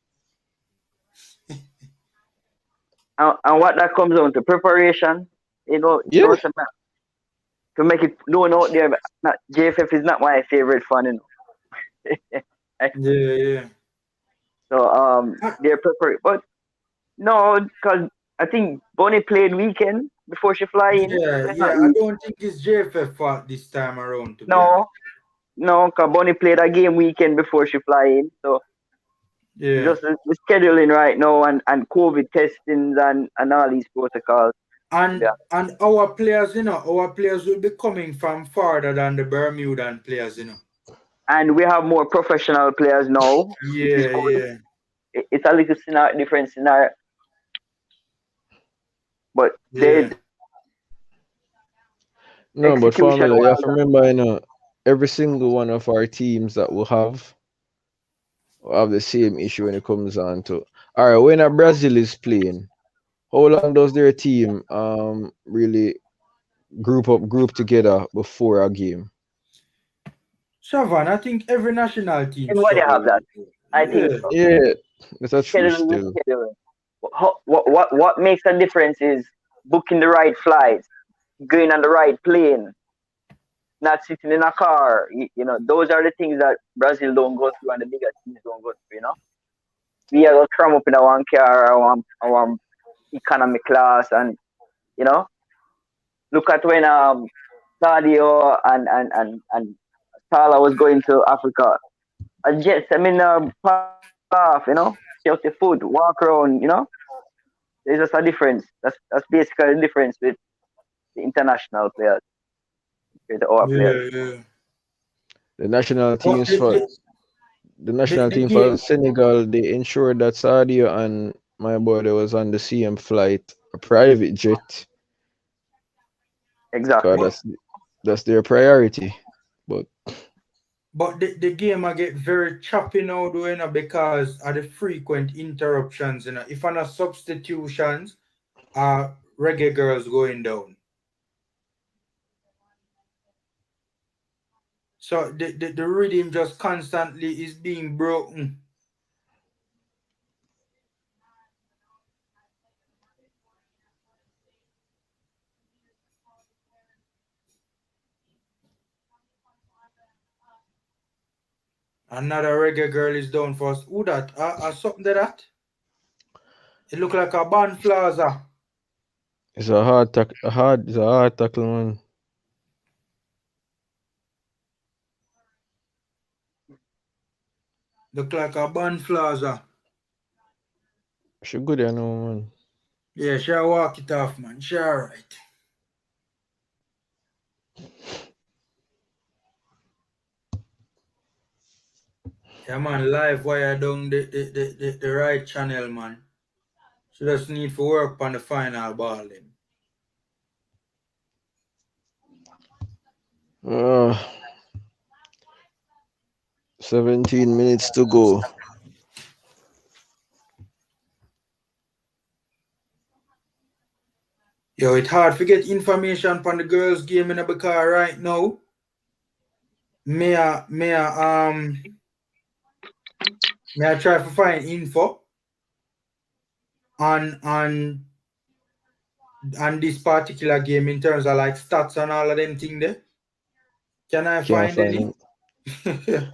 [SPEAKER 5] and what that comes down to preparation,
[SPEAKER 2] Yeah.
[SPEAKER 5] to make it known out there. Not JFF is not my favorite fan, you know.
[SPEAKER 1] Yeah.
[SPEAKER 5] So they're prepared, but no, because I think Bonnie played weekend before she fly in.
[SPEAKER 1] Yeah. I don't think it's JFF fault this time around, to be honest.
[SPEAKER 5] No, because Bonnie played a game weekend before she fly in. So
[SPEAKER 1] yeah,
[SPEAKER 5] just the scheduling right now and COVID testings and all these protocols.
[SPEAKER 1] and our players, our players will be coming from farther than the Bermudan players,
[SPEAKER 5] And we have more professional players now.
[SPEAKER 1] Yeah.
[SPEAKER 5] It's a little different scenario. But
[SPEAKER 2] No, but Formula, you have to remember, every single one of our teams that will have the same issue when it comes on to. All right, when a Brazil is playing, how long does their team really group together before a game?
[SPEAKER 1] Shavan, I think every national team.
[SPEAKER 5] And why they have that? I think so.
[SPEAKER 2] Yeah, that's true still.
[SPEAKER 5] What makes a difference is booking the right flights, going on the right plane, not sitting in a car. Those are the things that Brazil don't go through and the bigger teams don't go through, We are going to cram up in our car, our economy class, and, look at when Sadio and Salah was going to Africa. And Jets, I mean, pass off, see out the food, walk around, There's just a difference. That's basically the difference with the international players with our players.
[SPEAKER 1] Yeah, yeah.
[SPEAKER 2] The national
[SPEAKER 1] But
[SPEAKER 2] teams for the national
[SPEAKER 1] the
[SPEAKER 2] team for
[SPEAKER 1] game,
[SPEAKER 2] Senegal, they ensured that Sadio and my boy they was on the same flight, a private jet, because
[SPEAKER 5] Exactly.
[SPEAKER 1] but
[SPEAKER 2] that's their priority. But
[SPEAKER 1] the game I get very choppy now, though, because of the frequent interruptions. If I'm not substitutions, reggae girls going down. So the rhythm just constantly is being broken. Another reggae girl is down first. Who that? Something to that? It look like a band plaza.
[SPEAKER 2] it's it's a hard tackle, man.
[SPEAKER 1] Look like a band plaza.
[SPEAKER 2] She good, you know, man.
[SPEAKER 1] Yeah, she walk it off, man. She alright. Yeah, man, live wire down the right channel, man. She just need to work on the final ball then.
[SPEAKER 2] 17 minutes to go.
[SPEAKER 1] Yo, it's hard to get information on the girls' game because right now, may I try to find info on this particular game in terms of like stats and all of them things there. Can I
[SPEAKER 2] Can't
[SPEAKER 1] find
[SPEAKER 2] find
[SPEAKER 1] any?
[SPEAKER 2] it.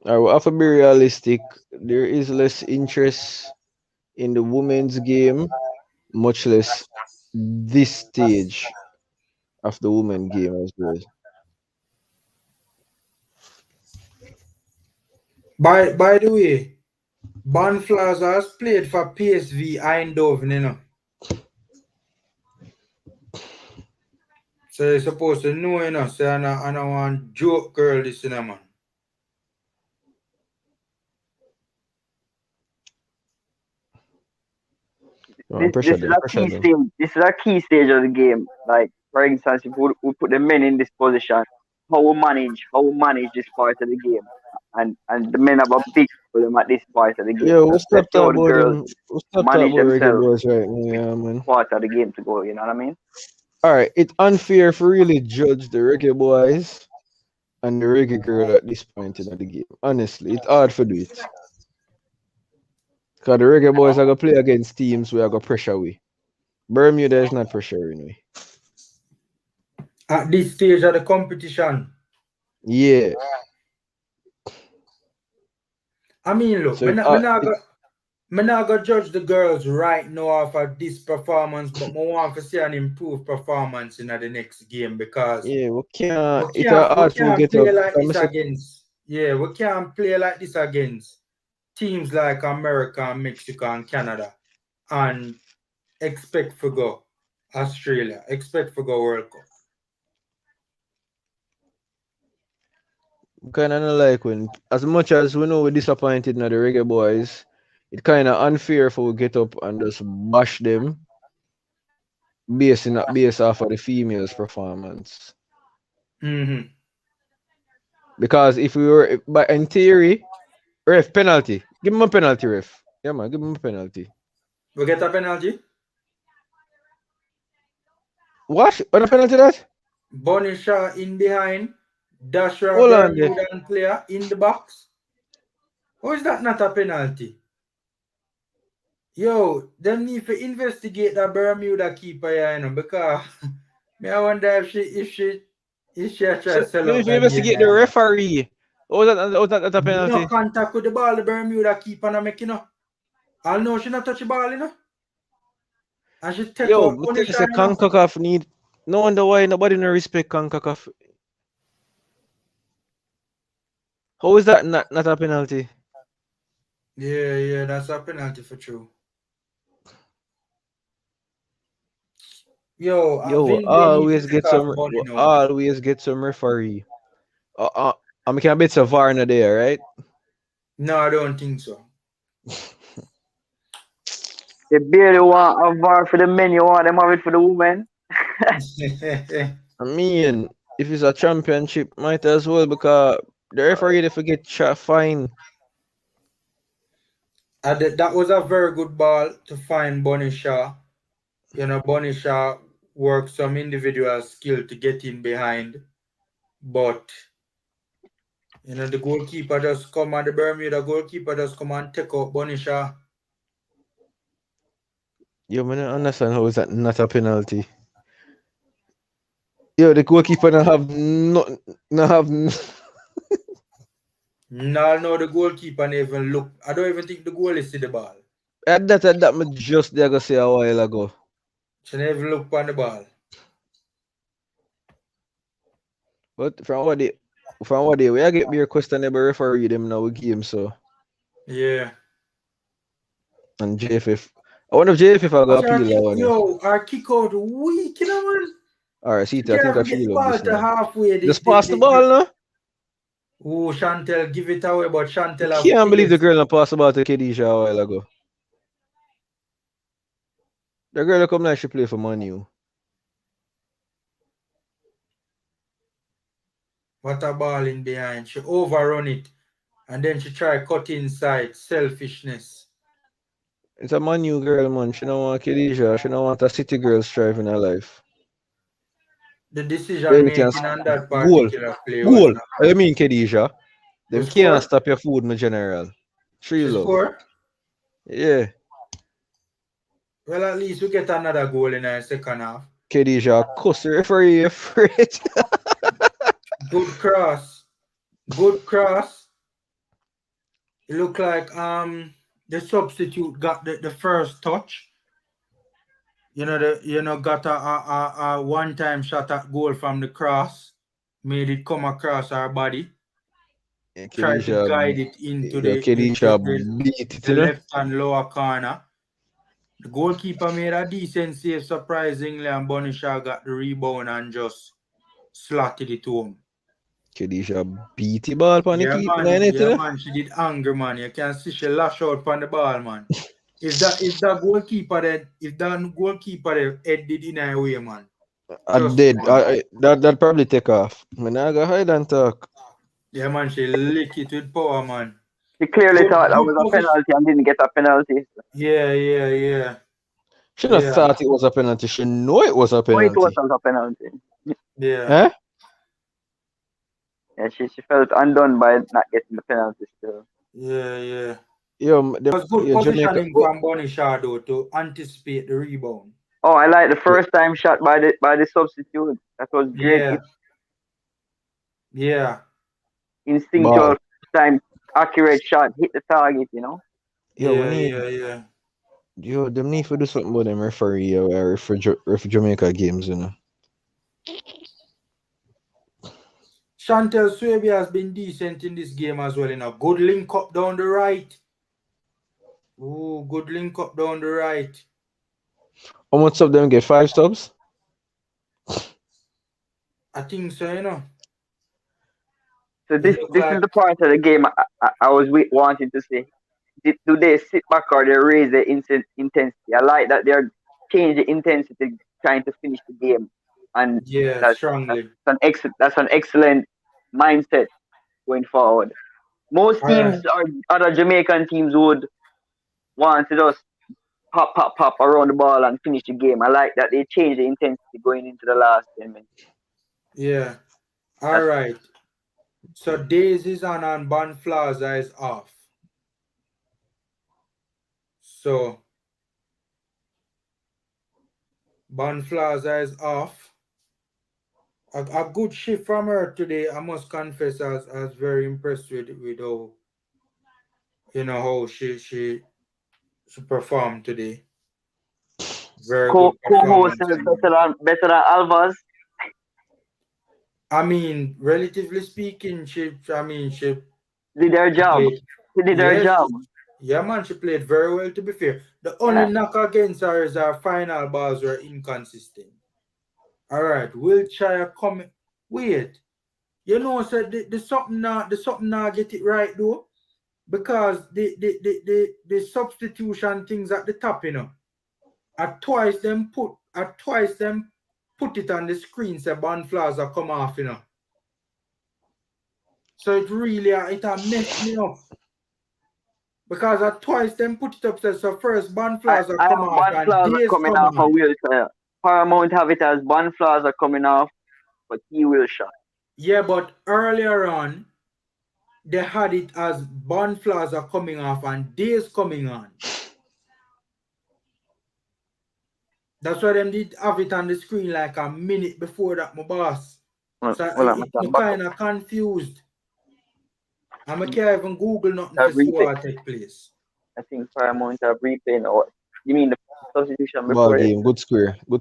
[SPEAKER 2] I will have to be realistic. There is less interest in the women's game, much less this stage of the women game as well.
[SPEAKER 1] By the way, Banflaza has played for PSV Eindhoven, So you're supposed to know, say I don't want joke girl this, man.
[SPEAKER 5] This is a
[SPEAKER 2] Pressure
[SPEAKER 5] key
[SPEAKER 2] them.
[SPEAKER 5] stage. This is a key stage of the game. Like for instance, if we put the men in this position, how we manage this part of the game, and the men have a big problem at this part of the game.
[SPEAKER 2] Yeah, we'll stop
[SPEAKER 5] Let's see how
[SPEAKER 2] talking
[SPEAKER 5] the
[SPEAKER 2] about
[SPEAKER 5] girls
[SPEAKER 2] them. We'll stop talking
[SPEAKER 5] manage
[SPEAKER 2] about reggae
[SPEAKER 5] themselves
[SPEAKER 2] boys right now, yeah, man.
[SPEAKER 5] part of the game to go. You know what I mean?
[SPEAKER 2] All right, it's unfair for really judge the reggae boys and the reggae girl at this point in the game. Honestly, it's hard to do it. Because the reggae boys are going to play against teams where are going to pressure we. Bermuda is not pressuring we.
[SPEAKER 1] At this stage of the competition.
[SPEAKER 2] Yeah.
[SPEAKER 1] I mean, look,
[SPEAKER 2] So
[SPEAKER 1] I'm not gonna judge the girls right now for this performance, but I want to see an improved performance in the next game because
[SPEAKER 2] yeah, we can't.
[SPEAKER 1] we
[SPEAKER 2] It's
[SPEAKER 1] can't we
[SPEAKER 2] hard to
[SPEAKER 1] can't
[SPEAKER 2] get
[SPEAKER 1] play
[SPEAKER 2] up.
[SPEAKER 1] like this against we can't play like this against teams like America and Mexico and Canada and expect to go Australia, expect to go World Cup.
[SPEAKER 2] Kind of like when, as much as we know we're disappointed in the reggae boys, it's kind of unfair for we get up and just bash them based off of the females' performance.
[SPEAKER 1] Mm-hmm.
[SPEAKER 2] Because if we were, but in theory, ref penalty, give him a penalty, ref. Yeah, man, give him a penalty.
[SPEAKER 1] We get a penalty.
[SPEAKER 2] What a penalty that?
[SPEAKER 1] Bonnie Shaw in behind, Dashra
[SPEAKER 2] Hold on there.
[SPEAKER 1] Bermudan player in the box. How is that not a penalty? Yo, them need to investigate that Bermuda keeper here, because I wonder if she try to sell
[SPEAKER 2] You
[SPEAKER 1] out
[SPEAKER 2] need to
[SPEAKER 1] that
[SPEAKER 2] investigate the referee. Was that a penalty?
[SPEAKER 1] No contact with the ball, the Bermuda keeper no make, I know she not touch the ball, And she take
[SPEAKER 2] Yo,
[SPEAKER 1] out
[SPEAKER 2] we tell you,
[SPEAKER 1] punish
[SPEAKER 2] say
[SPEAKER 1] her,
[SPEAKER 2] Concacaf need No wonder why nobody no respect Concacaf. How is that not a penalty?
[SPEAKER 1] Yeah, that's a penalty for true. Yo,
[SPEAKER 2] Yo,
[SPEAKER 1] Vin need to take off Bunny now.
[SPEAKER 2] always get some referee. I mean, can bet a VAR in a day, right?
[SPEAKER 1] No, I don't think so.
[SPEAKER 5] They barely want a VAR for the men, you want them have it for the women.
[SPEAKER 2] I mean, if it's a championship, might as well because the referee they forget fine.
[SPEAKER 1] That was a very good ball to find Bunny Shaw. You know, Bunny Shaw worked some individual skill to get in behind, but you know the goalkeeper just come and the Bermuda goalkeeper just come and take out Bunny Shaw.
[SPEAKER 2] Yo, man, I don't understand how is that not a penalty. Yo, the goalkeeper don't have no have.
[SPEAKER 1] No, the goalkeeper never even look. I don't even think the goalie see the ball.
[SPEAKER 2] That me just there go say a while ago.
[SPEAKER 1] She never even look on the ball.
[SPEAKER 2] But from what they we I get me questionable referee them now with game so
[SPEAKER 1] Yeah.
[SPEAKER 2] and JFF. I wonder if JFF I go appeal that one.
[SPEAKER 1] Our kick out weak, you know, man.
[SPEAKER 2] Alright, see,
[SPEAKER 1] You
[SPEAKER 2] I think
[SPEAKER 1] can't
[SPEAKER 2] I
[SPEAKER 1] even get
[SPEAKER 2] should
[SPEAKER 1] the
[SPEAKER 2] love
[SPEAKER 1] ball
[SPEAKER 2] this
[SPEAKER 1] to
[SPEAKER 2] now.
[SPEAKER 1] halfway.
[SPEAKER 2] Just pass the ball, no?
[SPEAKER 1] Oh, Chantel, give it away, but Chantel
[SPEAKER 2] I
[SPEAKER 1] have
[SPEAKER 2] can't believe the
[SPEAKER 1] pace.
[SPEAKER 2] girl not pass the ball to Kedisha a while ago. The girl that come like she play for Man U.
[SPEAKER 1] What a ball in behind. She overrun it. And then she try cut inside. Selfishness.
[SPEAKER 2] It's a Man U girl, man. She don't want Kedisha. She don't want a city girl strive in her life.
[SPEAKER 1] The decision
[SPEAKER 2] Baby can
[SPEAKER 1] making on that
[SPEAKER 2] goal.
[SPEAKER 1] particular play was
[SPEAKER 2] Goal.
[SPEAKER 1] not.
[SPEAKER 2] I mean Kedisha.
[SPEAKER 1] Who
[SPEAKER 2] Them can't
[SPEAKER 1] scored?
[SPEAKER 2] stop your food in general. Tree
[SPEAKER 1] She
[SPEAKER 2] love.
[SPEAKER 1] scored?
[SPEAKER 2] Yeah.
[SPEAKER 1] Well, at least we get another goal in the second half.
[SPEAKER 2] Kedisha, cuss the referee afraid.
[SPEAKER 1] Good cross. Good cross. It looked like the substitute got the first touch. Got a one-time shot at goal from the cross, made it come across our body,
[SPEAKER 2] Yeah,
[SPEAKER 1] tried to
[SPEAKER 2] Kedisha,
[SPEAKER 1] guide it into
[SPEAKER 2] Kedisha beat it,
[SPEAKER 1] the
[SPEAKER 2] you know?
[SPEAKER 1] left and lower corner. The goalkeeper made a decent save, surprisingly, and Bonisha got the rebound and just slotted it home.
[SPEAKER 2] Kedisha beat the ball on the
[SPEAKER 1] Yeah,
[SPEAKER 2] keep,
[SPEAKER 1] man.
[SPEAKER 2] you know?
[SPEAKER 1] She did anger, man. You can see she lash out on the ball, man. If that goalkeeper headed in a way, man.
[SPEAKER 2] I did. That probably take off. Man, I go hide and talk.
[SPEAKER 1] Yeah, man, she lick it with power, man.
[SPEAKER 5] She clearly
[SPEAKER 1] Good,
[SPEAKER 5] thought that
[SPEAKER 1] good
[SPEAKER 5] was a
[SPEAKER 1] position.
[SPEAKER 5] penalty and didn't get a penalty.
[SPEAKER 1] Yeah.
[SPEAKER 2] She not thought it was a penalty. She know it was a
[SPEAKER 5] Oh, it
[SPEAKER 2] penalty.
[SPEAKER 5] wasn't a penalty.
[SPEAKER 1] Yeah.
[SPEAKER 2] Eh?
[SPEAKER 5] Yeah, she felt undone by not getting the penalty still.
[SPEAKER 1] Yeah.
[SPEAKER 2] Yo,
[SPEAKER 1] It was good
[SPEAKER 2] Jamaica.
[SPEAKER 1] positioning from Bonnie Shadow to anticipate the rebound.
[SPEAKER 5] Oh, I like the first time shot by the substitute. That was great.
[SPEAKER 1] Yeah.
[SPEAKER 5] Instinctual time, accurate shot, hit the target.
[SPEAKER 2] Yo, we need.
[SPEAKER 1] Yeah.
[SPEAKER 2] Yo, them need to do something about them referee or for Jamaica games, you know.
[SPEAKER 1] Chantel Swaby has been decent in this game as well, you know. Good link up down the right. Ooh, good link up down the right.
[SPEAKER 2] How much of them get 5 stubs?
[SPEAKER 1] I think so, you know.
[SPEAKER 5] So this is the part of the game I was wanting to say. Do they sit back or they raise the intensity? I like that they're changing the intensity, trying to finish the game, and
[SPEAKER 1] strongly.
[SPEAKER 5] That's an excellent mindset going forward. Most teams or other Jamaican teams would want to just pop around the ball and finish the game. I like that they change the intensity going into the last 10 minutes.
[SPEAKER 1] Yeah. All right. So Days is on and Bonflaza is off. So Bonflaza is off. A good shift from her today. I must confess, I was very impressed with how how she performed today. Very good
[SPEAKER 5] Co-host
[SPEAKER 1] performance.
[SPEAKER 5] better than Alvarez.
[SPEAKER 1] I mean, relatively speaking, she
[SPEAKER 5] Did their job.
[SPEAKER 1] played.
[SPEAKER 5] She did their
[SPEAKER 1] Yes,
[SPEAKER 5] job.
[SPEAKER 1] yeah, man, she played very well. To be fair, the only knock against her is her final balls were inconsistent. All right, we'll try a comment. Wait, you know, so the something now get it right though, because the substitution things at the top, you know, at twice them put it on the screen. Say Bond Plaza come off, you know. So it really it messed me up. Because at twice them put it up so first Bond Plaza
[SPEAKER 5] I
[SPEAKER 1] come
[SPEAKER 5] have
[SPEAKER 1] off
[SPEAKER 5] Bond
[SPEAKER 1] and
[SPEAKER 5] Plaza
[SPEAKER 1] days
[SPEAKER 5] coming
[SPEAKER 1] come
[SPEAKER 5] off a
[SPEAKER 1] on.
[SPEAKER 5] wheelchair. Paramount have it as Bond Plaza coming off, but he will shot.
[SPEAKER 1] Yeah, but earlier on they had it as Bond Plaza coming off and days coming on. That's why them did have it on the screen like a minute before that, my boss. So I'm kind of confused. I can't even Google nothing to see what take place.
[SPEAKER 5] I think Paramount have replay now. You mean the substitution
[SPEAKER 2] Ball
[SPEAKER 5] before it?
[SPEAKER 2] game, good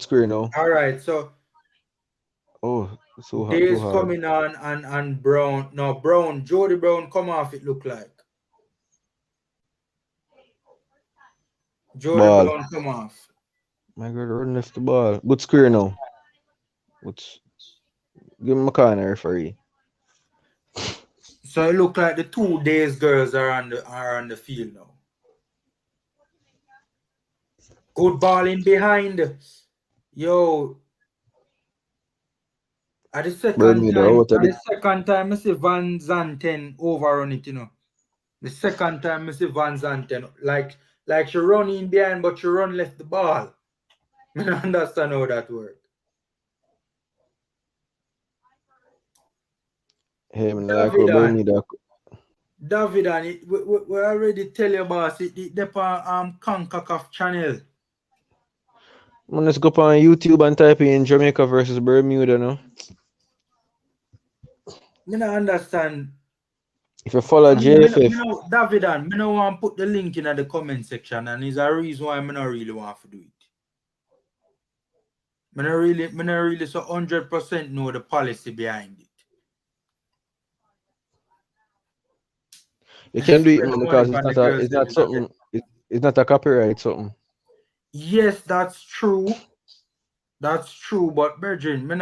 [SPEAKER 2] square now.
[SPEAKER 1] All right, so
[SPEAKER 2] Oh, so hot, too
[SPEAKER 1] days
[SPEAKER 2] hard.
[SPEAKER 1] coming on and Brown. No, Jody Brown come off, it look like. Jody
[SPEAKER 2] Ball.
[SPEAKER 1] Brown come off.
[SPEAKER 2] My girl run left the ball. Good square now. Give him a corner referee.
[SPEAKER 1] So it look like the 2 days girls are on the field now. Good ball in behind. Yo. At the second time, I see Van Zanten overrun it, you know. The second time I see Van Zanten, like she run in behind, but she run left the ball. I don't understand how that works.
[SPEAKER 2] Hey, man, like Bermuda.
[SPEAKER 1] David, and we already tell you about it. The Concacaf channel.
[SPEAKER 2] Man, let's go up on YouTube and type in Jamaica versus Bermuda, no?
[SPEAKER 1] I don't understand.
[SPEAKER 2] If you follow JFF.
[SPEAKER 1] David, I don't want to put the link in the comment section, and it's a reason why I don't really want to do it. I don't really so 100% know the policy behind it.
[SPEAKER 2] You can do it, man, because it's not a copyright something.
[SPEAKER 1] Yes, that's true. That's true, but Virgin, me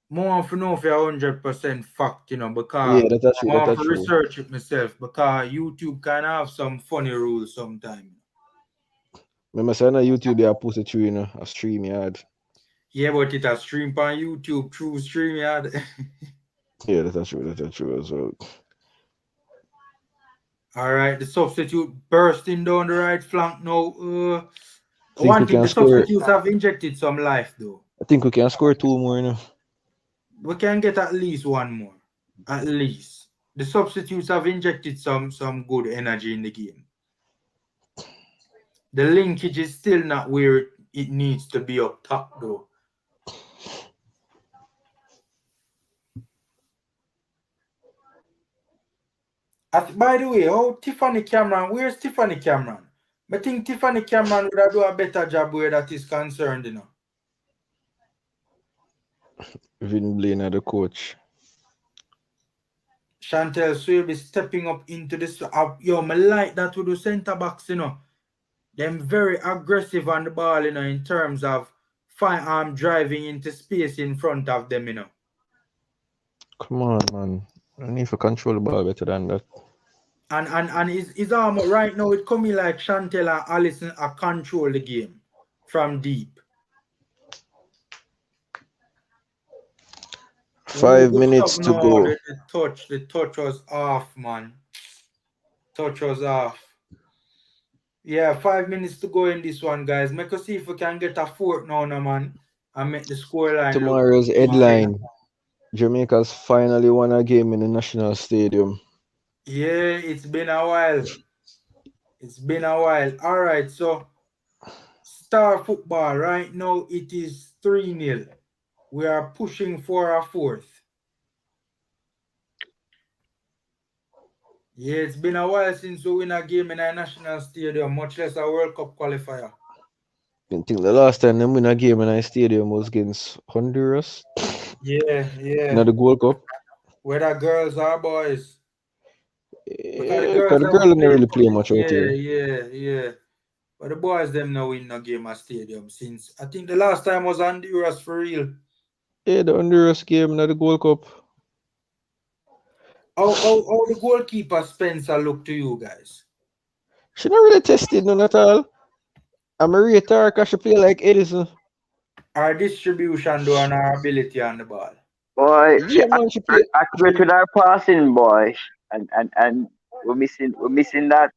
[SPEAKER 1] want to know if you're 100% fact, you know, because
[SPEAKER 2] that's true.
[SPEAKER 1] I want to research it myself, because YouTube can have some funny rules sometimes.
[SPEAKER 2] Remember saying on YouTube they post it through, you know, a StreamYard.
[SPEAKER 1] Yeah, but it has stream on YouTube through StreamYard.
[SPEAKER 2] Yeah, that's true as well.
[SPEAKER 1] All right, the substitute bursting down the right flank now. One thing, the substitutes have injected some life, though.
[SPEAKER 2] I think we can score 2 more, you know.
[SPEAKER 1] We can get at least 1 more. At least. The substitutes have injected some good energy in the game. The linkage is still not where it needs to be up top, though. By the way, where's Tiffany Cameron? I think Tiffany Cameron would have do a better job where that is concerned, you know.
[SPEAKER 2] Vin Blaine are the coach.
[SPEAKER 1] Chantel Swaby stepping up into this. Yo, I like that with the centre backs, you know. Them very aggressive on the ball, you know, in terms of firearm driving into space in front of them, you know.
[SPEAKER 2] Come on, man. I need to control the ball better than that.
[SPEAKER 1] And his arm right now, it coming like Chantel and Allison are control the game from deep.
[SPEAKER 2] 5 minutes to go.
[SPEAKER 1] The touch was off, man. Touch was off. Yeah, 5 minutes to go in this one, guys. Make us see if we can get a 4th now, man, and make the scoreline.
[SPEAKER 2] Tomorrow's headline: Jamaica's finally won a game in the National Stadium.
[SPEAKER 1] Yeah, it's been a while. All right, so Star Football right now it is 3-0. We are pushing for a 4th. Yeah, it's been a while since we win a game in a national stadium, much less a World Cup qualifier.
[SPEAKER 2] I think the last time them win a game in a stadium was against Honduras
[SPEAKER 1] Yeah,
[SPEAKER 2] in
[SPEAKER 1] yeah.
[SPEAKER 2] the Gold Cup.
[SPEAKER 1] Whether girls or boys. Because the
[SPEAKER 2] Because
[SPEAKER 1] girls
[SPEAKER 2] the
[SPEAKER 1] have
[SPEAKER 2] girl didn't
[SPEAKER 1] played
[SPEAKER 2] really
[SPEAKER 1] much.
[SPEAKER 2] play much out
[SPEAKER 1] Yeah,
[SPEAKER 2] here.
[SPEAKER 1] yeah, yeah. But the boys them now win no game at stadium since I think the last time was Honduras for real.
[SPEAKER 2] Yeah, the Honduras game in the Gold Cup.
[SPEAKER 1] How the goalkeeper Spencer look to you guys?
[SPEAKER 2] She not really tested none at all. And Maria Tarka, she play like Edison.
[SPEAKER 1] Our distribution though and our ability on the ball.
[SPEAKER 5] Boy, she
[SPEAKER 2] Yeah, man, she play.
[SPEAKER 5] accurate with our passing, boy, and we're missing that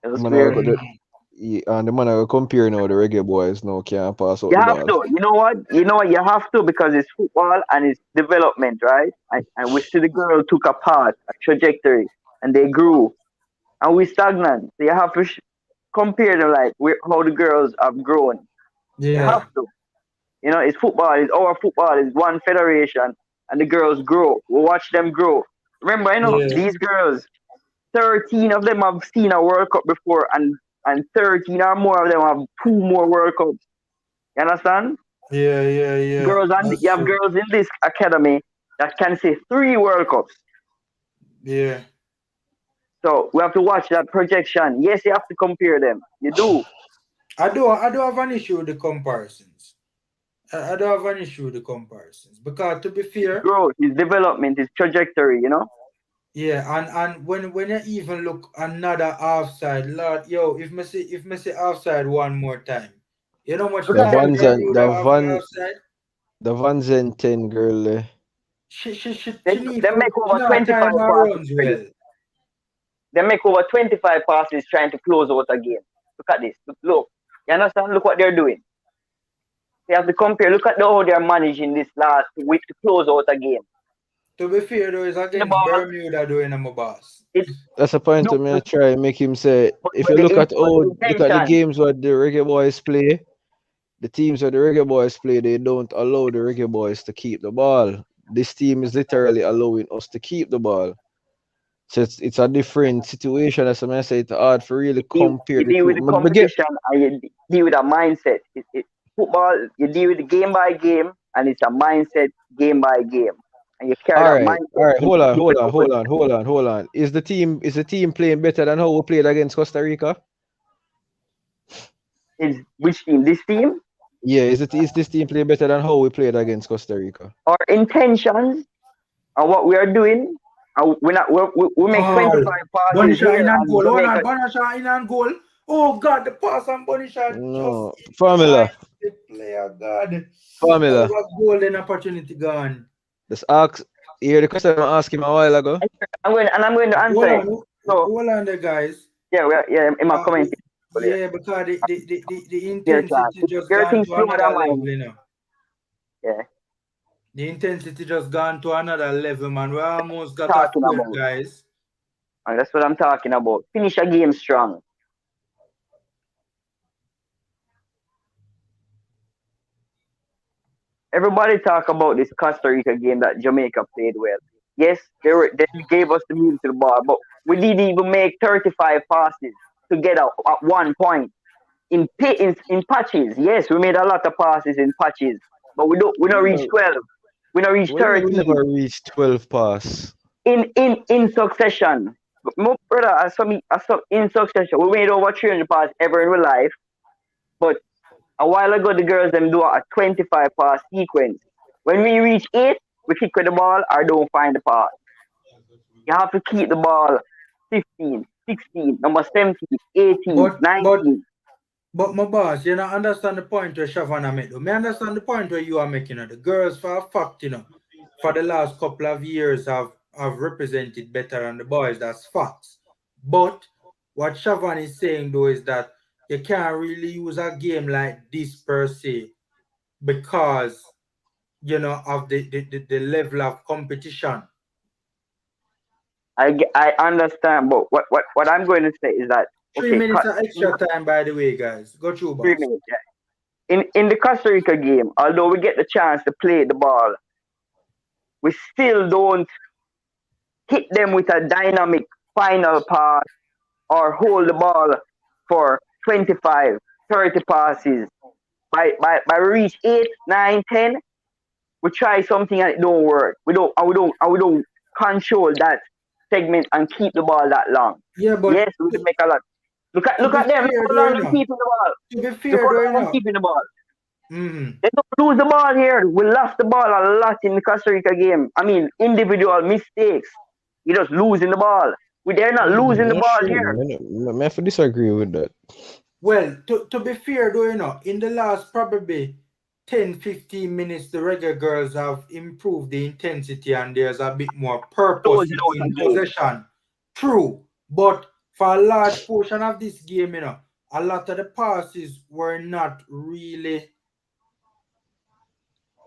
[SPEAKER 2] Man, I
[SPEAKER 5] elsewhere.
[SPEAKER 2] got the,
[SPEAKER 1] Mm,
[SPEAKER 2] yeah, and the man I got compare now the reggae boys now can't pass out
[SPEAKER 5] You
[SPEAKER 2] the
[SPEAKER 5] have
[SPEAKER 2] ball.
[SPEAKER 5] to. You know what? You know what? You have to because it's football and it's development, right? And we see the girl took a path, a trajectory, and they grew, and we stagnant. So you have to compare them like how the girls have grown. You have
[SPEAKER 1] yeah,
[SPEAKER 5] to. You know, it's football. It's our football. It's one federation, and the girls grow. We watch them grow. Remember,
[SPEAKER 1] yeah,
[SPEAKER 5] these girls. 13 of them have seen a World Cup before, and 13 or more of them have two more World Cups. You understand?
[SPEAKER 1] yeah, yeah, yeah.
[SPEAKER 5] Girls and
[SPEAKER 1] That's
[SPEAKER 5] you have
[SPEAKER 1] true.
[SPEAKER 5] girls in this academy that can say three World Cups.
[SPEAKER 1] Yeah.
[SPEAKER 5] So we have to watch that projection. Yes, you have to compare them. You do.
[SPEAKER 1] I do have an issue with the comparisons. I do have an issue with the comparisons. Because to be
[SPEAKER 5] His
[SPEAKER 1] fair,
[SPEAKER 5] growth, his development, his trajectory,
[SPEAKER 1] yeah, and when you even look another offside, Lord, yo, if me say offside one more time, you know how much
[SPEAKER 5] Look
[SPEAKER 2] The
[SPEAKER 5] at
[SPEAKER 1] time
[SPEAKER 5] them.
[SPEAKER 2] Van Zen,
[SPEAKER 1] Bermuda have for offside?
[SPEAKER 2] the Van Zen 10 girl.
[SPEAKER 5] They,
[SPEAKER 1] She need
[SPEAKER 5] they
[SPEAKER 1] to,
[SPEAKER 5] make over
[SPEAKER 1] you know,
[SPEAKER 5] 25
[SPEAKER 1] time her
[SPEAKER 5] passes
[SPEAKER 1] runs
[SPEAKER 5] already.
[SPEAKER 1] well.
[SPEAKER 5] They make over 25 passes trying to close out a game. Look at this. Look. You understand? Look what they're doing. They have to compare. Look at how they're managing this last week to close out a game.
[SPEAKER 1] To be fair though, it's
[SPEAKER 5] In the
[SPEAKER 1] against
[SPEAKER 5] ball,
[SPEAKER 1] Bermuda doing I'm a boss.
[SPEAKER 5] it
[SPEAKER 2] That's a point to
[SPEAKER 5] look,
[SPEAKER 2] me. I try and make him say, if you
[SPEAKER 5] but
[SPEAKER 2] look at
[SPEAKER 5] the
[SPEAKER 2] the
[SPEAKER 5] intention.
[SPEAKER 2] games where the reggae boys play, the teams where the reggae boys play, they don't allow the reggae boys to keep the ball. This team is literally allowing us to keep the ball. So it's a different situation. As I say, it's hard for really compare
[SPEAKER 5] You
[SPEAKER 2] the
[SPEAKER 5] deal
[SPEAKER 2] two.
[SPEAKER 5] with the
[SPEAKER 2] But get
[SPEAKER 5] competition and you deal with a mindset. Football, you deal with the game by game, and it's a mindset game by game, and you carry that
[SPEAKER 2] all
[SPEAKER 5] mindset
[SPEAKER 2] right.
[SPEAKER 5] into different opposition.
[SPEAKER 2] Hold on. Is the team playing better than how we played against Costa Rica?
[SPEAKER 5] Is which team? This team?
[SPEAKER 2] Yeah, is this team playing better than how we played against Costa Rica?
[SPEAKER 5] Our intentions and what we are doing, and we make
[SPEAKER 1] Ball.
[SPEAKER 5] 25 passes
[SPEAKER 1] Bonisha in
[SPEAKER 5] here,
[SPEAKER 1] and
[SPEAKER 5] and
[SPEAKER 1] goal. Hold
[SPEAKER 5] Jamaica
[SPEAKER 1] on, Bonisha in and goal. Oh God, the pass on Bonisha just
[SPEAKER 2] No.
[SPEAKER 1] inside
[SPEAKER 2] Formula.
[SPEAKER 1] the player. God, that
[SPEAKER 2] Formula.
[SPEAKER 1] was a golden opportunity gone.
[SPEAKER 2] Just ask. You hear the question I asked him a while ago?
[SPEAKER 5] I'm going to
[SPEAKER 1] Hold
[SPEAKER 5] answer it.
[SPEAKER 1] on,
[SPEAKER 5] So
[SPEAKER 1] hold on there, guys.
[SPEAKER 5] yeah, in my
[SPEAKER 1] Uh,
[SPEAKER 5] comment here.
[SPEAKER 1] yeah, because the
[SPEAKER 5] There's a chance.
[SPEAKER 1] intensity just gone
[SPEAKER 5] Everything
[SPEAKER 1] to
[SPEAKER 5] slower than
[SPEAKER 1] another level,
[SPEAKER 5] mine.
[SPEAKER 1] you know.
[SPEAKER 5] Yeah,
[SPEAKER 1] The intensity just gone to another level, man. We almost got a
[SPEAKER 5] talking
[SPEAKER 1] sweep,
[SPEAKER 5] about.
[SPEAKER 1] guys.
[SPEAKER 5] And that's what I'm talking about. Finish a game strong. Everybody talk about this Costa Rica game that Jamaica played well. Yes, they gave us the mule to the ball, but we didn't even make 35 passes together at one point in patches. Yes, we made a lot of passes in patches, but we don't
[SPEAKER 2] We
[SPEAKER 5] reach
[SPEAKER 2] never,
[SPEAKER 5] 12. We don't reach
[SPEAKER 2] we
[SPEAKER 5] 13
[SPEAKER 2] never reached 12 pass.
[SPEAKER 5] in succession. My brother, I saw in succession. We made over 300 passes ever in real life, but a while ago, the girls them do a 25 pass sequence. When we reach 8, we kick with the ball or don't find the pass. You have to keep the ball 15, 16, number 17, 18,
[SPEAKER 1] But but
[SPEAKER 5] 19.
[SPEAKER 1] but my boss, you know, understand the point where Shavana made. Me understand the point where you are making. The girls, for a fact, for the last couple of years have represented better than the boys. That's facts. But what Shavan is saying though is that you can't really use a game like this per se because of the level of competition.
[SPEAKER 5] I understand, but what I'm going to say is that,
[SPEAKER 1] Three
[SPEAKER 5] okay,
[SPEAKER 1] minutes of extra time, by the way, guys. Go through,
[SPEAKER 5] three
[SPEAKER 1] boss.
[SPEAKER 5] minutes. Yeah. In the Costa Rica game, although we get the chance to play the ball, we still don't hit them with a dynamic final pass or hold the ball for 25. 30 passes. By we reach 8, 9, 10, we try something and it don't work. We don't control that segment and keep the ball that long.
[SPEAKER 1] Yeah, but
[SPEAKER 5] Yes, we can make a lot. Look
[SPEAKER 1] to be
[SPEAKER 5] at them. Look
[SPEAKER 1] fair,
[SPEAKER 5] how
[SPEAKER 1] though,
[SPEAKER 5] long
[SPEAKER 1] you
[SPEAKER 5] they're
[SPEAKER 1] know,
[SPEAKER 5] keeping the ball.
[SPEAKER 1] to be
[SPEAKER 5] Look
[SPEAKER 1] fair,
[SPEAKER 5] how
[SPEAKER 1] though, you
[SPEAKER 5] long they're
[SPEAKER 1] know,
[SPEAKER 5] keeping the ball.
[SPEAKER 1] mm-hmm.
[SPEAKER 5] They don't lose the ball here. We lost the ball a lot in the Costa Rica game. I mean, individual mistakes. You just losing the ball. They're not losing the
[SPEAKER 2] Not
[SPEAKER 5] ball
[SPEAKER 2] sure.
[SPEAKER 5] here.
[SPEAKER 2] I have to disagree with that.
[SPEAKER 1] Well, to be fair, though, you know, in the last probably 10-15 minutes, the Reggae Girls have improved the intensity and there's a bit more purpose
[SPEAKER 5] Closing out
[SPEAKER 1] in
[SPEAKER 5] the game.
[SPEAKER 1] possession. True. But for a large portion of this game, you know, a lot of the passes were not really.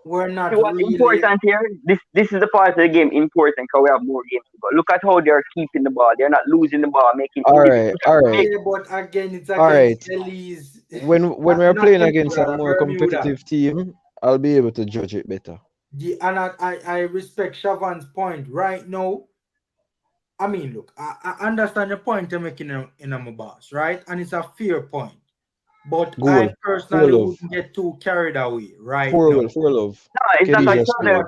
[SPEAKER 5] See what's important here? This is the part of the game important because we have more games to go. Look at how they're keeping the ball. They're not losing the ball, making
[SPEAKER 2] All right.
[SPEAKER 1] Yeah, but again, it's
[SPEAKER 2] All
[SPEAKER 1] against
[SPEAKER 2] right.
[SPEAKER 1] Belize.
[SPEAKER 2] When we're
[SPEAKER 1] Not
[SPEAKER 2] playing against a
[SPEAKER 1] Bermuda,
[SPEAKER 2] more
[SPEAKER 1] Bermuda.
[SPEAKER 2] competitive team, I'll be able to judge it better.
[SPEAKER 1] And I respect Shavan's point right now. I mean, look, I understand the point you're making in my boss, right? And it's a fair point. But
[SPEAKER 2] Goal.
[SPEAKER 1] I personally
[SPEAKER 2] Full of.
[SPEAKER 1] wouldn't get too carried away right
[SPEAKER 2] Full
[SPEAKER 1] now.
[SPEAKER 2] of. Full of.
[SPEAKER 5] No, it's not like
[SPEAKER 2] Khadija scored.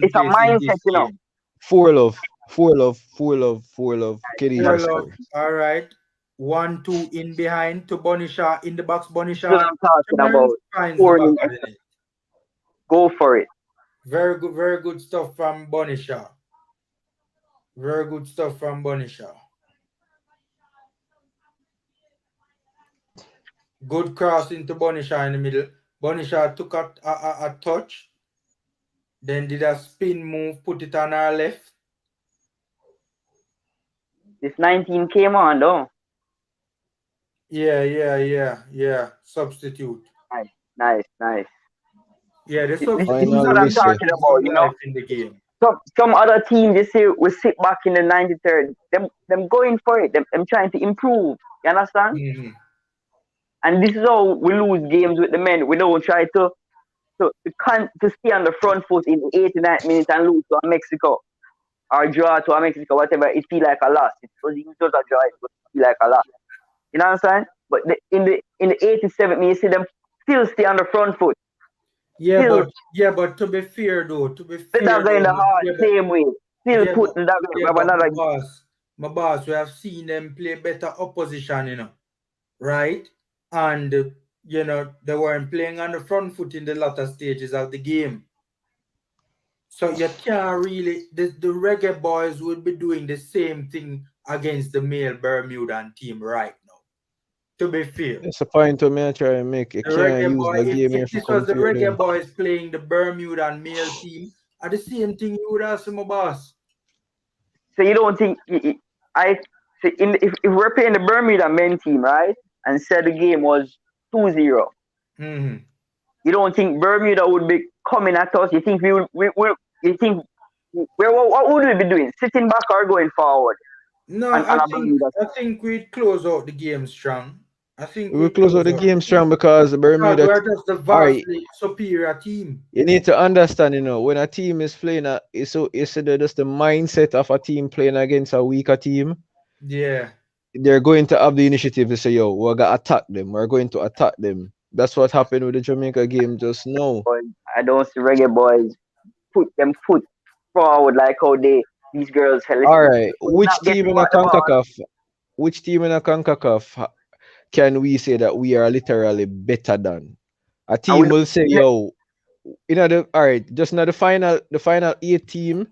[SPEAKER 5] it's a mindset, you know.
[SPEAKER 2] Full of. Full of. Full of. Full of. Khadija scored.
[SPEAKER 1] All right. 1-2 in behind to Bonisha in the box. Bonisha.
[SPEAKER 5] That's what I'm talking about.
[SPEAKER 1] Finds the back of the net.
[SPEAKER 5] Go for it.
[SPEAKER 1] Very good stuff from Bonisha. Very good stuff from Bonisha. Good cross into Bonisha in the middle. Bonisha took a touch. Then did a spin move, put it on our left.
[SPEAKER 5] This 19 came on, though.
[SPEAKER 1] Yeah. Substitute.
[SPEAKER 5] Nice.
[SPEAKER 1] Yeah, the
[SPEAKER 5] This is
[SPEAKER 1] substitute.
[SPEAKER 5] what I'm talking about, you know.
[SPEAKER 1] In the game.
[SPEAKER 5] Some other teams, you see, will sit back in the 93rd. Them going for it. Them trying to improve. You understand?
[SPEAKER 1] Mm-hmm.
[SPEAKER 5] And this is how we lose games with the men. We don't try to stay on the front foot in the 89th minute and lose to Mexico or draw to Mexico, whatever. It feel like a loss. It was just a draw. It feel like a loss. You know what I'm saying? But in the 87th minute, you see them still stay on the front foot.
[SPEAKER 1] But to be fair though,
[SPEAKER 5] the dagger in the heart, same way. Still put the dagger.
[SPEAKER 1] My boss, we have seen them play better opposition, you know, right? And you know, they weren't playing on the front foot in the latter stages of the game. So you can't really the Reggae boys would be doing the same thing against the male Bermudan team right now. To be fair.
[SPEAKER 2] That's a point to me I try and make. You can't use the game here
[SPEAKER 1] if this was the Reggae boys playing the Bermudan male team, are the same thing you would ask my boss.
[SPEAKER 5] So you don't think if we're playing the Bermuda men team, right? And said the game was 2-0.
[SPEAKER 1] Mm-hmm.
[SPEAKER 5] You don't think Bermuda would be coming at us? You think what would we be doing? Sitting back or going forward?
[SPEAKER 1] No, I think we'd close out the game strong. I think
[SPEAKER 2] we'll close out the game strong because the Bermuda
[SPEAKER 1] we're just a vastly superior team.
[SPEAKER 2] You need to understand, you know, when a team is playing it's just the mindset of a team playing against a weaker team.
[SPEAKER 1] Yeah.
[SPEAKER 2] They're going to have the initiative to say, yo, we're gonna attack them. We're going to attack them. That's what happened with the Jamaica game just now.
[SPEAKER 5] I don't see Reggae boys put them foot forward like how these girls.
[SPEAKER 2] All right. Which team in a CONCACAF can we say that we are literally better than? A team will say, yo, just now the final 8 team,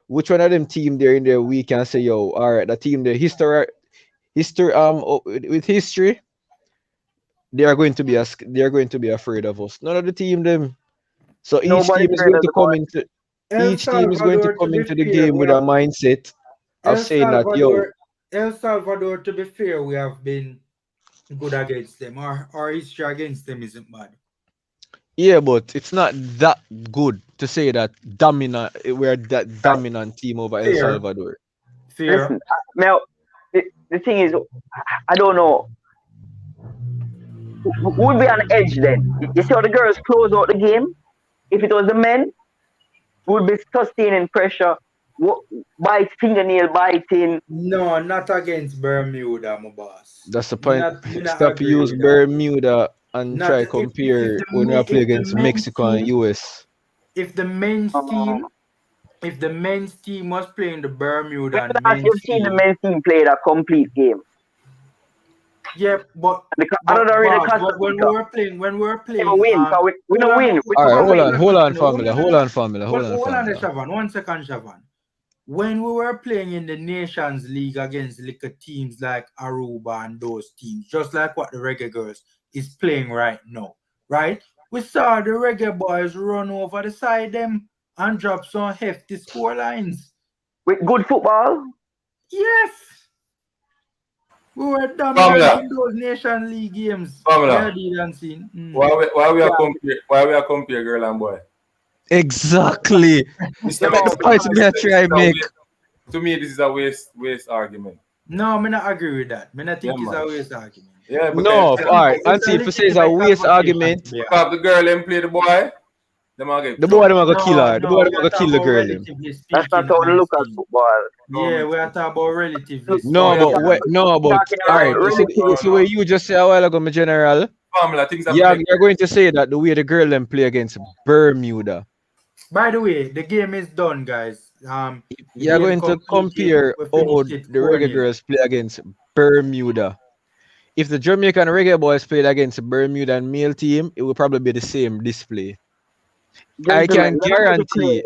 [SPEAKER 2] which one of them team there in there we can say, yo, all right, the team, the history with history, they are going to be afraid of us. None of the team them. So each team is going to come into the game with a mindset of saying that, yo,
[SPEAKER 1] El Salvador, to be fair, we have been good against them. Our history against them isn't bad.
[SPEAKER 2] Yeah, but it's not that good to say that we're that dominant team over El Salvador.
[SPEAKER 1] Fair.
[SPEAKER 5] Listen, Mel, the thing is, I don't know. Who would be on edge then? You see how the girls close out the game? If it was the men, we would be sustaining pressure, fingernail biting.
[SPEAKER 1] No, not against Bermuda, my boss.
[SPEAKER 2] That's the
[SPEAKER 1] Me
[SPEAKER 2] point.
[SPEAKER 1] not, me not
[SPEAKER 2] Stop
[SPEAKER 1] agree
[SPEAKER 2] use
[SPEAKER 1] with that.
[SPEAKER 2] Bermuda and
[SPEAKER 1] Not
[SPEAKER 2] try compare when we play against Mexico and US.
[SPEAKER 1] if the men's
[SPEAKER 5] Um,
[SPEAKER 1] team if the men's team was playing the Bermudan
[SPEAKER 5] last you've
[SPEAKER 1] men's
[SPEAKER 5] seen the
[SPEAKER 1] team,
[SPEAKER 5] men's team played a complete game.
[SPEAKER 1] yeah,
[SPEAKER 5] Another really
[SPEAKER 1] boss,
[SPEAKER 5] Costa Rica.
[SPEAKER 1] when we were
[SPEAKER 5] Never
[SPEAKER 1] playing,
[SPEAKER 5] win. So we
[SPEAKER 1] hold
[SPEAKER 5] don't
[SPEAKER 1] on,
[SPEAKER 5] win. We
[SPEAKER 2] All right,
[SPEAKER 5] never win.
[SPEAKER 2] hold on,
[SPEAKER 1] hold
[SPEAKER 2] formula,
[SPEAKER 1] on,
[SPEAKER 2] hold on, formula,
[SPEAKER 1] hold on,
[SPEAKER 2] formula.
[SPEAKER 1] Shavan, 1 second, Shavan. When we were playing in the Nations League against little teams like Aruba and those teams, just like what the Reggae Girls is playing right now, right? We saw the Reggae boys run over the side them and drop some hefty score lines.
[SPEAKER 5] With good football.
[SPEAKER 1] Yes, we were dominant
[SPEAKER 3] Formula,
[SPEAKER 1] in those Nation League games. Yeah,
[SPEAKER 3] formula.
[SPEAKER 1] didn't see.
[SPEAKER 3] Why we are compare girl and boy?
[SPEAKER 2] Exactly.
[SPEAKER 3] This
[SPEAKER 5] No,
[SPEAKER 2] That's the point me I try make.
[SPEAKER 3] to me, this is a waste argument.
[SPEAKER 1] No, me not agree with that. Me not
[SPEAKER 3] Yeah,
[SPEAKER 1] think it's
[SPEAKER 3] man.
[SPEAKER 1] a waste argument.
[SPEAKER 3] Yeah,
[SPEAKER 2] No,
[SPEAKER 3] because
[SPEAKER 2] all right.
[SPEAKER 1] It's a
[SPEAKER 2] Auntie, if you say it's a
[SPEAKER 1] legitimate
[SPEAKER 2] waste
[SPEAKER 1] conversation
[SPEAKER 2] argument,
[SPEAKER 1] to be had.
[SPEAKER 3] the girl and play the boy, them are get
[SPEAKER 2] the boy them
[SPEAKER 3] trouble.
[SPEAKER 2] gonna kill her. The boy
[SPEAKER 1] No,
[SPEAKER 2] them
[SPEAKER 1] we are
[SPEAKER 2] gonna
[SPEAKER 1] talking
[SPEAKER 2] kill the
[SPEAKER 1] about
[SPEAKER 2] girl them.
[SPEAKER 1] relatively
[SPEAKER 5] that's not
[SPEAKER 1] speaking,
[SPEAKER 5] how to look at
[SPEAKER 1] Ansi.
[SPEAKER 5] football.
[SPEAKER 1] Yeah, we are talking about relatively
[SPEAKER 5] Look,
[SPEAKER 2] No,
[SPEAKER 1] speaking.
[SPEAKER 2] but
[SPEAKER 3] Yeah,
[SPEAKER 2] wait, no, but
[SPEAKER 5] talking
[SPEAKER 2] all
[SPEAKER 5] about
[SPEAKER 2] right. You see
[SPEAKER 5] relatively.
[SPEAKER 2] what you just said a while ago, my general.
[SPEAKER 3] formula things have to
[SPEAKER 2] Yeah,
[SPEAKER 3] make
[SPEAKER 2] you're going to say that the way the girl them play against Bermuda.
[SPEAKER 1] By the way, the game is done, guys. The
[SPEAKER 2] You're
[SPEAKER 1] game
[SPEAKER 2] going to
[SPEAKER 1] completed.
[SPEAKER 2] compare
[SPEAKER 1] We
[SPEAKER 2] how
[SPEAKER 1] finished it
[SPEAKER 2] the reggae
[SPEAKER 1] 4-0.
[SPEAKER 2] girls play against Bermuda. If the Jamaican reggae boys played against the Bermudan male team, it would probably be the same display. I
[SPEAKER 5] Gentlemen,
[SPEAKER 2] can
[SPEAKER 5] let me make it clear.
[SPEAKER 2] guarantee.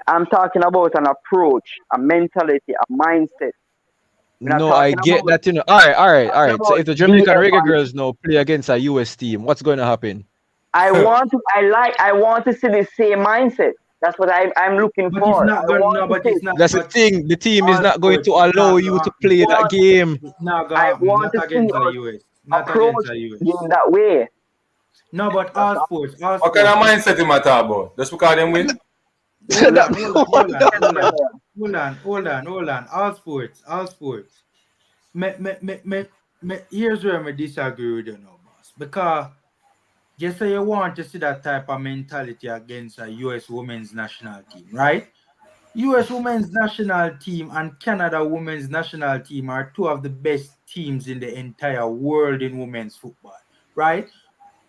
[SPEAKER 5] I'm talking about an approach, a mentality, a mindset. We're not
[SPEAKER 2] No, I
[SPEAKER 5] talking
[SPEAKER 2] get
[SPEAKER 5] about
[SPEAKER 2] that. All right, all right, all
[SPEAKER 5] talking
[SPEAKER 2] right. So
[SPEAKER 5] about
[SPEAKER 2] if the
[SPEAKER 5] being
[SPEAKER 2] Jamaican reggae
[SPEAKER 5] advanced.
[SPEAKER 2] girls now play against a US team, what's going to happen?
[SPEAKER 5] I want to I want to see the same mindset. That's what I'm looking
[SPEAKER 1] But it's
[SPEAKER 5] for.
[SPEAKER 1] not
[SPEAKER 5] I
[SPEAKER 1] gonna.
[SPEAKER 5] want
[SPEAKER 1] No,
[SPEAKER 5] to
[SPEAKER 1] but
[SPEAKER 5] see
[SPEAKER 1] it's not.
[SPEAKER 2] That's the
[SPEAKER 1] But
[SPEAKER 2] thing. The team is
[SPEAKER 1] all
[SPEAKER 2] not going
[SPEAKER 1] sports,
[SPEAKER 2] to
[SPEAKER 1] it's
[SPEAKER 2] allow
[SPEAKER 1] not
[SPEAKER 2] you
[SPEAKER 1] gonna
[SPEAKER 2] to
[SPEAKER 1] happen.
[SPEAKER 2] play that
[SPEAKER 5] want
[SPEAKER 2] game.
[SPEAKER 1] It's not
[SPEAKER 5] I
[SPEAKER 1] gonna happen.
[SPEAKER 5] want
[SPEAKER 1] Not
[SPEAKER 5] to see
[SPEAKER 1] against the
[SPEAKER 5] us
[SPEAKER 1] US. Not against
[SPEAKER 5] approach
[SPEAKER 1] the
[SPEAKER 5] the
[SPEAKER 1] US.
[SPEAKER 5] game that way.
[SPEAKER 1] No, but
[SPEAKER 5] That's
[SPEAKER 1] all
[SPEAKER 5] all.
[SPEAKER 1] sports, all
[SPEAKER 3] what kind of
[SPEAKER 1] sports.
[SPEAKER 3] mindset you matter about? Just because them win?
[SPEAKER 1] Hold
[SPEAKER 2] That
[SPEAKER 1] on, hold on,
[SPEAKER 2] what
[SPEAKER 1] hold on,
[SPEAKER 2] the
[SPEAKER 1] hold on, hold on, hold on, hold on. All sports, all sports. Here's where I disagree with you now, boss. Because you say you want to see that type of mentality against a US women's national team, right? US women's national team and Canada women's national team are two of the best teams in the entire world in women's football, right?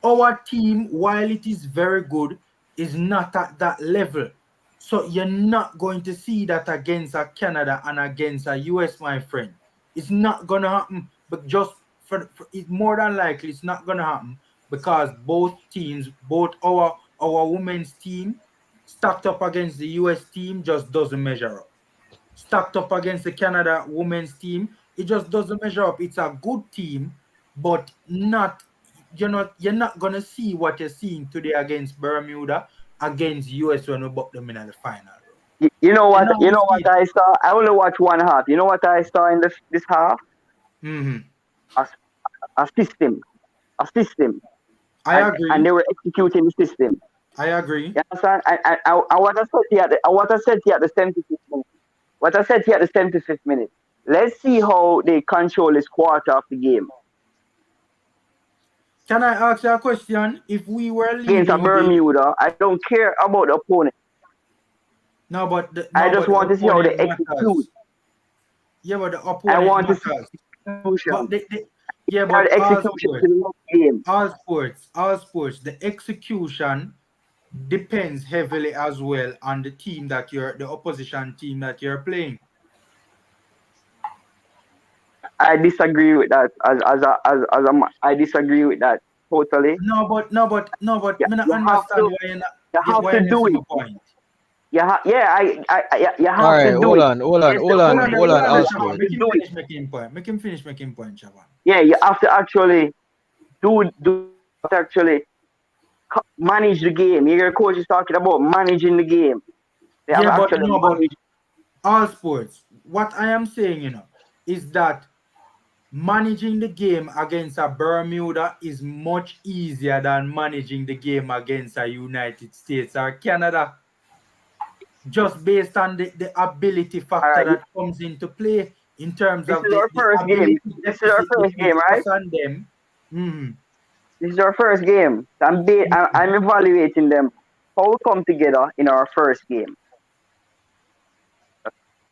[SPEAKER 1] Our team, while it is very good, is not at that level. So you're not going to see that against a Canada and against a US, my friend. It's not gonna happen. But just for it's more than likely it's not gonna happen because both teams, both our women's team, stacked up against the US team just doesn't measure up. Stacked up against the Canada women's team, it just doesn't measure up. It's a good team, but not you're not gonna see what you're seeing today against Bermuda, against US when we buck them in the final round.
[SPEAKER 5] You know
[SPEAKER 1] You're
[SPEAKER 5] what?
[SPEAKER 1] not
[SPEAKER 5] You
[SPEAKER 1] gonna
[SPEAKER 5] know
[SPEAKER 1] see
[SPEAKER 5] what
[SPEAKER 1] it.
[SPEAKER 5] I saw? I only watched one half. You know what I saw in this half?
[SPEAKER 1] Mm-hmm.
[SPEAKER 5] A, a system, a system,
[SPEAKER 1] I
[SPEAKER 5] and
[SPEAKER 1] agree.
[SPEAKER 5] they were executing the system.
[SPEAKER 1] I agree.
[SPEAKER 5] You understand? I what I said here what I said here at the 75th minute. What I said here at the 75th minute. Let's see how they control this quarter of the game
[SPEAKER 1] Can I ask you a question? If we were
[SPEAKER 5] against a
[SPEAKER 1] leading the
[SPEAKER 5] Bermuda. I don't care about the opponent. I just
[SPEAKER 1] the
[SPEAKER 5] want to see how they
[SPEAKER 1] opponent
[SPEAKER 5] execute.
[SPEAKER 1] matters. Yeah, but the
[SPEAKER 5] I
[SPEAKER 1] opponent
[SPEAKER 5] want to see
[SPEAKER 1] matters.
[SPEAKER 5] execution.
[SPEAKER 1] But yeah,
[SPEAKER 5] How
[SPEAKER 1] but
[SPEAKER 5] the execution to the next game.
[SPEAKER 1] all sports, the execution depends heavily as well on the team that the opposition team that you're playing.
[SPEAKER 5] I disagree with that. I disagree with that totally.
[SPEAKER 1] No, but me not
[SPEAKER 5] You have
[SPEAKER 1] understand
[SPEAKER 5] to.
[SPEAKER 1] why you not
[SPEAKER 5] You have
[SPEAKER 1] why
[SPEAKER 5] to
[SPEAKER 1] you not
[SPEAKER 5] do
[SPEAKER 1] see
[SPEAKER 5] it.
[SPEAKER 1] my point.
[SPEAKER 5] You
[SPEAKER 2] All
[SPEAKER 5] have to
[SPEAKER 2] right,
[SPEAKER 5] do
[SPEAKER 2] hold
[SPEAKER 5] it.
[SPEAKER 2] on, hold on,
[SPEAKER 5] It's the
[SPEAKER 2] hold on,
[SPEAKER 5] only
[SPEAKER 2] hold
[SPEAKER 5] way
[SPEAKER 2] on,
[SPEAKER 1] Hold on,
[SPEAKER 5] you
[SPEAKER 2] all
[SPEAKER 5] have
[SPEAKER 1] Shavan.
[SPEAKER 2] sport.
[SPEAKER 5] to
[SPEAKER 1] Make him
[SPEAKER 5] do it.
[SPEAKER 1] finish making point. Make him finish making point, Shavan.
[SPEAKER 5] Yeah, you have to actually do actually manage the game. Your coach is talking about managing the game. They have
[SPEAKER 1] Yeah, but
[SPEAKER 5] actually
[SPEAKER 1] no, but
[SPEAKER 5] managed.
[SPEAKER 1] all sports. What I am saying, is that managing the game against a Bermuda is much easier than managing the game against a United States or Canada, just based on the ability
[SPEAKER 5] All
[SPEAKER 1] factor
[SPEAKER 5] right,
[SPEAKER 1] that comes into play in terms
[SPEAKER 5] this
[SPEAKER 1] of
[SPEAKER 5] is our
[SPEAKER 1] the
[SPEAKER 5] first game.
[SPEAKER 1] ability
[SPEAKER 5] This is our
[SPEAKER 1] deficit
[SPEAKER 5] first
[SPEAKER 1] between
[SPEAKER 5] game, right?
[SPEAKER 1] us and them. Mhm.
[SPEAKER 5] This is our first game. I'm evaluating them. How we come together in our first game.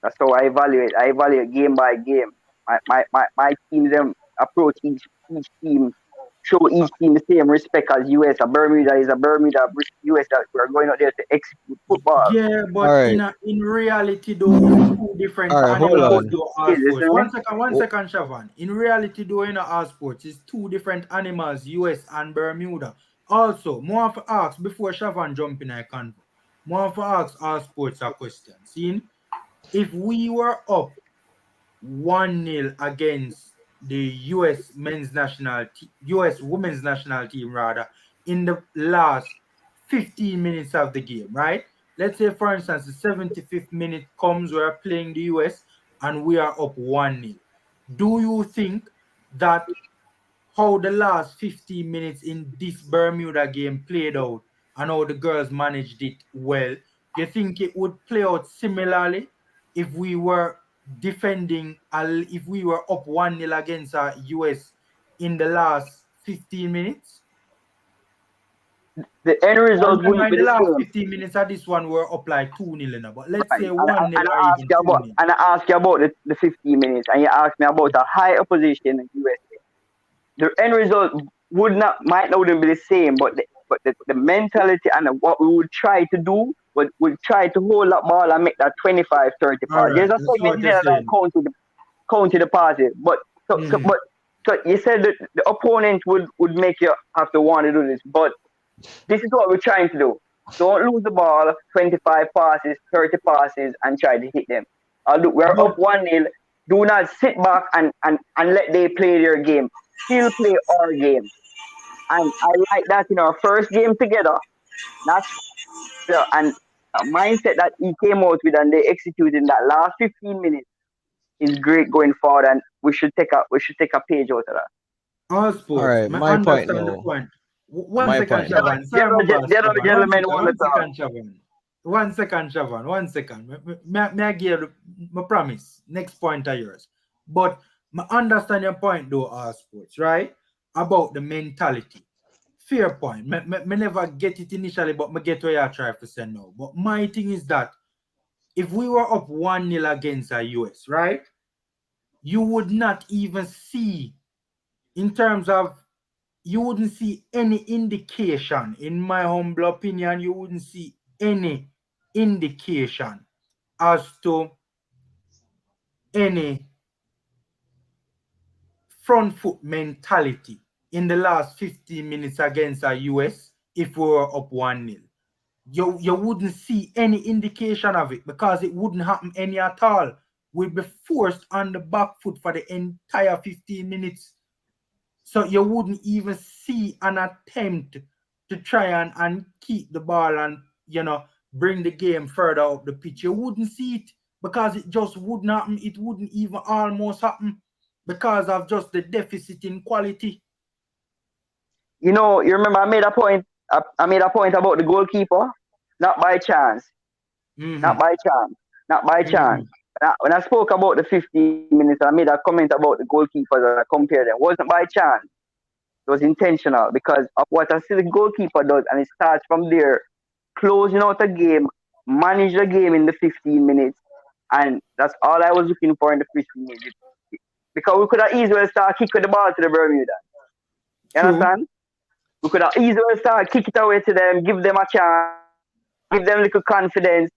[SPEAKER 5] That's how I evaluate. I evaluate game by game. My team them approach each team, show each team the same respect as US. A Bermuda is a Bermuda. US that we're going out there to execute football.
[SPEAKER 1] Yeah,
[SPEAKER 2] All
[SPEAKER 1] but
[SPEAKER 2] right,
[SPEAKER 1] in reality though, it's two different
[SPEAKER 2] all right, hold
[SPEAKER 1] animals
[SPEAKER 2] on.
[SPEAKER 1] though,
[SPEAKER 5] Yeah,
[SPEAKER 1] our sports.
[SPEAKER 5] listen,
[SPEAKER 1] One
[SPEAKER 2] Oh,
[SPEAKER 1] second, Shavan. In reality though, in our sports, it's two different animals, US and Bermuda. Also, more of ask before Shavan jump in a convo. More of ask our sports a question. See, if we were up 1-0 against the US women's national team rather in the last 15 minutes of the game, right? Let's say for instance the 75th minute comes, we're playing the US and we are up 1-0. Do you think that how the last 15 minutes in this Bermuda game played out and how the girls managed it well, you think it would play out similarly if we were if we were up 1-0 against US in the last 15 minutes?
[SPEAKER 5] the end
[SPEAKER 1] And
[SPEAKER 5] result
[SPEAKER 1] remember,
[SPEAKER 5] wouldn't
[SPEAKER 1] in
[SPEAKER 5] be
[SPEAKER 1] the
[SPEAKER 5] the
[SPEAKER 1] last
[SPEAKER 5] same.
[SPEAKER 1] 15 minutes of this one, we're up like 2-0 now. But let's
[SPEAKER 5] Right.
[SPEAKER 1] say 1-0 or
[SPEAKER 5] I ask
[SPEAKER 1] even
[SPEAKER 5] you about
[SPEAKER 1] 2-0.
[SPEAKER 5] the 15 minutes, and you ask me about a high opposition in the USA. The end result might not even be the same, but the mentality and what we would try to do would try to hold that ball and make that 25-30
[SPEAKER 1] All
[SPEAKER 5] pass.
[SPEAKER 1] right,
[SPEAKER 5] There's a
[SPEAKER 1] that's
[SPEAKER 5] segment
[SPEAKER 1] what
[SPEAKER 5] in
[SPEAKER 1] you're
[SPEAKER 5] there that
[SPEAKER 1] saying.
[SPEAKER 5] counted the passes, but
[SPEAKER 1] Mhm.
[SPEAKER 5] so you said that the opponent would make you have to want to do this, but this is what we're trying to do. Don't lose the ball 25 passes, 30 passes, and try to hit them. We're
[SPEAKER 1] But
[SPEAKER 5] up 1-0. Do not sit back and let they play their game. Still play our game. And I like that in our first game together. That's and a mindset that he came out with and they executed in that last 15 minutes is great going forward. And we should take a page out of that.
[SPEAKER 1] all
[SPEAKER 2] all
[SPEAKER 1] sports,
[SPEAKER 2] right.
[SPEAKER 1] I
[SPEAKER 2] My point
[SPEAKER 1] understand the
[SPEAKER 2] now.
[SPEAKER 1] point. One
[SPEAKER 2] My
[SPEAKER 1] second,
[SPEAKER 2] point now.
[SPEAKER 1] Shavan. Sorry, my boss,
[SPEAKER 5] The other
[SPEAKER 1] Shavan.
[SPEAKER 5] gentlemen want to
[SPEAKER 1] One
[SPEAKER 5] talk.
[SPEAKER 1] second, Shavan. 1 second, Shavan. 1 second. May I give you my promise? Next point of yours. But I understand your point, though, all sports, right? About the mentality. Fair point. Me never get it initially, but me get what you try to say now. But my thing is that if we were up 1-0 against the US, right? You would not even see, in terms of, you wouldn't see any indication, in my humble opinion, you wouldn't see any indication as to any front foot mentality in the last 15 minutes against the US if we were up 1-0. You wouldn't see any indication of it because it wouldn't happen any at all. We'd be forced on the back foot for the entire 15 minutes. So you wouldn't even see an attempt to try and keep the ball and, bring the game further up the pitch. You wouldn't see it because it just wouldn't happen. It wouldn't even almost happen because of just the deficit in quality.
[SPEAKER 5] You remember I made a point. I made a point about the goalkeeper, not by chance, not
[SPEAKER 1] Mm-hmm.
[SPEAKER 5] by chance, not by chance.
[SPEAKER 1] Mm-hmm.
[SPEAKER 5] When I spoke about the 15 minutes, I made a comment about the goalkeepers and I compared them. It wasn't by chance. It was intentional because of what I see the goalkeeper does, and it starts from there, closing out a game, manage the game in the 15 minutes, and that's all I was looking for in the 15 minutes. Because we could have easily started kicking the ball to the Bermuda. You
[SPEAKER 1] True.
[SPEAKER 5] understand? We could have easily started kick it away to them, give them a chance, give them a little confidence,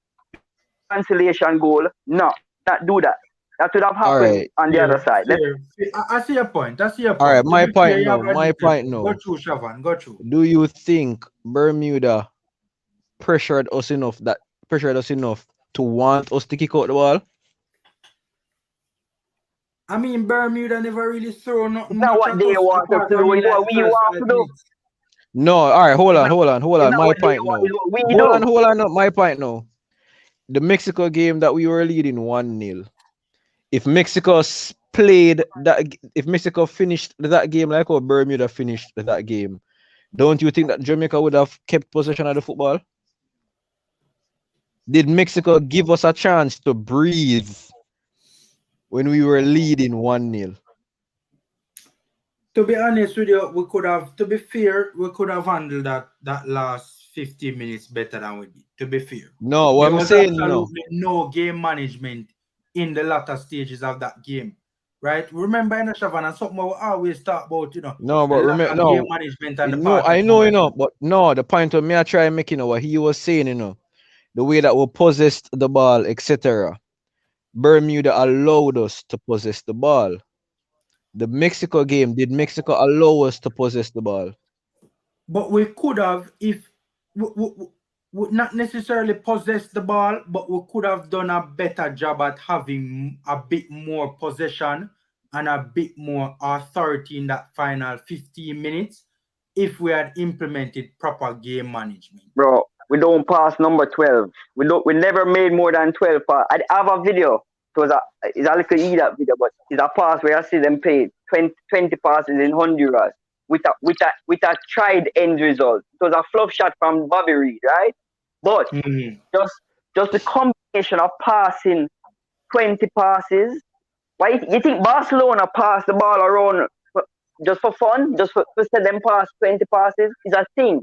[SPEAKER 5] consolation goal. No, not do that. That would have
[SPEAKER 2] All
[SPEAKER 5] happened
[SPEAKER 2] right.
[SPEAKER 5] on the other
[SPEAKER 1] Fair,
[SPEAKER 5] side.
[SPEAKER 1] fair. I see your point. I see your
[SPEAKER 2] All right.
[SPEAKER 1] point. To
[SPEAKER 2] My
[SPEAKER 1] be fair,
[SPEAKER 2] point
[SPEAKER 1] you
[SPEAKER 2] now.
[SPEAKER 1] have a
[SPEAKER 2] My
[SPEAKER 1] decent
[SPEAKER 2] point
[SPEAKER 1] point. Go
[SPEAKER 2] now.
[SPEAKER 1] through, Shavan. Go through.
[SPEAKER 2] Do you think Bermuda pressured us enough to want us to kick out the ball?
[SPEAKER 1] I mean, Bermuda never really throw
[SPEAKER 5] It's
[SPEAKER 1] nothing
[SPEAKER 5] not
[SPEAKER 1] much
[SPEAKER 5] what
[SPEAKER 1] at
[SPEAKER 5] they
[SPEAKER 1] us
[SPEAKER 5] want to
[SPEAKER 1] apart
[SPEAKER 5] do.
[SPEAKER 1] from in
[SPEAKER 5] It's
[SPEAKER 1] like
[SPEAKER 5] what
[SPEAKER 1] the
[SPEAKER 5] we
[SPEAKER 1] first
[SPEAKER 5] want to
[SPEAKER 1] five
[SPEAKER 5] do.
[SPEAKER 1] minutes.
[SPEAKER 2] No. All right. Hold
[SPEAKER 5] It's
[SPEAKER 2] on.
[SPEAKER 5] not,
[SPEAKER 2] Hold on. Hold
[SPEAKER 5] it's
[SPEAKER 2] on.
[SPEAKER 5] not
[SPEAKER 2] My
[SPEAKER 5] what they
[SPEAKER 2] point
[SPEAKER 5] want.
[SPEAKER 2] now.
[SPEAKER 5] It's what we
[SPEAKER 2] Hold on.
[SPEAKER 5] do.
[SPEAKER 2] Hold on. No, my point now. The Mexico game that we were leading 1-0. If if Mexico finished that game like how Bermuda finished that game, don't you think that Jamaica would have kept possession of the football? Did Mexico give us a chance to breathe when we were leading 1-0?
[SPEAKER 1] To be honest with you, to be fair, we could have handled that last 15 minutes better than we did. To be fair,
[SPEAKER 2] No, what
[SPEAKER 1] there
[SPEAKER 2] I'm
[SPEAKER 1] was
[SPEAKER 2] saying no.
[SPEAKER 1] absolutely no game management in the latter stages of that game. Right? Remember in the Shavan and something we always talk about,
[SPEAKER 2] No,
[SPEAKER 1] the
[SPEAKER 2] but
[SPEAKER 1] lack
[SPEAKER 2] remember,
[SPEAKER 1] of game
[SPEAKER 2] no,
[SPEAKER 1] management on the
[SPEAKER 2] no,
[SPEAKER 1] part of
[SPEAKER 2] I
[SPEAKER 1] the
[SPEAKER 2] know,
[SPEAKER 1] women.
[SPEAKER 2] but no, the point of me I try making what he was saying, the way that we possessed the ball, etc. Bermuda allowed us to possess the ball. The Mexico game, did Mexico allow us to possess the ball?
[SPEAKER 1] But we could have, if we not necessarily possess the ball, but we could have done a better job at having a bit more possession and a bit more authority in that final 15 minutes if we had implemented proper game management.
[SPEAKER 5] Bro, we don't pass number 12. We never made more than 12 pass. I have a video. It's a little E that video, but it's a pass where I see them play 20 passes in Honduras with a tried end result. It was a fluff shot from Bobby Reed, right? But
[SPEAKER 1] Mhm.
[SPEAKER 5] just the combination of passing 20 passes. Why you think Barcelona pass the ball around just for fun, just for set them pass 20 passes? Is a thing.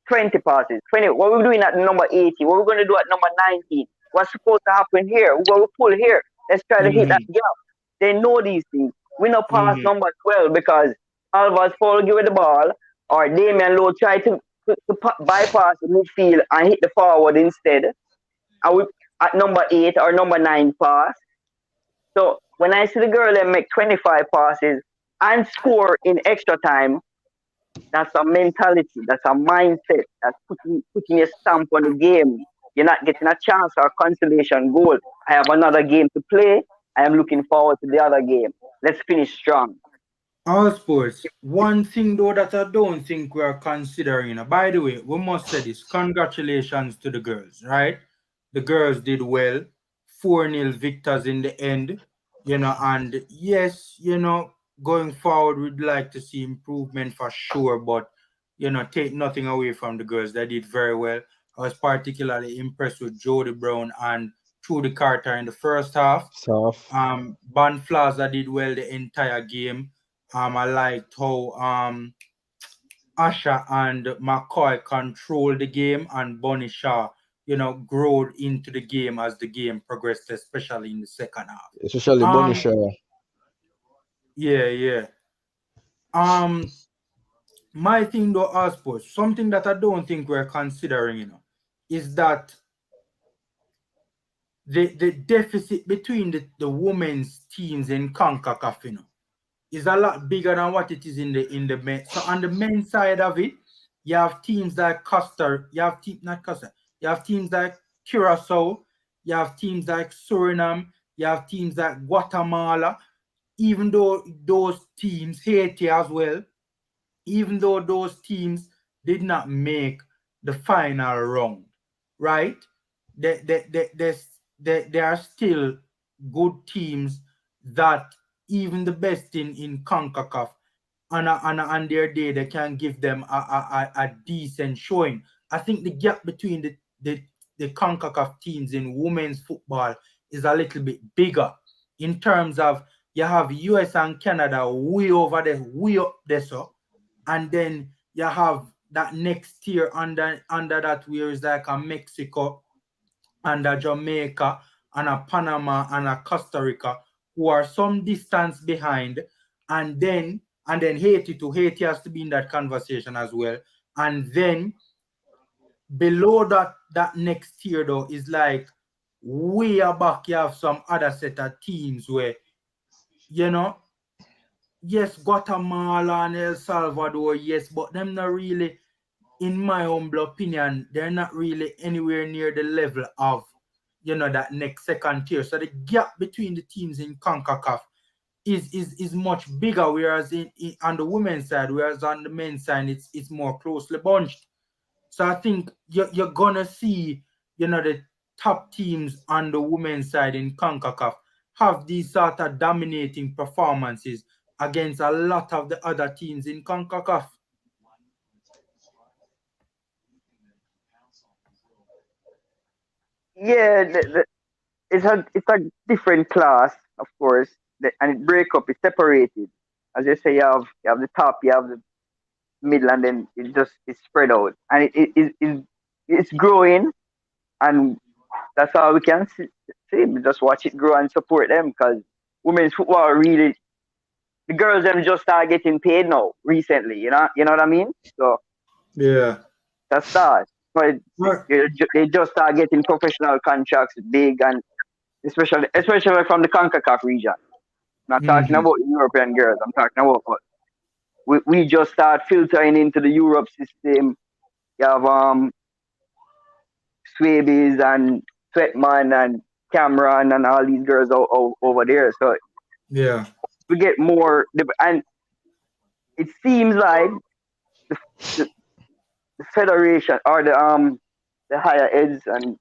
[SPEAKER 5] 20 passes. 20. What we're doing at number 80? What we're going to do at number 19? What's supposed to happen here? We're going to pull here. Let's try to hit that
[SPEAKER 1] Mhm.
[SPEAKER 5] gap. They know these things. We not pass
[SPEAKER 1] Mhm.
[SPEAKER 5] number 12 because Alvarez Paul give it the ball or Damian Lowe try to bypass the midfield and hit the forward instead. And we at number 8 or number 9 pass. So when I see the girl that make 25 passes and score in extra time, that's a mentality, that's a mindset, that's putting a stamp on the game. You're not getting a chance or a consolation goal. I have another game to play. I am looking forward to the other game. Let's finish strong.
[SPEAKER 1] All sports. One thing though that I don't think we're considering. By the way, we must say this. Congratulations to the girls, right? The girls did well. 4-0 victors in the end. And yes, going forward, we'd like to see improvement for sure, but take nothing away from the girls. They did very well. I was particularly impressed with Jody Brown and Trudy Carter in the first half.
[SPEAKER 2] Soft.
[SPEAKER 1] Ban Plaza did well the entire game. I liked how Asha and McCoy controlled the game and Bonnie Shaw, growed into the game as the game progressed, especially in the second half.
[SPEAKER 2] Especially
[SPEAKER 1] Um,
[SPEAKER 2] Bonisha.
[SPEAKER 1] yeah, yeah. Um, my thing though, I suppose, something that I don't think we're considering, is that the deficit between the women's teams in CONCACAF, is a lot bigger than what it is in the men. So on the men's side of it, you have teams like Costa, you have not Costa, you have teams like Curacao, you have teams like Suriname, you have teams like Guatemala, even though those teams, Haiti as well, even though those teams did not make the final round, right? There are still good teams that even the best in CONCACAF on their day they can give them a decent showing. I think the gap between the CONCACAF teams in women's football is a little bit bigger in terms of you have US and Canada way over there, way up there, so and then you have that next tier under that where is like a Mexico and a Jamaica and a Panama and a Costa Rica who are some distance behind, and then Haiti has to be in that conversation as well. And then below that next tier though is like way back you have some other set of teams where you know yes, Guatemala and El Salvador, yes, but them not really, in my humble opinion, they're not really anywhere near the level of, that next second tier. So the gap between the teams in CONCACAF is much bigger, whereas on the women's side, whereas on the men's side, it's more closely bunched. So I think you're gonna see, the top teams on the women's side in CONCACAF have these sort of dominating performances against a lot of the other teams in CONCACAF.
[SPEAKER 5] Yeah, it's a different class, of course, and it break up, it's separated. As you say, you have the top, you have the middle, and then it's spread out, and it's growing, and that's all we can See, just watch it grow and support them because women's football really, the girls them just start getting paid now recently. You know what I mean? So
[SPEAKER 1] Yeah.
[SPEAKER 5] that's that. But
[SPEAKER 1] Right.
[SPEAKER 5] they just start getting professional contracts, big and especially from the Concacaf region. Not talking
[SPEAKER 1] Mm-hmm.
[SPEAKER 5] about the European girls. I'm talking about we just start filtering into the Europe system. You have Swabies and Sweatman and Cameron and all these girls over there. So
[SPEAKER 1] Yeah.
[SPEAKER 5] we get more, and it seems like the, the, the federation or the higher eds and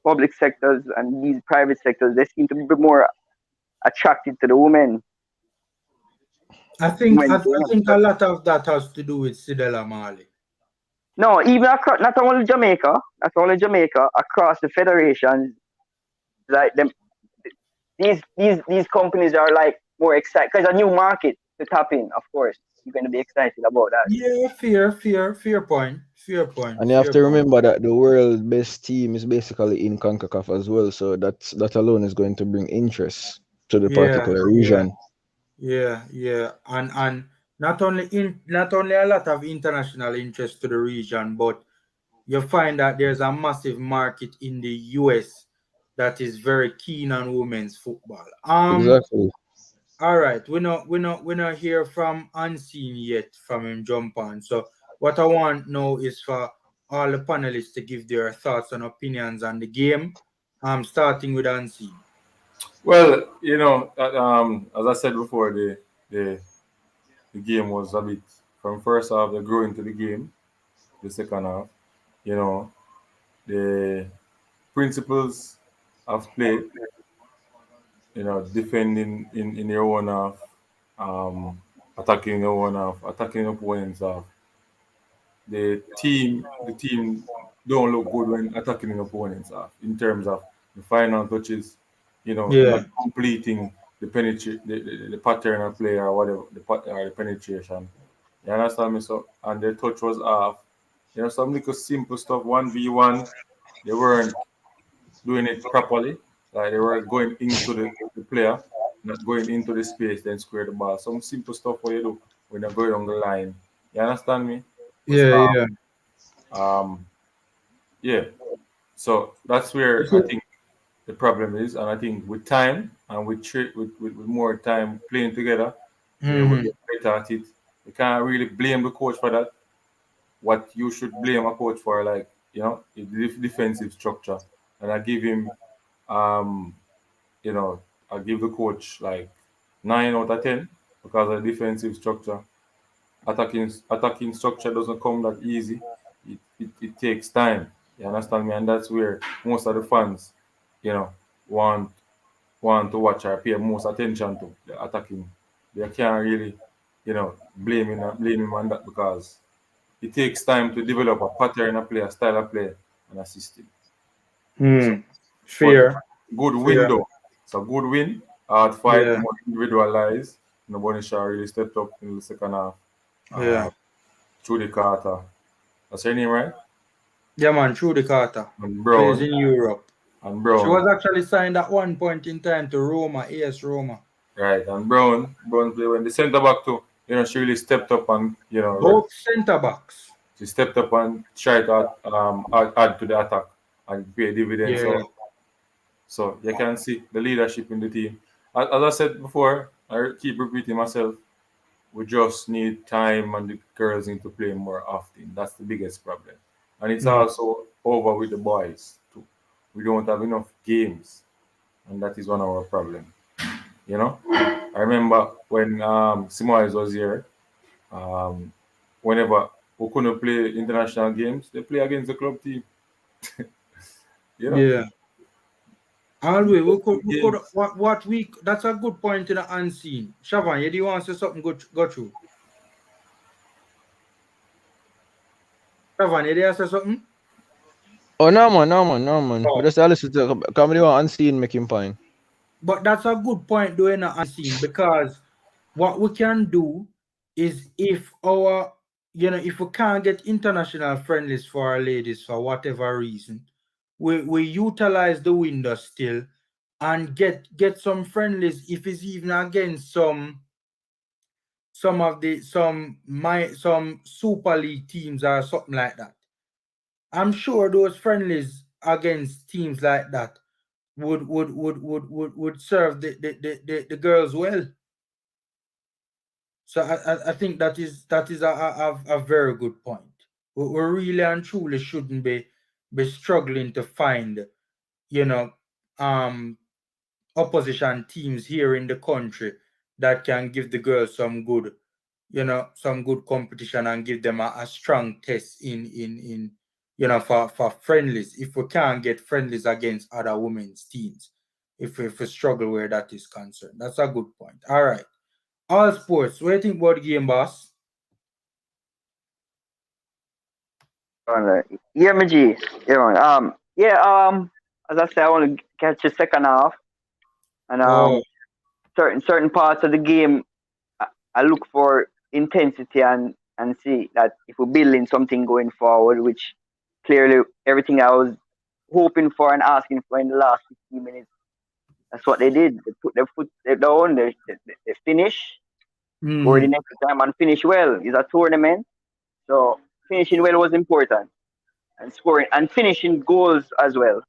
[SPEAKER 5] public sectors and these private sectors, they seem to be more attracted to the
[SPEAKER 1] I
[SPEAKER 5] women's game.
[SPEAKER 1] think a lot of that has to do with Sidela Mali.
[SPEAKER 5] No, even across, not only Jamaica, across the federations, like them, these companies are like more excited because a new market to tap in. Of course, you're going to be excited about that.
[SPEAKER 1] Yeah, fair point. Fair point.
[SPEAKER 2] And you have
[SPEAKER 1] Fair
[SPEAKER 2] to
[SPEAKER 1] point.
[SPEAKER 2] remember that the world best team is basically in CONCACAF as well. So that alone is going to bring interest to the
[SPEAKER 1] Yeah,
[SPEAKER 2] particular
[SPEAKER 1] yeah,
[SPEAKER 2] region.
[SPEAKER 1] yeah. And not only a lot of international interest to the region, but you find that there's a massive market in the US that is very keen on women's football.
[SPEAKER 2] Exactly.
[SPEAKER 1] All right, we're not hear from Unseen yet from him jump on. So what I want now is for all the panelists to give their thoughts and opinions on the game. I'm starting with Unseen.
[SPEAKER 3] Well, as I said before, the the game was a bit from first half they grew into the game, the second half. You know, the principles of play, defending in your own half, um, attacking your own half, attacking opponents half. The team don't look good when attacking an opponent's half in terms of the final touches,
[SPEAKER 1] Yeah,
[SPEAKER 3] not completing the pattern of play or whatever or the penetration. You understand me? So and the touch was off. Some little simple stuff, 1v1, they weren't doing it properly. Like they were going into the player, not going into the space, then square the ball. Some simple stuff what you do when you're going on the line. You understand me? Was
[SPEAKER 1] yeah.
[SPEAKER 3] um yeah. So that's where I
[SPEAKER 1] So,
[SPEAKER 3] think the problem is, and I think with time and with more time playing together, they will
[SPEAKER 1] mhm.
[SPEAKER 3] get better at it. You can't really blame the coach for that. What you should blame a coach for, like is the defensive structure, and I give him um you know, I give the coach like 9 out of 10 because of the defensive structure. Attacking structure doesn't come that easy. It takes time. You understand me? And that's where most of the fans, you know, want want to watch or pay most attention to the attacking. They can't really, blame him on that because it takes time to develop a pattern of play, a style of play, and a system. So, but
[SPEAKER 1] Fair,
[SPEAKER 3] good win
[SPEAKER 1] fair.
[SPEAKER 3] though. It's a good win. Hard fight,
[SPEAKER 1] Yeah,
[SPEAKER 3] more individualized. Nobody Shaw really stepped up in the second half. Uh,
[SPEAKER 1] yeah.
[SPEAKER 3] Trudy Carter. That's her name, right?
[SPEAKER 1] Yeah, man, Trudy Carter
[SPEAKER 3] And
[SPEAKER 1] plays
[SPEAKER 3] Brown.
[SPEAKER 1] in Europe.
[SPEAKER 3] And
[SPEAKER 1] She
[SPEAKER 3] Brown.
[SPEAKER 1] was actually signed at one point in time to Roma, AS Roma.
[SPEAKER 3] Right. And Brown play when the centre back too. She really stepped up and
[SPEAKER 1] Both centre backs.
[SPEAKER 3] she stepped up and tried to add to the attack and pay dividends.
[SPEAKER 1] Yeah.
[SPEAKER 3] So you can see the leadership in the team. As I said before, I keep repeating myself. We just need time and the girls need to play more often. That's the biggest problem. And it's
[SPEAKER 1] Mm.
[SPEAKER 3] also over with the boys too. We don't have enough games, and that is one of our problem. I remember when Simoes was here. Um, Whenever we couldn't play international games, they play against the club team. You know,
[SPEAKER 1] Yeah. Always, we could,
[SPEAKER 3] games.
[SPEAKER 1] what we, that's a good point in the unseen. Shavan, you do you want to say something go through? Shavan, you do you want to say something?
[SPEAKER 2] Oh no man, no man, no man.
[SPEAKER 1] Oh.
[SPEAKER 2] But just listen to comedy one unseen making fine.
[SPEAKER 1] But that's a good point doing the unseen because what we can do is if we can't get international friendlies for our ladies for whatever reason, we utilize the window still and get some friendlies if it's even against some of the some Super League teams or something like that. I'm sure those friendlies against teams like that would serve the girls well. So I think that is a very good point. We really and truly shouldn't be struggling to find, you know, um opposition teams here in the country that can give the girls some good competition and give them a strong test in for friendlies. If we can't get friendlies against other women's teams, if we struggle where that is concerned, that's a good point. All right, all sports. What do you think about the game, boss?
[SPEAKER 5] Alright. Yeah, my G. Yeah, man. Yeah. As I said, I want to catch the second half, and
[SPEAKER 1] Oh,
[SPEAKER 5] certain parts of the game, I, I look for intensity and see that if we're building something going forward, which clearly everything I was hoping for and asking for in the last 15 minutes, that's what they did. They put their foot down. They finish, score the
[SPEAKER 1] mm,
[SPEAKER 5] next time, and finish well. It's a tournament, so finishing well was important, and scoring and finishing goals as well.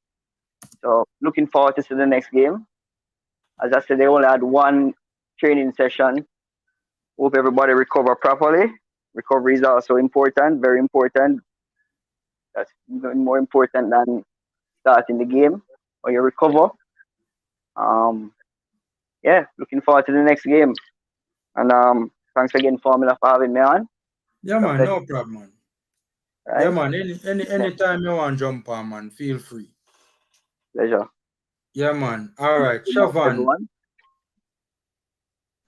[SPEAKER 5] So looking forward to see the next game. As I said, they only had one training session. Hope everybody recover properly. Recovery is also important, very important. That's even more important than starting the game or you recover. Um, yeah, looking forward to the next game. And thanks again, Formula, for having me on.
[SPEAKER 1] yeah,
[SPEAKER 5] It's a
[SPEAKER 1] man,
[SPEAKER 5] pleasure,
[SPEAKER 1] no problem, man. Yeah,
[SPEAKER 5] right?
[SPEAKER 1] man. Anytime you want to jump on, man, feel free.
[SPEAKER 5] Pleasure.
[SPEAKER 1] Yeah, man. All right,
[SPEAKER 5] Good night,
[SPEAKER 1] Shavan.
[SPEAKER 5] everyone.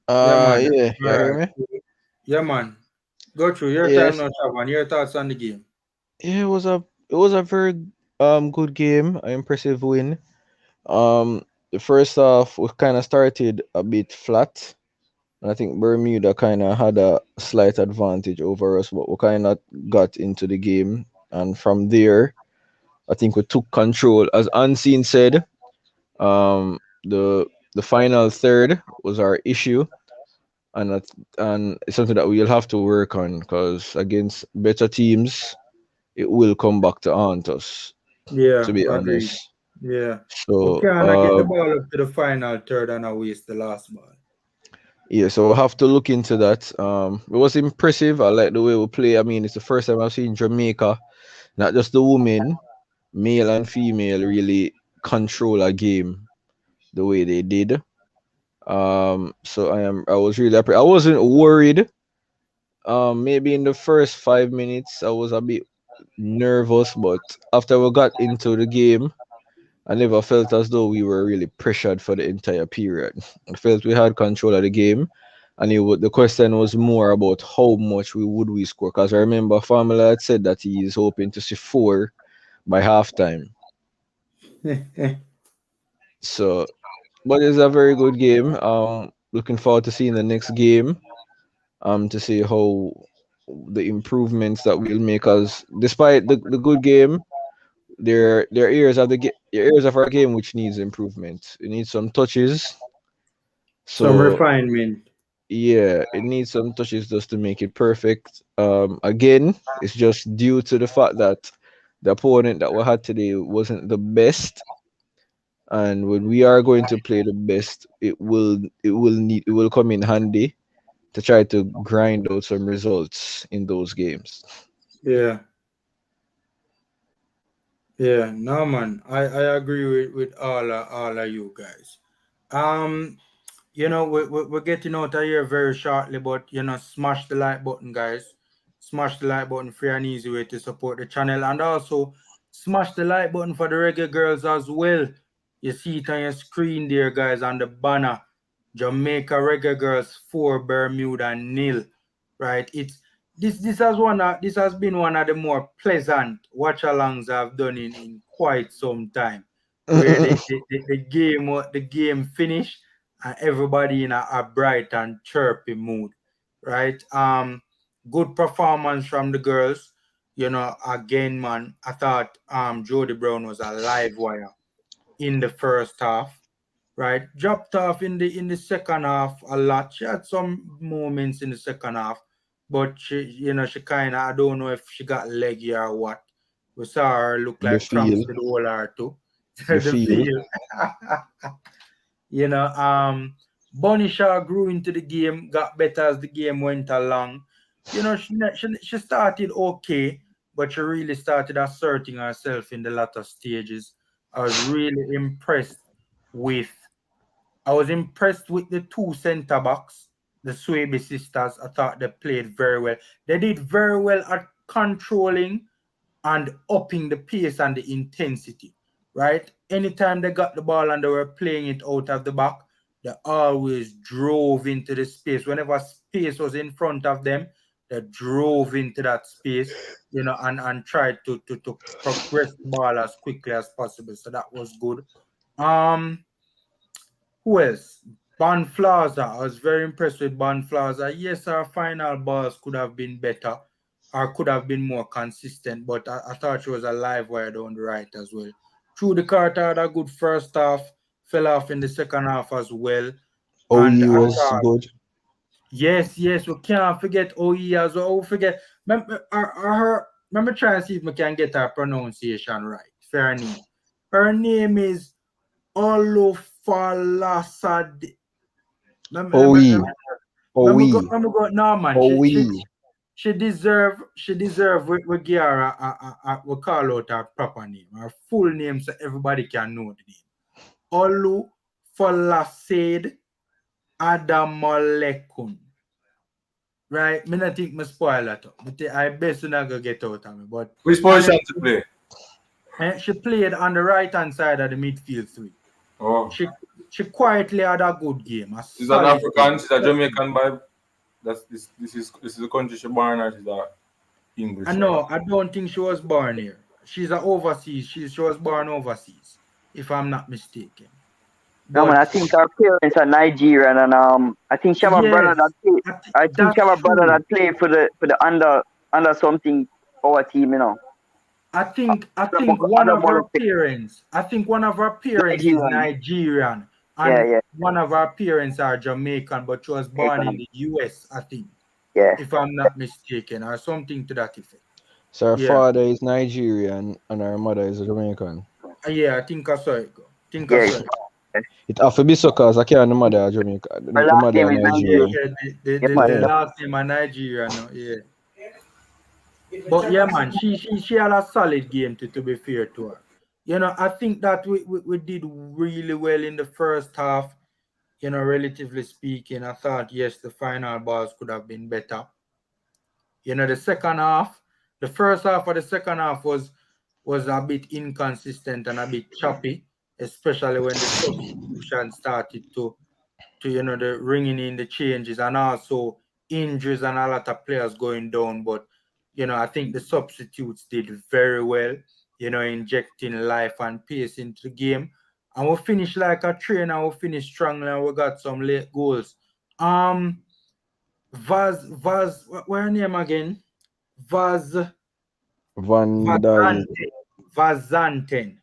[SPEAKER 1] Yeah, man.
[SPEAKER 2] Yeah,
[SPEAKER 1] All
[SPEAKER 2] you hear
[SPEAKER 1] right.
[SPEAKER 2] me?
[SPEAKER 1] Yeah, man. Go through your time
[SPEAKER 2] Yes.
[SPEAKER 1] now, Shavan. Your thoughts on the game.
[SPEAKER 2] Yeah, it was a very good game, an impressive win. The first half we kind of started a bit flat, and I think Bermuda kind of had a slight advantage over us, but we kind of got into the game, and from there, I think we took control. As Unseen said, the final third was our issue, and it's something that we'll have to work on because against better teams, it will come back to haunt us. To
[SPEAKER 1] Yeah,
[SPEAKER 2] be
[SPEAKER 1] agreed.
[SPEAKER 2] honest,
[SPEAKER 1] Yeah.
[SPEAKER 2] so
[SPEAKER 1] Okay, and I get the ball up to the final third and I waste the last ball.
[SPEAKER 2] yeah, so we'll have to look into that. It was impressive. I like the way we play. I mean, it's the first time I've seen Jamaica, not just the women, male and female, really control a game the way they did. So I was really I wasn't worried. Maybe in the first 5 minutes I was a bit nervous, but after we got into the game, I never felt as though we were really pressured for the entire period. I felt we had control of the game, and the question was more about how much we score. Because I remember Formula had said that he is hoping to see four by halftime. So, but it's a very good game. Looking forward to seeing the next game. To see how the improvements that we'll make. Us despite the good game, there are areas of our game which needs improvement. It needs some touches.
[SPEAKER 1] Some
[SPEAKER 2] So
[SPEAKER 1] refinement.
[SPEAKER 2] yeah, it needs some touches just to make it perfect. Again, it's just due to the fact that the opponent that we had today wasn't the best, and when we are going to play the best, it will come in handy to try to grind out some results in those games.
[SPEAKER 1] Yeah. Yeah. No, man. I agree with all of you guys. Um, we're getting out of here very shortly, but smash the like button, guys. Smash the like button, free and easy way to support the channel, and also smash the like button for the Reggae Girls as well. You see it on your screen there, guys, on the banner. Jamaica Reggae Girls 4, Bermuda nil. Right? This has been one of the more pleasant watch alongs I've done in quite some time, where the game finished and everybody in a bright and chirpy mood, right? Good performance from the girls. again, man, I thought Jody Brown was a live wire in the first half, right? Dropped off in the second half a lot. She had some moments in the second half, but she kind of, I don't know if she got leggy or what. We saw her look
[SPEAKER 2] The
[SPEAKER 1] like cramps
[SPEAKER 2] feel,
[SPEAKER 1] with the whole her too.
[SPEAKER 2] the
[SPEAKER 1] The
[SPEAKER 2] feel.
[SPEAKER 1] feel. you know, Bonnie Shaw grew into the game, got better as the game went along. She started okay, but she really started asserting herself in the latter stages. I was really impressed with I was impressed with the two centre backs, the Swaby sisters. I thought they played very well. They did very well at controlling and upping the pace and the intensity, right? Anytime they got the ball and they were playing it out of the back, they always drove into the space. Whenever space was in front of them, they drove into that space, and tried to progress the ball as quickly as possible. So that was good. Um, who else? Ban Flaza. I was very impressed with Ban Flaza. Yes, our final balls could have been better or could have been more consistent, but I thought she was a live wire down the right as well. Through the Carter had a good first half, fell off in the second half as well. And
[SPEAKER 2] OE
[SPEAKER 1] I
[SPEAKER 2] was
[SPEAKER 1] thought,
[SPEAKER 2] good.
[SPEAKER 1] yes, we can't forget OE as well. Forget. Remember trying to see if we can get her pronunciation right. Fair name. Her name is Olufalasade. Let me, let me, let
[SPEAKER 2] OE,
[SPEAKER 1] me,
[SPEAKER 2] OE,
[SPEAKER 1] let me go. No, man.
[SPEAKER 2] OE.
[SPEAKER 1] She deserve we give her we call out her proper name, her full name, so everybody can know the name. Olu Falasade Adamolekun. Right? Me not think me spoil that up. I best not go get out of me. But
[SPEAKER 3] Which position to play?
[SPEAKER 1] she played on the right hand side of the midfield three.
[SPEAKER 3] Oh,
[SPEAKER 1] She quietly had a good game, a
[SPEAKER 3] she's an
[SPEAKER 1] solid game.
[SPEAKER 3] African. She's a Jamaican by. This is the country she born or she's a English.
[SPEAKER 1] No, I don't think she was born here. She's a overseas. She was born overseas, if I'm not mistaken.
[SPEAKER 5] No man,
[SPEAKER 1] But
[SPEAKER 5] I think our parents are Nigerian, and I think she have a brother
[SPEAKER 1] yes,
[SPEAKER 5] that play. I think she
[SPEAKER 1] that's
[SPEAKER 5] have a brother
[SPEAKER 1] true.
[SPEAKER 5] that play for the under something our team, you know.
[SPEAKER 1] I think one
[SPEAKER 5] Under
[SPEAKER 1] of her
[SPEAKER 5] Molotech,
[SPEAKER 1] parents. I think one of her parents is
[SPEAKER 5] Nigerian.
[SPEAKER 1] Nigerian,
[SPEAKER 5] Yeah,
[SPEAKER 1] and
[SPEAKER 5] yeah,
[SPEAKER 1] one of her parents are Jamaican, but she was born in
[SPEAKER 5] Jamaican.
[SPEAKER 1] the U.S. I think,
[SPEAKER 5] Yeah.
[SPEAKER 1] if I'm not mistaken, or something to that effect.
[SPEAKER 2] So her
[SPEAKER 1] Yeah,
[SPEAKER 2] father is Nigerian and her mother is a Jamaican.
[SPEAKER 1] yeah. I think I saw it go. Think I
[SPEAKER 5] Yeah.
[SPEAKER 1] saw it.
[SPEAKER 2] It have to be so cause I can't the mother are Jamaican.
[SPEAKER 5] Her
[SPEAKER 2] The
[SPEAKER 5] last
[SPEAKER 2] mother
[SPEAKER 5] name
[SPEAKER 2] are
[SPEAKER 5] is
[SPEAKER 1] Yeah,
[SPEAKER 5] Nigerian.
[SPEAKER 2] Nigerian.
[SPEAKER 1] yeah. The,
[SPEAKER 5] Yeah,
[SPEAKER 1] the,
[SPEAKER 5] man.
[SPEAKER 1] the last name of Nigeria, no, yeah. But yeah, man, she had a solid game to be fair to her. I think that we did really well in the first half, relatively speaking. I thought, yes, the final balls could have been better. The second half, the first half of the second half was a bit inconsistent and a bit choppy, especially when the substitution started to the ringing in the changes and also injuries and a lot of players going down. But I think the substitutes did very well, injecting life and pace into the game. And we finished like a train and we finished strongly and we got some late goals. What's her name again? Vaz
[SPEAKER 2] Van Dalen.
[SPEAKER 1] Vazante. Vazanten.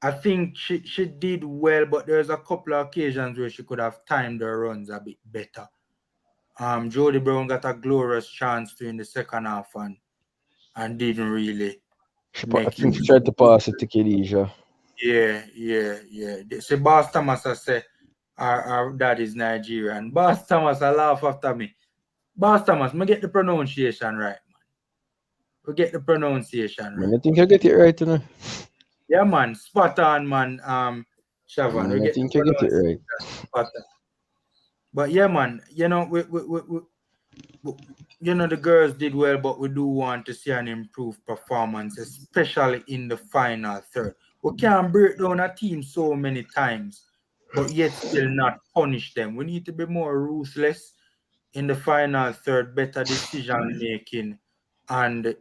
[SPEAKER 1] I think she did well, but there's a couple of occasions where she could have timed her runs a bit better. Jody Brown got a glorious chance to in the second half and didn't really
[SPEAKER 2] I
[SPEAKER 1] make
[SPEAKER 2] think she
[SPEAKER 1] use
[SPEAKER 2] tried
[SPEAKER 1] of
[SPEAKER 2] to
[SPEAKER 1] it.
[SPEAKER 2] pass it to Khadija.
[SPEAKER 1] Yeah. See, Boss Thomas, I say, our dad is Nigerian. Boss Thomas, I laugh after me. Boss Thomas, me get the pronunciation right, man. We get the pronunciation
[SPEAKER 2] Man, I
[SPEAKER 1] right.
[SPEAKER 2] think I get it right, you know.
[SPEAKER 1] Yeah, man, spot on, man. Shavan, we
[SPEAKER 2] Man, I
[SPEAKER 1] get the
[SPEAKER 2] think I get it right.
[SPEAKER 1] pronunciation spot on. But yeah, man, the girls did well, but we do want to see an improved performance, especially in the final third. We can't break down a team so many times, but yet still not punish them. We need to be more ruthless in the final third, better decision making, and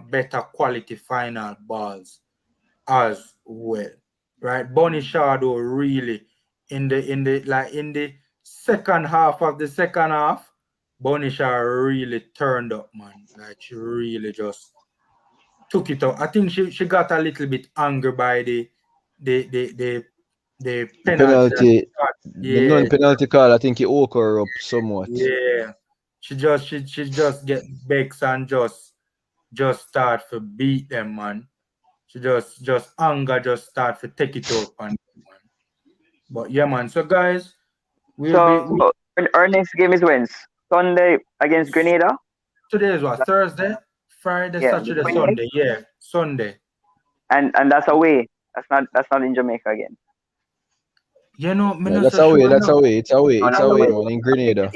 [SPEAKER 1] better quality final balls as well. Right? Bonnie Shadow really in the second half of the second half, Bonnie Shaw really turned up, man. Like she really just took it out. I think she got a little bit angry by the the the the
[SPEAKER 2] The
[SPEAKER 1] penalty that she
[SPEAKER 2] penalty,
[SPEAKER 1] got.
[SPEAKER 2] them
[SPEAKER 1] Yeah,
[SPEAKER 2] non penalty call, I think he woke her up somewhat.
[SPEAKER 1] yeah. She just get vexed and just start to beat them, man. She just anger just start to take it out on them, man. But yeah, man. So guys, we'll be
[SPEAKER 5] So
[SPEAKER 1] we,
[SPEAKER 5] our next game is when? Sunday against Grenada.
[SPEAKER 1] today is what, Thursday, Friday,
[SPEAKER 5] Yeah, the
[SPEAKER 1] Saturday,
[SPEAKER 5] 28th.
[SPEAKER 1] Sunday. Yeah, Sunday.
[SPEAKER 5] And that's away. That's not in Jamaica again.
[SPEAKER 1] Me
[SPEAKER 2] No,
[SPEAKER 1] not
[SPEAKER 2] that's
[SPEAKER 1] so
[SPEAKER 2] away,
[SPEAKER 1] sure
[SPEAKER 2] that's
[SPEAKER 1] now.
[SPEAKER 2] away, it's away,
[SPEAKER 5] No,
[SPEAKER 2] it's
[SPEAKER 5] that's
[SPEAKER 2] away,
[SPEAKER 5] away.
[SPEAKER 2] man, in Grenada.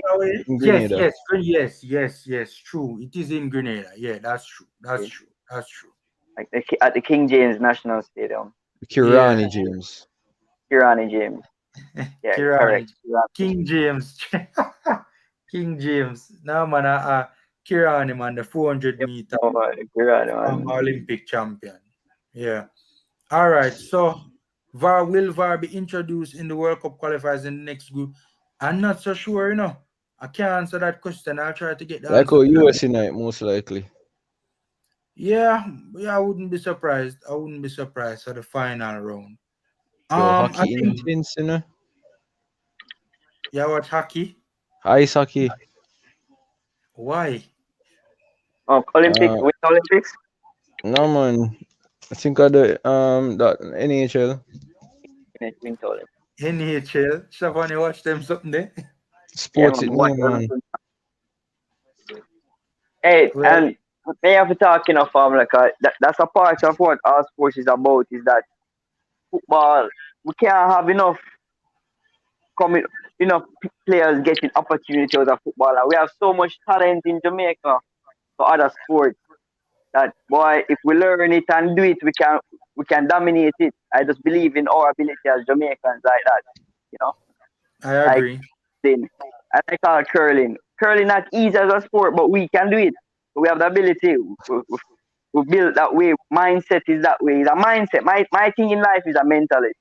[SPEAKER 2] In
[SPEAKER 1] Yes,
[SPEAKER 2] Grenada.
[SPEAKER 1] yes, yes. True. It is in Grenada. Yeah, that's true. That's true. That's true.
[SPEAKER 5] Like at the King James National Stadium.
[SPEAKER 1] Yeah,
[SPEAKER 2] Kirani James.
[SPEAKER 5] Kirani James. Yeah, correct.
[SPEAKER 1] Kirani,
[SPEAKER 5] Kirani.
[SPEAKER 1] King James, King James. Now, man, Kirani, man, the 400-meter
[SPEAKER 5] Oh, Kirani, man.
[SPEAKER 1] Olympic champion. Yeah. All right. So, VAR be introduced in the World Cup qualifiers in the next group? I'm not so sure, I can't answer that question. I'll try to get the
[SPEAKER 2] Like
[SPEAKER 1] answer
[SPEAKER 2] how
[SPEAKER 1] to that.
[SPEAKER 2] US night, most likely.
[SPEAKER 1] Yeah, I wouldn't be surprised. I wouldn't be surprised for the final round.
[SPEAKER 2] Yo,
[SPEAKER 1] I
[SPEAKER 2] hockey
[SPEAKER 1] think,
[SPEAKER 2] intense, you know?
[SPEAKER 1] yeah, what hockey?
[SPEAKER 2] Ice hockey.
[SPEAKER 1] Why?
[SPEAKER 5] Oh, Olympic.
[SPEAKER 2] Uh,
[SPEAKER 5] Winter Olympics.
[SPEAKER 2] no, man. I think of the that NHL.
[SPEAKER 5] Winter Olympics.
[SPEAKER 1] NHL. Shavani, watch them something there.
[SPEAKER 5] Yeah,
[SPEAKER 2] Sports
[SPEAKER 5] man.
[SPEAKER 2] it
[SPEAKER 5] Watch
[SPEAKER 2] new, man.
[SPEAKER 5] everything. Hey,
[SPEAKER 1] Well,
[SPEAKER 5] and may have to talk like that's a part of what our sports is about. Is that football? We can't have coming enough players getting opportunity out of football, and we have so much talent in Jamaica for other sports. That boy, if we learn it and do it, we can dominate it. I just believe in our ability as Jamaicans like that. You know,
[SPEAKER 1] I
[SPEAKER 5] like
[SPEAKER 1] agree.
[SPEAKER 5] then I like our curling. Curling not easy as a sport, but we can do it. We have the ability. We build that way. Mindset is that way. It's a mindset. My thing in life is a mentality.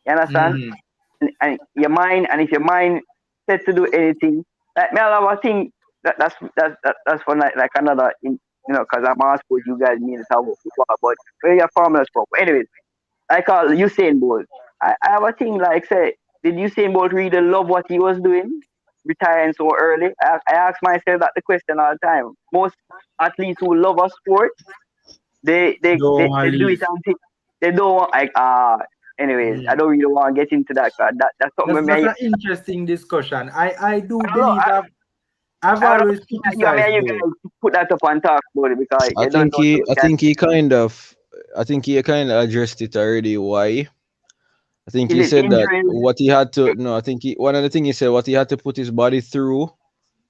[SPEAKER 5] You understand?
[SPEAKER 1] Mm-hmm.
[SPEAKER 5] And your mind, and if your mind set to do anything, like me, I have a thing that's for like another, because I'm a sport, you guys mean to talk about football, but we're your formula sport. But anyways, I call Usain Bolt. I have a thing like say, did Usain Bolt really love what he was doing, retiring so early? I ask myself that the question all the time. Most athletes who love a sport,
[SPEAKER 1] Don't want
[SPEAKER 5] they
[SPEAKER 1] to
[SPEAKER 5] do it
[SPEAKER 1] leave.
[SPEAKER 5] until they don't want like anyways, I
[SPEAKER 1] Yeah.
[SPEAKER 5] don't really want to get into that because that's something
[SPEAKER 1] That's
[SPEAKER 5] I
[SPEAKER 1] an interesting discussion. I do
[SPEAKER 5] don't know.
[SPEAKER 1] believe I've
[SPEAKER 5] I don't
[SPEAKER 1] always
[SPEAKER 5] know. You I
[SPEAKER 1] criticized
[SPEAKER 5] mean, you
[SPEAKER 1] Bolt.
[SPEAKER 5] guys put that up and talk about it because
[SPEAKER 2] I
[SPEAKER 5] you don't
[SPEAKER 2] think
[SPEAKER 5] know
[SPEAKER 2] he
[SPEAKER 5] so
[SPEAKER 2] I
[SPEAKER 5] can
[SPEAKER 2] think he kind of I think he kind of addressed it already. Why? I think
[SPEAKER 5] is
[SPEAKER 2] he
[SPEAKER 5] it
[SPEAKER 2] said that
[SPEAKER 5] injuries?
[SPEAKER 2] what he had to no, I think he one of the things he said what he had to put his body through.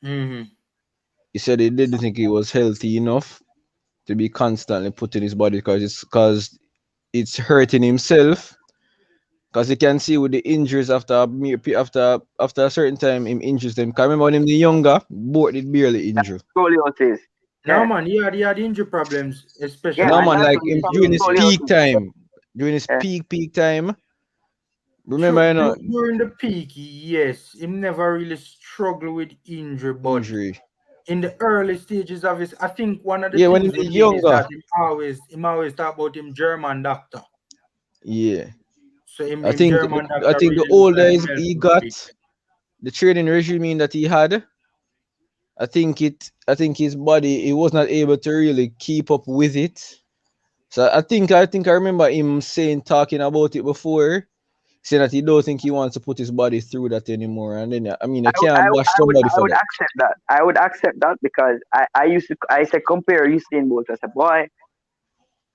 [SPEAKER 1] Mm-hmm.
[SPEAKER 2] He said he didn't think he was healthy enough to be constantly putting his body because it's hurting himself. Because you can see with the injuries after a certain time, him injures them. Can remember when him the younger, both did barely injure.
[SPEAKER 5] Scoliosis.
[SPEAKER 1] No
[SPEAKER 5] Yeah,
[SPEAKER 1] man, he had injury problems,
[SPEAKER 5] yeah,
[SPEAKER 1] especially
[SPEAKER 2] No
[SPEAKER 1] in
[SPEAKER 5] and
[SPEAKER 2] man,
[SPEAKER 1] his
[SPEAKER 5] that's
[SPEAKER 2] like him
[SPEAKER 1] teenage
[SPEAKER 2] during
[SPEAKER 1] years.
[SPEAKER 2] his
[SPEAKER 1] Yeah.
[SPEAKER 2] peak
[SPEAKER 5] scoliosis.
[SPEAKER 2] time, during his
[SPEAKER 5] Yeah.
[SPEAKER 2] peak time.
[SPEAKER 1] True,
[SPEAKER 2] Remember,
[SPEAKER 1] during the peak, yes, him never really struggled with injury, but
[SPEAKER 2] injury.
[SPEAKER 1] in the early stages of his, I think one of the
[SPEAKER 2] Yeah, when him
[SPEAKER 1] things
[SPEAKER 2] the
[SPEAKER 1] with him is
[SPEAKER 2] younger.
[SPEAKER 1] that him always talk about him German doctor.
[SPEAKER 2] Yeah,
[SPEAKER 1] So him,
[SPEAKER 2] I
[SPEAKER 1] him
[SPEAKER 2] think
[SPEAKER 1] German
[SPEAKER 2] I
[SPEAKER 1] doctor
[SPEAKER 2] think the
[SPEAKER 1] really look
[SPEAKER 2] older
[SPEAKER 1] like him help
[SPEAKER 2] he
[SPEAKER 1] him a
[SPEAKER 2] got,
[SPEAKER 1] bit.
[SPEAKER 2] the training regime that he had, I think his body he was not able to really keep up with it. So I think I remember him talking about it before, saying that he don't think he wants to put his body through that anymore. And then I mean I can't bash somebody
[SPEAKER 5] I
[SPEAKER 2] for
[SPEAKER 5] would
[SPEAKER 2] that.
[SPEAKER 5] accept that. I would accept that because I said compare Usain Bolt as a boy,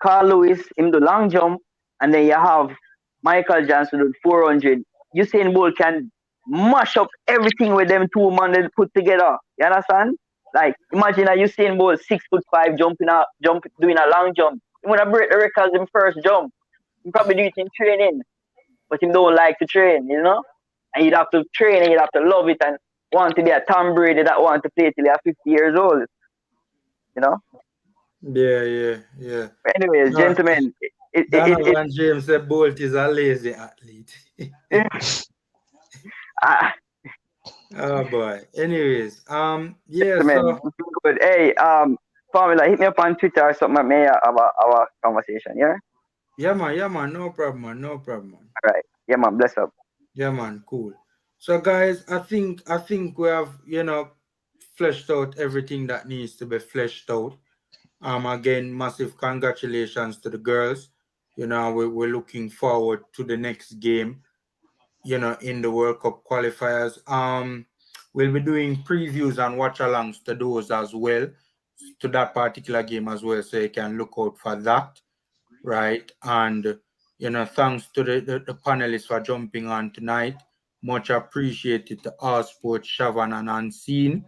[SPEAKER 5] Carl Lewis in the long jump, and then you have Michael Johnson with 400. Usain Bolt can mash up everything with them two men they put together. You understand? Like imagine a Usain Bolt 6'5" doing a long jump. He would have break the records in first jump. He probably do it in training, but he don't like to train. And you'd have to train and you'd have to love it and want to be a Tom Brady that want to play till you're 50 years old, you know?
[SPEAKER 1] Yeah.
[SPEAKER 5] But anyways,
[SPEAKER 1] No,
[SPEAKER 5] gentlemen,
[SPEAKER 1] Donovan James said Bolt is a lazy athlete.
[SPEAKER 5] it uh,
[SPEAKER 1] Oh boy. Anyways, yeah.
[SPEAKER 5] gentlemen,
[SPEAKER 1] So
[SPEAKER 5] good. Hey, Formula, hit me up on Twitter or something. May have our conversation. Yeah.
[SPEAKER 1] Yeah, man, no problem, man, no problem, man.
[SPEAKER 5] All right. Yeah, man. Bless up.
[SPEAKER 1] Yeah, man, cool. So, guys, I think we have fleshed out everything that needs to be fleshed out. Again, massive congratulations to the girls. We're looking forward to the next game. In the World Cup qualifiers. We'll be doing previews and watch-alongs to those as well, to that particular game as well, so you can look out for that, right? And thanks to the panelists for jumping on tonight. Much appreciated to all sports, Shavan and Unseen,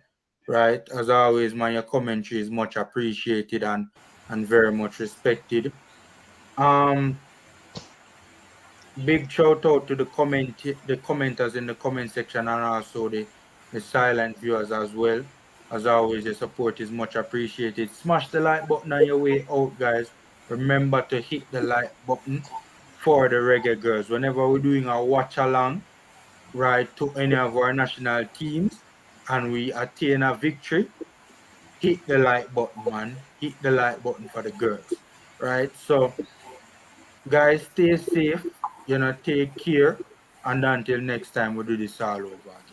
[SPEAKER 1] right? As always, man, your commentary is much appreciated and very much respected. Um, Big shout out to the commenters in the comment section, and also the silent viewers as well. As always, your support is much appreciated. Smash the like button on your way out, guys. Remember to hit the like button for the Reggae Girls. Whenever we're doing a watch along, right, to any of our national teams, and we attain a victory, hit the like button, man. Hit the like button for the girls, right? So, guys, stay safe, take care, and until next time, we do this all over again.